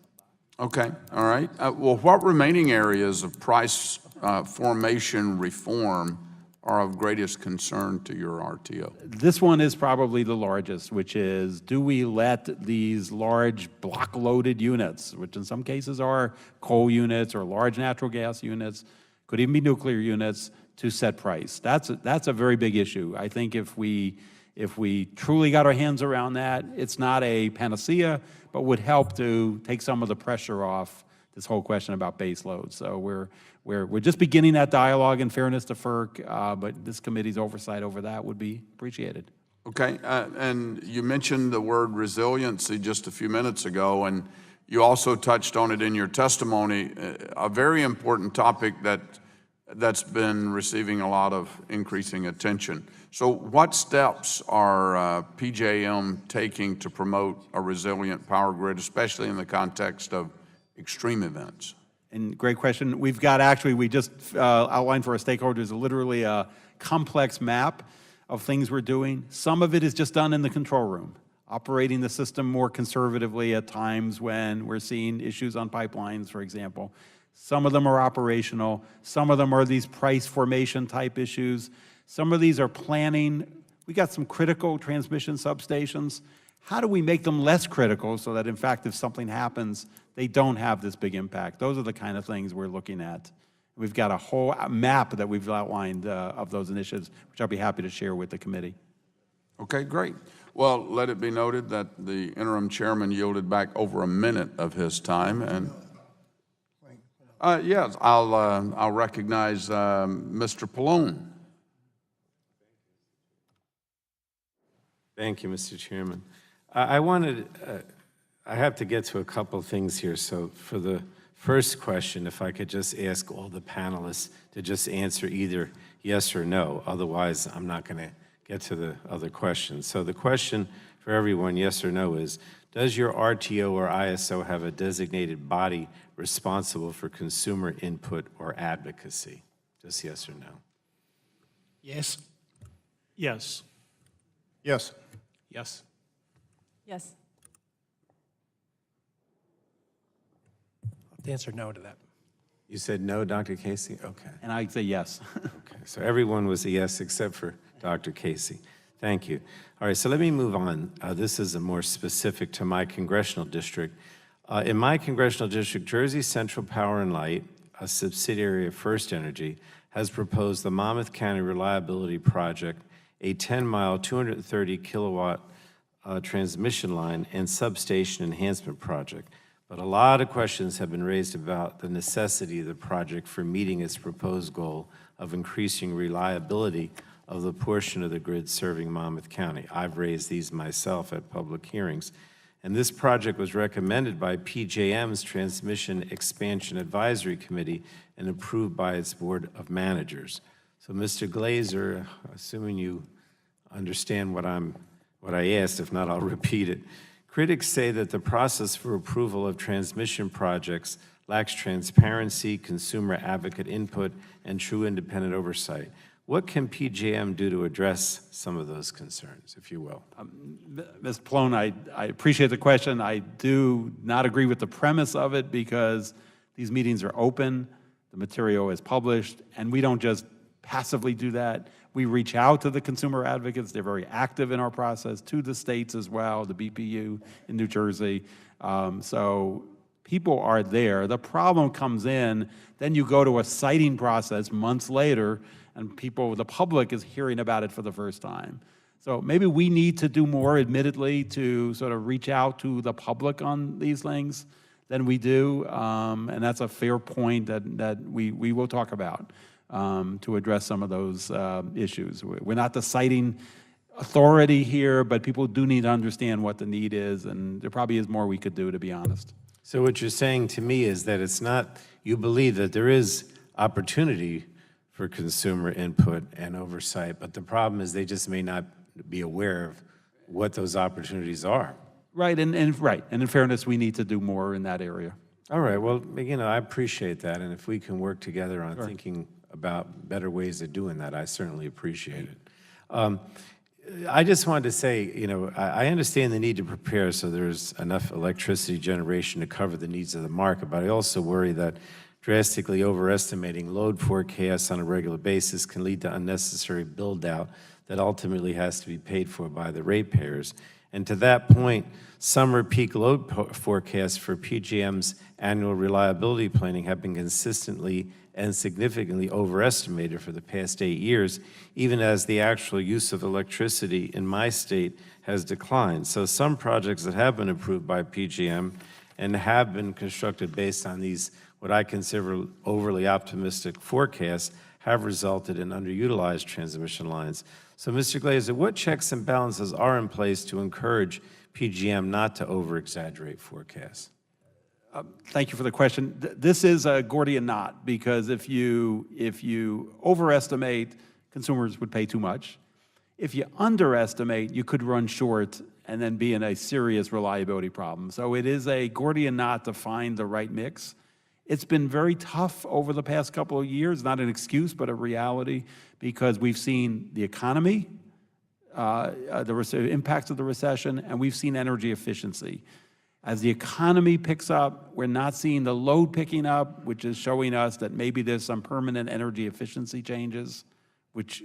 Okay, all right. Well, what remaining areas of price formation reform are of greatest concern to your RTO? This one is probably the largest, which is, do we let these large block-loaded units, which in some cases are coal units or large natural gas units, could even be nuclear units, to set price? That's a very big issue. I think if we truly got our hands around that, it's not a panacea, but would help to take some of the pressure off this whole question about base load. So we're just beginning that dialogue, in fairness to FERC, but this committee's oversight over that would be appreciated. Okay, and you mentioned the word resiliency just a few minutes ago, and you also touched on it in your testimony, a very important topic that's been receiving a lot of increasing attention. So what steps are PJM taking to promote a resilient power grid, especially in the context of extreme events? And great question. We've got we just outlined for our stakeholders literally a complex map of things we're doing. Some of it is just done in the control room, operating the system more conservatively at times when we're seeing issues on pipelines, for example. Some of them are operational. Some of them are these price formation type issues. Some of these are planning. We got some critical transmission substations. How do we make them less critical so that, in fact, if something happens, they don't have this big impact? Those are the kind of things we're looking at. We've got a whole map that we've outlined of those initiatives, which I'll be happy to share with the committee. Okay, great. Well, let it be noted that the interim chairman yielded back over a minute of his time, and yes, I'll recognize Mr. Pallone. Thank you, Mr. Chairman. I have to get to a couple things here. So for the first question, if I could just ask all the panelists to just answer either yes or no. Otherwise, I'm not going to get to the other questions. So the question for everyone, yes or no, is, does your RTO or ISO have a designated body responsible for consumer input or advocacy? Just yes or no. Yes. Yes. Yes. Yes. Yes. I'll answer no to that. You said no, Dr. Casey? Okay. And I'd say yes. Okay, so everyone was a yes except for Dr. Casey. Thank you. All right, so let me move on. This is more specific to my congressional district. In my congressional district, Jersey Central Power and Light, a subsidiary of First Energy, has proposed the Monmouth County Reliability Project, a 10-mile, 230-kilowatt transmission line and substation enhancement project. But a lot of questions have been raised about the necessity of the project for meeting its proposed goal of increasing reliability of the portion of the grid serving Monmouth County. I've raised these myself at public hearings. And this project was recommended by PJM's Transmission Expansion Advisory Committee and approved by its Board of Managers. So Mr. Glazier, assuming you understand what what I asked. If not, I'll repeat it. Critics say that the process for approval of transmission projects lacks transparency, consumer advocate input, and true independent oversight. What can PJM do to address some of those concerns, if you will? Ms. Pallone, I appreciate the question. I do not agree with the premise of it because these meetings are open, the material is published, and we don't just passively do that. We reach out to the consumer advocates. They're very active in our process, to the states as well, the BPU in New Jersey. So people are there. The problem comes in, then you go to a citing process months later, and the public is hearing about it for the first time. So maybe we need to do more, admittedly, to sort of reach out to the public on these things than we do, and that's a fair point that we will talk about to address some of those issues. We're not the citing authority here, but people do need to understand what the need is, and there probably is more we could do, to be honest. So what you're saying to me is that it's not, you believe that there is opportunity for consumer input and oversight, but the problem is they just may not be aware of what those opportunities are. Right, and in fairness, we need to do more in that area. All right, well, I appreciate that, and if we can work together on thinking about better ways of doing that, I certainly appreciate it. I just wanted to say, I understand the need to prepare so there's enough electricity generation to cover the needs of the market, but I also worry that drastically overestimating load forecasts on a regular basis can lead to unnecessary build-out that ultimately has to be paid for by the ratepayers. And to that point, summer peak load forecasts for PJM's annual reliability planning have been consistently and significantly overestimated for the past 8 years, even as the actual use of electricity in my state has declined. So some projects that have been approved by PJM and have been constructed based on these, what I consider overly optimistic forecasts, have resulted in underutilized transmission lines. So, Mr. Glazier, what checks and balances are in place to encourage PJM not to over-exaggerate forecasts? Thank you for the question. This is a Gordian knot, because if you overestimate, consumers would pay too much. If you underestimate, you could run short and then be in a serious reliability problem. So it is a Gordian knot to find the right mix. It's been very tough over the past couple of years, not an excuse, but a reality, because we've seen the economy, the impacts of the recession, and we've seen energy efficiency. As the economy picks up, we're not seeing the load picking up, which is showing us that maybe there's some permanent energy efficiency changes, which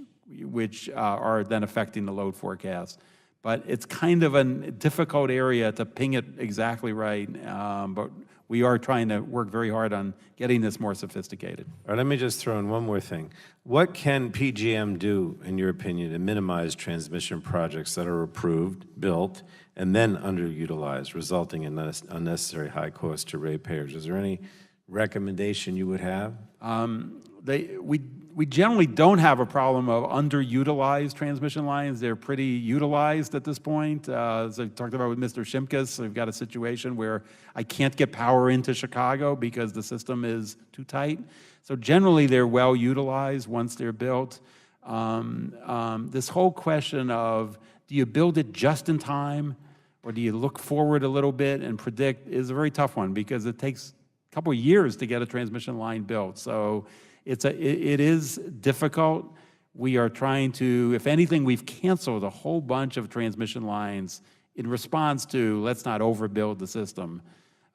are then affecting the load forecast. But it's kind of a difficult area to ping it exactly right, but we are trying to work very hard on getting this more sophisticated. All right, let me just throw in one more thing. What can PJM do, in your opinion, to minimize transmission projects that are approved, built, and then underutilized, resulting in unnecessary high costs to ratepayers? Is there any recommendation you would have? We generally don't have a problem of underutilized transmission lines. They're pretty utilized at this point. As I talked about with Mr. Shimkus, we've got a situation where I can't get power into Chicago because the system is too tight. So generally, they're well utilized once they're built. This whole question of, do you build it just in time, or do you look forward a little bit and predict, is a very tough one, because it takes a couple of years to get a transmission line built. So it is difficult. We are trying to, if anything, we've canceled a whole bunch of transmission lines in response to, let's not overbuild the system.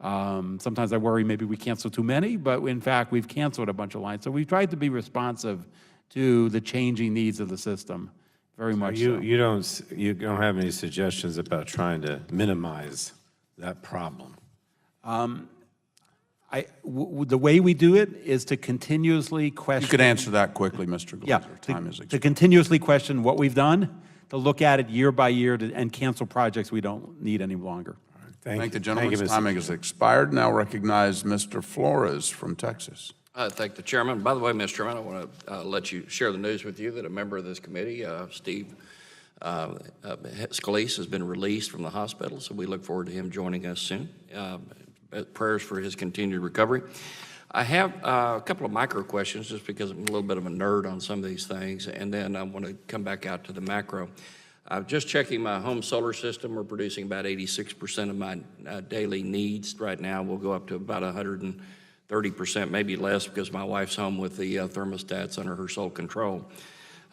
Sometimes I worry maybe we cancel too many, but in fact, we've canceled a bunch of lines. So we've tried to be responsive to the changing needs of the system, very much so. You don't have any suggestions about trying to minimize that problem? The way we do it is to continuously question. You could answer that quickly, Mr. Glazier. Time is to continuously question what we've done, to look at it year by year, and cancel projects we don't need any longer. Thank the gentleman. Time has expired. Now recognize Mr. Flores from Texas. Thank the chairman. By the way, Mr. Chairman, I want to let you share the news with you that a member of this committee, Steve Scalise, has been released from the hospital, so we look forward to him joining us soon. Prayers for his continued recovery. I have a couple of micro questions, just because I'm a little bit of a nerd on some of these things, and then I want to come back out to the macro. Just checking my home solar system, we're producing about 86% of my daily needs. Right now, we'll go up to about 130%, maybe less, because my wife's home with the thermostats under her sole control.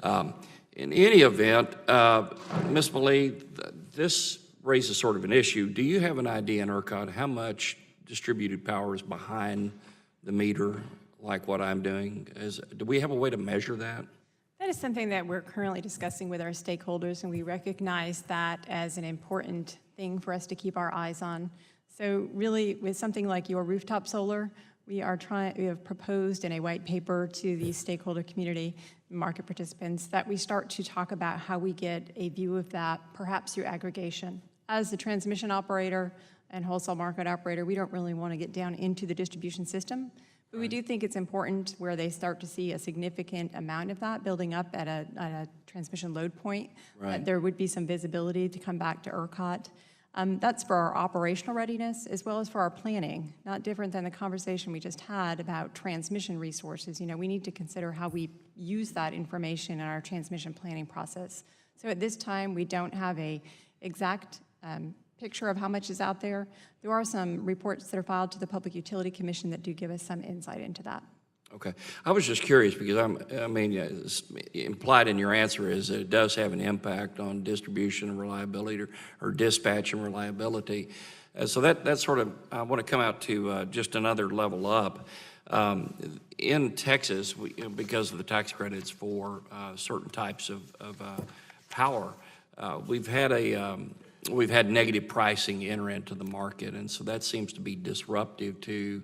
In any event, Ms. Whaley, this raises sort of an issue. Do you have an idea in ERCOT how much distributed power is behind the meter, like what I'm doing? Do we have a way to measure that? That is something that we're currently discussing with our stakeholders, and we recognize that as an important thing for us to keep our eyes on. So really, with something like your rooftop solar, we have proposed in a white paper to the stakeholder community, market participants, that we start to talk about how we get a view of that, perhaps through aggregation. As the transmission operator and wholesale market operator, we don't really want to get down into the distribution system, but we do think it's important where they start to see a significant amount of that building up at a transmission load point, that there would be some visibility to come back to ERCOT. That's for our operational readiness as well as for our planning, not different than the conversation we just had about transmission resources. You know, we need to consider how we use that information in our transmission planning process. So at this time, we don't have a exact picture of how much is out there. There are some reports that are filed to the Public Utility Commission that do give us some insight into that. Okay. I was just curious because implied in your answer is that it does have an impact on distribution and reliability or dispatch and reliability. So that's sort of, I want to come out to just another level up. In Texas, because of the tax credits for certain types of power, we've had negative pricing enter into the market, and so that seems to be disruptive to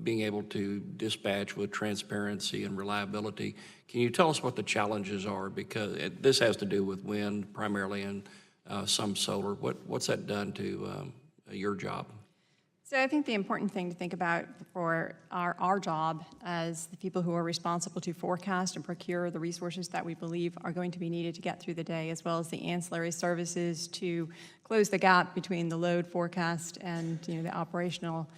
being able to dispatch with transparency and reliability. Can you tell us what the challenges are? Because this has to do with wind primarily and some solar. What's that done to your job? So I think the important thing to think about for our job as the people who are responsible to forecast and procure the resources that we believe are going to be needed to get through the day, as well as the ancillary services to close the gap between the load forecast and the operational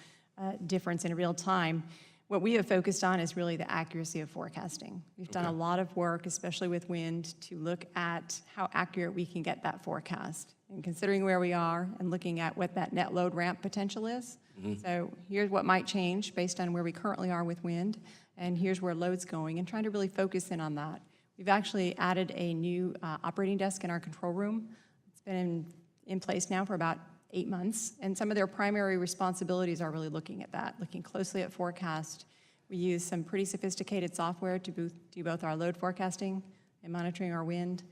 difference in real time. What we have focused on is really the accuracy of forecasting. We've done a lot of work, especially with wind, to look at how accurate we can get that forecast. And considering where we are and looking at what that net load ramp potential is. So here's what might change based on where we currently are with wind, and here's where load's going, and trying to really focus in on that. We've actually added a new operating desk in our control room. It's been in place now for about 8 months, and some of their primary responsibilities are really looking at that, looking closely at forecast. We use some pretty sophisticated software to do both our load forecasting and monitoring our wind.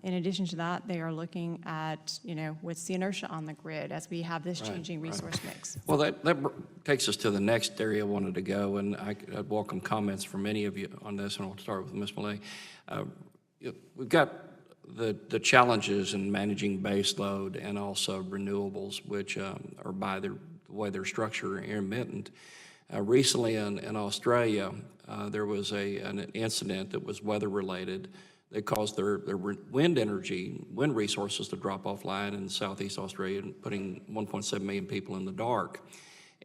In addition to that, they are looking at, what's the inertia on the grid as we have this changing resource mix. Well, that takes us to the next area I wanted to go, and I'd welcome comments from any of you on this, and I'll start with Ms. Whaley. We've got the challenges in managing base load and also renewables, which are by the way they're structured intermittent. Recently in Australia, there was an incident that was weather-related that caused their wind resources to drop offline in Southeast Australia, and putting 1.7 million people in the dark.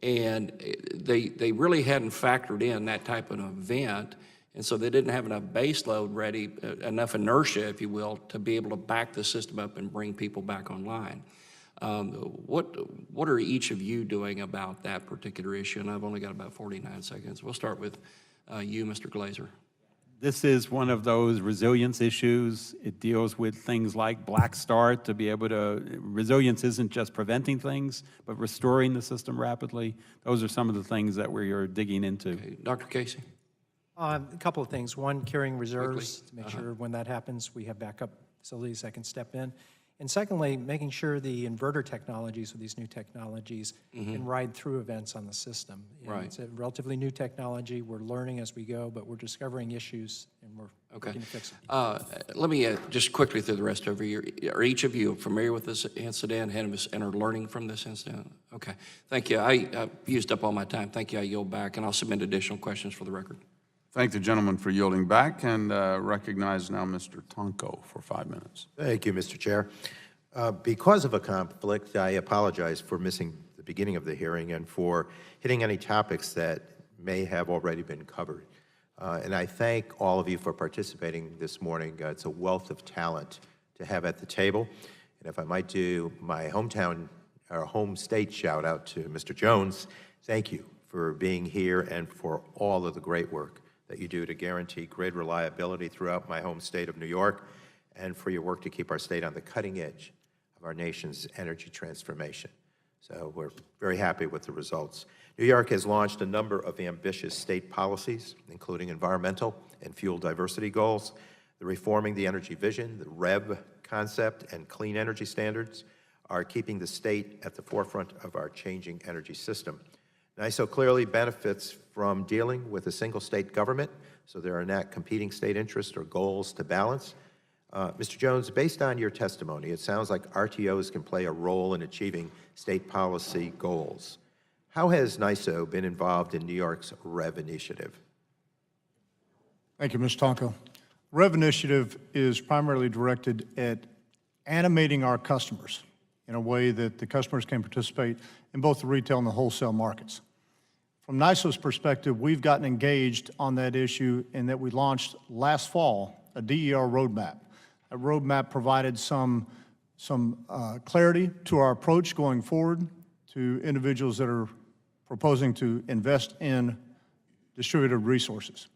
And they really hadn't factored in that type of event, and so they didn't have enough base load ready, enough inertia, if you will, to be able to back the system up and bring people back online. What are each of you doing about that particular issue? And I've only got about 49 seconds. We'll start with you, Mr. Glazier. This is one of those resilience issues. It deals with things like black start to be able to, resilience isn't just preventing things, but restoring the system rapidly. Those are some of the things that we're digging into. Okay. Dr. Casey? A couple of things. One, carrying reserves to make sure when that happens, we have backup facilities that can step in. And secondly, making sure the inverter technologies or these new technologies can ride through events on the system. It's a relatively new technology. We're learning as we go, but we're discovering issues and we're working to fix it. Let me just quickly through the rest of you. Are each of you familiar with this incident and are learning from this incident? Okay. Thank you. I used up all my time. Thank you. I yield back, and I'll submit additional questions for the record. Thank the gentleman for yielding back, and recognize now Mr. Tonko for 5 minutes. Thank you, Mr. Chair. Because of a conflict, I apologize for missing the beginning of the hearing and for hitting any topics that may have already been covered. And I thank all of you for participating this morning. It's a wealth of talent to have at the table. And if I might do my hometown or home state shout out to Mr. Jones, thank you for being here and for all of the great work that you do to guarantee grid reliability throughout my home state of New York, and for your work to keep our state on the cutting edge of our nation's energy transformation. So we're very happy with the results. New York has launched a number of ambitious state policies, including environmental and fuel diversity goals, the Reforming the Energy Vision, the REV concept, and clean energy standards are keeping the state at the forefront of our changing energy system. NISO clearly benefits from dealing with a single state government, so there are not competing state interests or goals to balance. Mr. Jones, based on your testimony, it sounds like RTOs can play a role in achieving state policy goals. How has NISO been involved in New York's REV initiative? Thank you, Mr. Tonko. REV initiative is primarily directed at animating our customers in a way that the customers can participate in both the retail and the wholesale markets. From NISO's perspective, we've gotten engaged on that issue in that we launched last fall a DER roadmap. That roadmap provided some clarity to our approach going forward to individuals that are proposing to invest in distributed resources.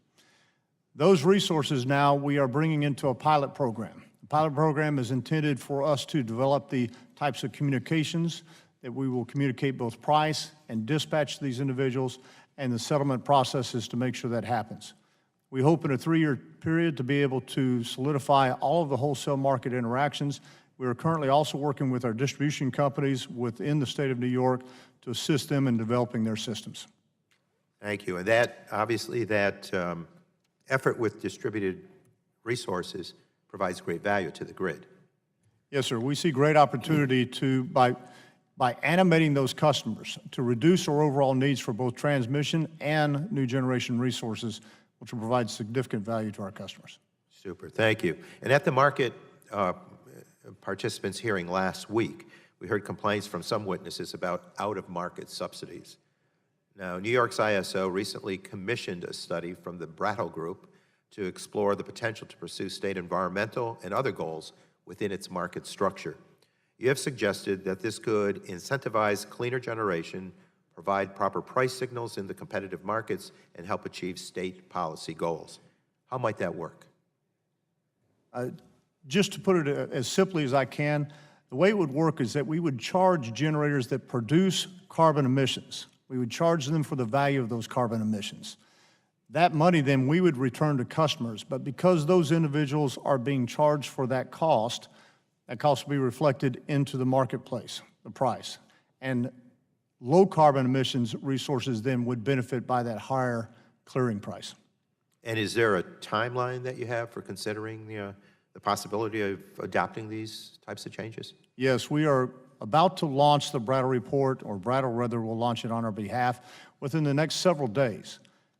Those resources now we are bringing into a pilot program. The pilot program is intended for us to develop the types of communications that we will communicate both price and dispatch to these individuals, and the settlement processes to make sure that happens. We hope in a 3-year period to be able to solidify all of the wholesale market interactions. We are currently also working with our distribution companies within the state of New York to assist them in developing their systems. Thank you. And that, obviously, that effort with distributed resources provides great value to the grid. Yes, sir. We see great opportunity to, by animating those customers, to reduce our overall needs for both transmission and new generation resources, which will provide significant value to our customers. Super, thank you. And at the market participants hearing last week, we heard complaints from some witnesses about out-of-market subsidies. Now, New York's ISO recently commissioned a study from the Brattle Group to explore the potential to pursue state environmental and other goals within its market structure. You have suggested that this could incentivize cleaner generation, provide proper price signals in the competitive markets, and help achieve state policy goals. How might that work? Just to put it as simply as I can, the way it would work is that we would charge generators that produce carbon emissions. We would charge them for the value of those carbon emissions. That money then we would return to customers, but because those individuals are being charged for that cost will be reflected into the marketplace, the price. And low carbon emissions resources then would benefit by that higher clearing price. And is there a timeline that you have for considering the possibility of adopting these types of changes? Yes, we are about to launch the Brattle report, or Brattle rather will launch it on our behalf within the next several days.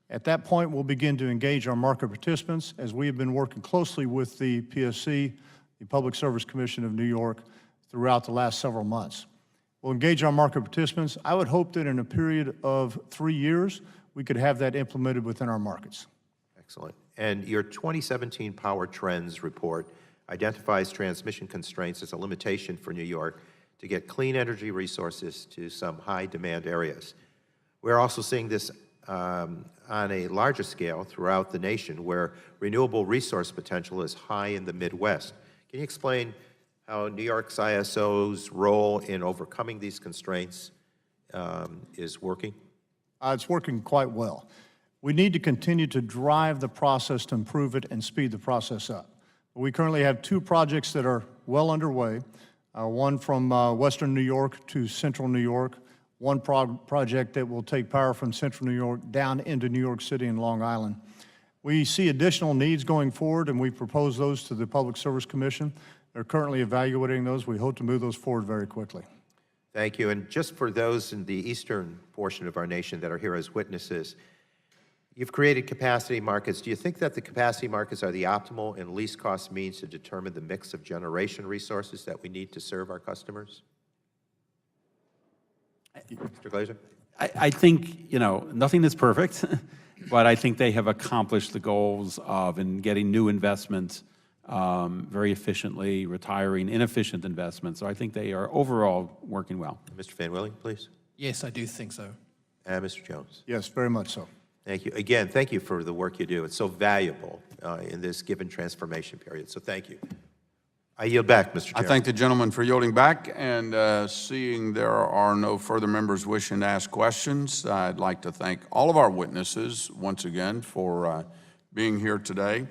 At that point, we'll begin to engage our market participants, as we have been working closely with the PSC, the Public Service Commission of New York, throughout the last several months. We'll engage our market participants. I would hope that in a period of 3 years, we could have that implemented within our markets. Excellent. And your 2017 Power Trends report identifies transmission constraints as a limitation for New York to get clean energy resources to some high-demand areas. We're also seeing this on a larger scale throughout the nation, where renewable resource potential is high in the Midwest. Can you explain how New York's ISO's role in overcoming these constraints is working? It's working quite well. We need to continue to drive the process to improve it and speed the process up. We currently have 2 projects that are well underway, one from western New York to central New York, one project that will take power from central New York down into New York City and Long Island. We see additional needs going forward, and we propose those to the Public Service Commission. They're currently evaluating those. We hope to move those forward very quickly. Thank you. And just for those in the eastern portion of our nation that are here as witnesses, you've created capacity markets. Do you think that the capacity markets are the optimal and least cost means to determine the mix of generation resources that we need to serve our customers? Mr. Glazier? I think, nothing is perfect, but I think they have accomplished the goals of in getting new investments very efficiently, retiring inefficient investments. So I think they are overall working well. Mr. Van Willing, please. Yes, I do think so. And Mr. Jones. Yes, very much so. Thank you. Again, thank you for the work you do. It's so valuable in this given transformation period. So thank you. I yield back, Mr. Chairman. I thank the gentleman for yielding back, and seeing there are no further members wishing to ask questions, I'd like to thank all of our witnesses once again for being here today.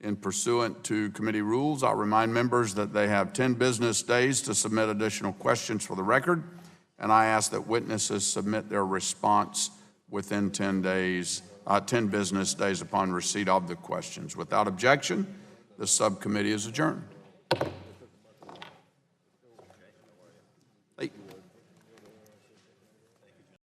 In pursuant to committee rules, I'll remind members that they have 10 business days to submit additional questions for the record, and I ask that witnesses submit their response within 10 business days upon receipt of the questions. Without objection, the subcommittee is adjourned.